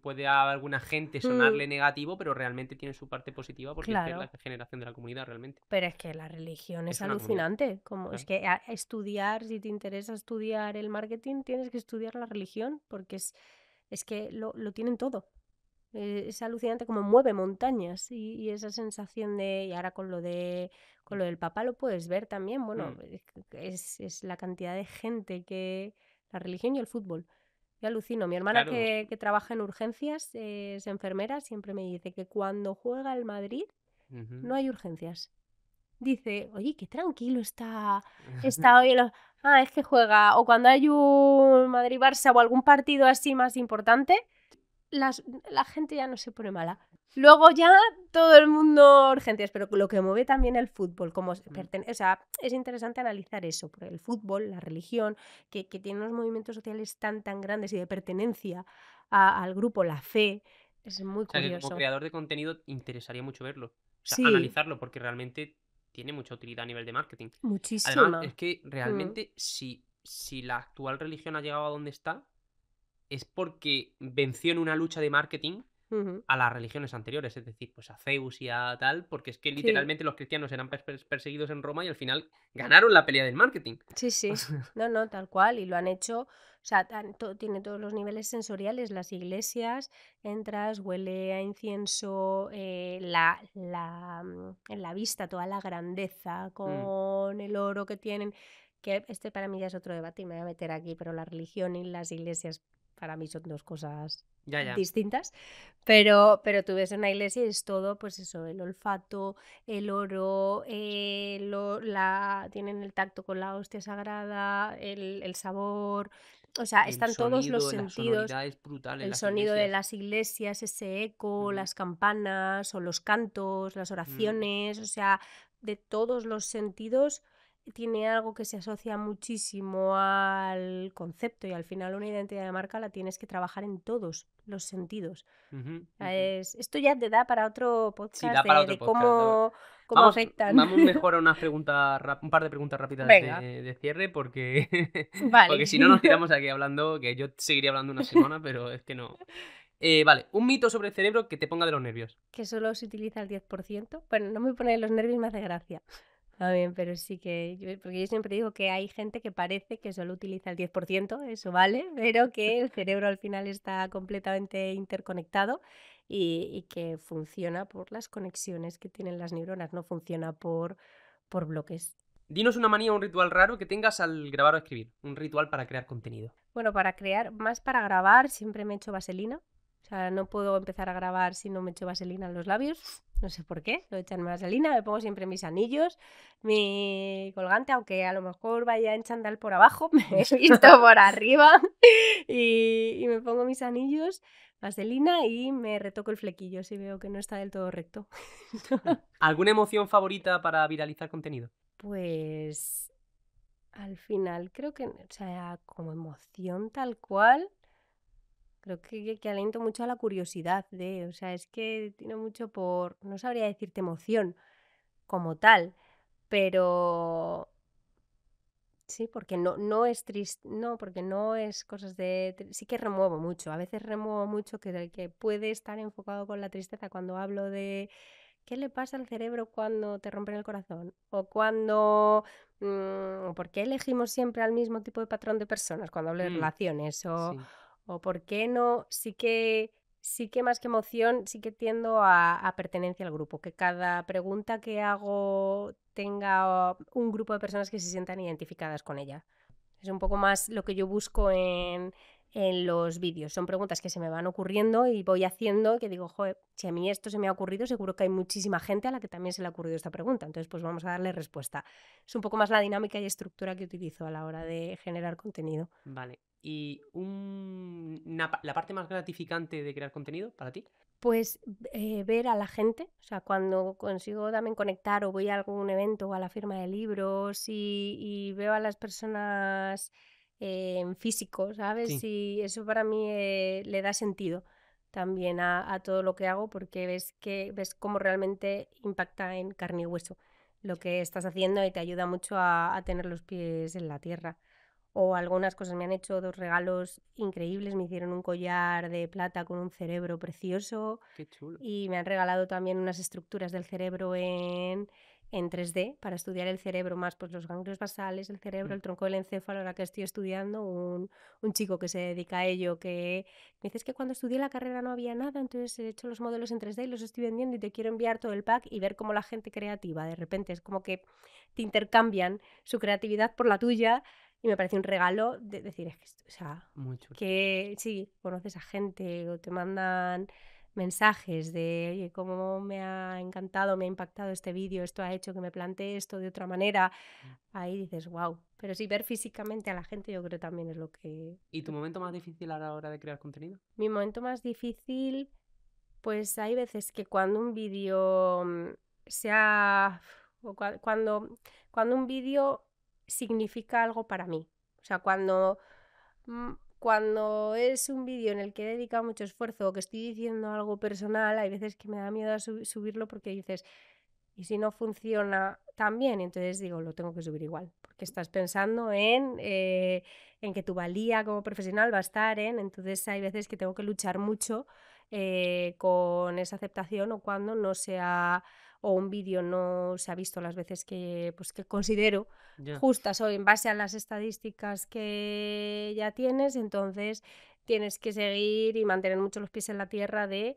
puede a alguna gente sonarle negativo, pero realmente tiene su parte positiva porque es Claro. la generación de la comunidad realmente. Pero es que la religión es Es una comunidad, alucinante. Como es claro. que estudiar, si te interesa estudiar el marketing, tienes que estudiar la religión, porque es que lo tienen todo. Es alucinante como mueve montañas y esa sensación de, y ahora con lo del Papa lo puedes ver también, bueno, Mm, es la cantidad de gente que, la religión y el fútbol. Yo alucino. Mi hermana claro. que trabaja en urgencias, es enfermera, siempre me dice que cuando juega el Madrid Ujú. no hay urgencias. Dice, oye, qué tranquilo está hoy. Ah, es que juega. O cuando hay un Madrid-Barça o algún partido así más importante, la gente ya no se pone mala. Luego ya todo el mundo urgencias, pero lo que mueve también el fútbol, como o sea, es interesante analizar eso, porque el fútbol, la religión, que tiene unos movimientos sociales tan grandes y de pertenencia al grupo, la fe, es muy O sea que como curioso. creador de contenido interesaría mucho verlo. O sea, Sí, analizarlo porque realmente tiene mucha utilidad a nivel de marketing. Además, es muchísima. que Mm, realmente si la actual religión ha llegado a donde está, es porque venció en una lucha de marketing ujú. a las religiones anteriores, es decir, pues a Zeus y a tal, porque es que Sí, literalmente los cristianos eran perseguidos en Roma y al final ganaron la pelea del marketing. sí, O sí. sea, No, no, tal cual. Y lo han hecho, o sea, tiene todos los niveles sensoriales. Las iglesias, entras, huele a incienso, en la vista, toda la grandeza, mm, con el oro que tienen, que este para mí ya es otro debate y me voy a meter aquí, pero la religión y las iglesias para mí son dos cosas ya, ya. distintas. Pero tú ves una iglesia y es todo, pues eso, el olfato, el oro, tienen el tacto con la hostia sagrada, el sabor, o sea, El están todos los sonido, la sentidos, sonoridad es brutal en el las sonido de iglesias. las iglesias, ese eco, Ujú, las campanas o los cantos, las mm, oraciones, o sea, de todos los sentidos tiene algo que se asocia muchísimo al concepto y al final una identidad de marca la tienes que trabajar en todos los sentidos. ujú, ujú. Esto ya te da para otro Sí, podcast da para otro de podcast. cómo Vamos, afectan. vamos mejor a unas preguntas, un par de preguntas rápidas Venga, de cierre, porque, vale. porque si no nos tiramos aquí hablando, que yo seguiría hablando una semana, pero es que no. Vale, un mito sobre el cerebro que te ponga de los nervios. Que solo se utiliza el 10%. Bueno, no me pone los nervios, me hace gracia. Está bien, pero sí que porque yo siempre digo que hay gente que parece que solo utiliza el 10%, eso vale, pero que el cerebro al final está completamente interconectado y que funciona por las conexiones que tienen las neuronas, no funciona por bloques. Dinos una manía o un ritual raro que tengas al grabar o escribir. Un ritual para crear contenido. Bueno, para crear, más para grabar, siempre me echo vaselina. O sea, no puedo empezar a grabar si no me echo vaselina en los labios. No sé por qué, lo echan vaselina, me pongo siempre mis anillos, mi colgante, aunque a lo mejor vaya en chándal por abajo, me he visto por arriba y me pongo mis anillos, vaselina y me retoco el flequillo si veo que no está del todo recto. ¿Alguna emoción favorita para viralizar contenido? Pues al final creo que, o sea, como emoción tal cual. Creo que aliento mucho a la curiosidad o sea, es que tiene mucho no sabría decirte emoción como tal, pero sí, porque no es triste, no, porque no es cosas sí que remuevo mucho, a veces remuevo mucho que puede estar enfocado con la tristeza cuando hablo de qué le pasa al cerebro cuando te rompen el corazón o por qué elegimos siempre al mismo tipo de patrón de personas cuando hablo de Mm, relaciones sí. o por qué no, sí que más que emoción, sí que tiendo a pertenencia al grupo, que cada pregunta que hago tenga un grupo de personas que se sientan identificadas con ella. Es un poco más lo que yo busco en los vídeos. Son preguntas que se me van ocurriendo y voy haciendo que digo, joder, si a mí esto se me ha ocurrido, seguro que hay muchísima gente a la que también se le ha ocurrido esta pregunta. Entonces, pues vamos a darle respuesta. Es un poco más la dinámica y estructura que utilizo a la hora de generar contenido. Vale. ¿Y la parte más gratificante de crear contenido para ti? Pues ver a la gente, o sea, cuando consigo también conectar o voy a algún evento o a la firma de libros y veo a las personas en físico, ¿sabes? Sí. Y eso para mí le da sentido también a todo lo que hago porque ves cómo realmente impacta en carne y hueso lo que estás haciendo y te ayuda mucho a tener los pies en la tierra. O algunas cosas, me han hecho 2 regalos increíbles, me hicieron un collar de plata con un cerebro precioso Qué chulo. y me han regalado también unas estructuras del cerebro en 3D para estudiar el cerebro más, pues los ganglios basales, el cerebro, el tronco del encéfalo, ahora que estoy estudiando, un chico que se dedica a ello, que me dice: "Es que cuando estudié la carrera no había nada, entonces he hecho los modelos en 3D y los estoy vendiendo y te quiero enviar todo el pack", y ver cómo la gente creativa, de repente, es como que te intercambian su creatividad por la tuya, y me parece un regalo de decir, es que, o sea, Muy chulo. que sí, conoces a gente o te mandan mensajes de, oye, cómo me ha encantado, me ha impactado este vídeo, esto ha hecho que me plantee esto de otra manera. Ahí dices, wow. Pero sí, ver físicamente a la gente yo creo también es lo que... ¿Y tu momento más difícil a la hora de crear contenido? Mi momento más difícil, pues hay veces que cuando un vídeo sea... o cuando un vídeo significa algo para mí. O sea, cuando es un vídeo en el que he dedicado mucho esfuerzo o que estoy diciendo algo personal, hay veces que me da miedo a subirlo porque dices, ¿y si no funciona tan bien? Entonces digo, lo tengo que subir igual, porque estás pensando en que tu valía como profesional va a estar en... Entonces hay veces que tengo que luchar mucho con esa aceptación, o cuando no sea, o un vídeo no se ha visto las veces que, pues, que considero Ya. justas o en base a las estadísticas que ya tienes, entonces tienes que seguir y mantener mucho los pies en la tierra de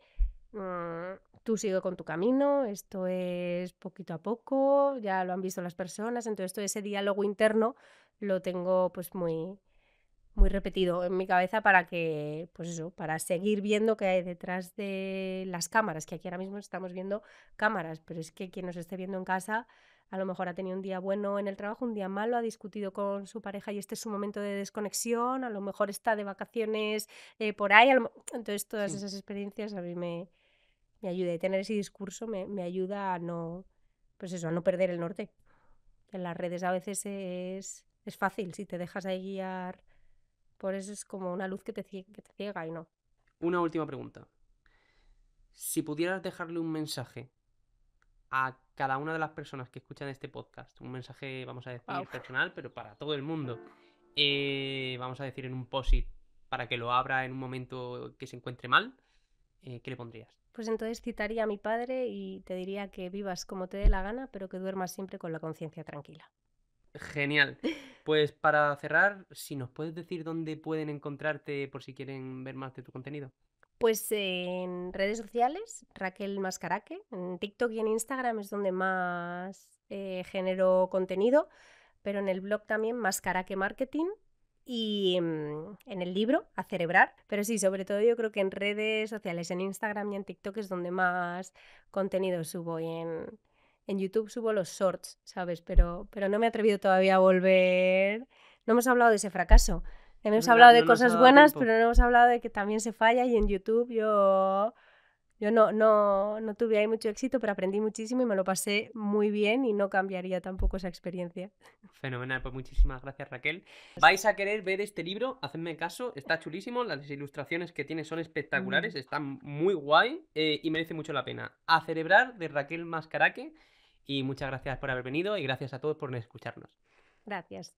tú sigue con tu camino, esto es poquito a poco, ya lo han visto las personas, entonces todo ese diálogo interno lo tengo pues muy, muy repetido en mi cabeza para que, pues eso, para seguir viendo qué hay detrás de las cámaras, que aquí ahora mismo estamos viendo cámaras, pero es que quien nos esté viendo en casa a lo mejor ha tenido un día bueno en el trabajo, un día malo, ha discutido con su pareja y este es su momento de desconexión, a lo mejor está de vacaciones por ahí, entonces todas Sí. esas experiencias a mí me ayuda, y tener ese discurso me ayuda a no, pues eso, a no perder el norte. En las redes a veces es fácil, si te dejas ahí guiar, por eso es como una luz que te ciega y no. Una última pregunta. Si pudieras dejarle un mensaje a cada una de las personas que escuchan este podcast, un mensaje, vamos a decir, Wow. personal, pero para todo el mundo, vamos a decir en un post-it para que lo abra en un momento que se encuentre mal, ¿qué le pondrías? Pues entonces citaría a mi padre y te diría que vivas como te dé la gana, pero que duermas siempre con la conciencia tranquila. Genial. Pues para cerrar, si nos puedes decir dónde pueden encontrarte por si quieren ver más de tu contenido. Pues en redes sociales, Raquel Mascaraque, en TikTok y en Instagram es donde más genero contenido, pero en el blog también Mascaraque Marketing, y en el libro A Cerebrar. Pero sí, sobre todo yo creo que en redes sociales, en Instagram y en TikTok es donde más contenido subo, y en YouTube subo los shorts, ¿sabes? Pero no me he atrevido todavía a volver. No hemos hablado de ese fracaso. Es Hemos verdad, hablado de no nos ha cosas dado buenas, tiempo. pero no hemos hablado de que también se falla, y en YouTube yo no tuve ahí mucho éxito, pero aprendí muchísimo y me lo pasé muy bien y no cambiaría tampoco esa experiencia. Fenomenal, pues muchísimas gracias, Raquel. ¿Vais a querer ver este libro? Hacedme caso, está chulísimo, las ilustraciones que tiene son espectaculares, están muy guay y merece mucho la pena. A Cerebrar, de Raquel Mascaraque, y muchas gracias por haber venido y gracias a todos por escucharnos. Gracias.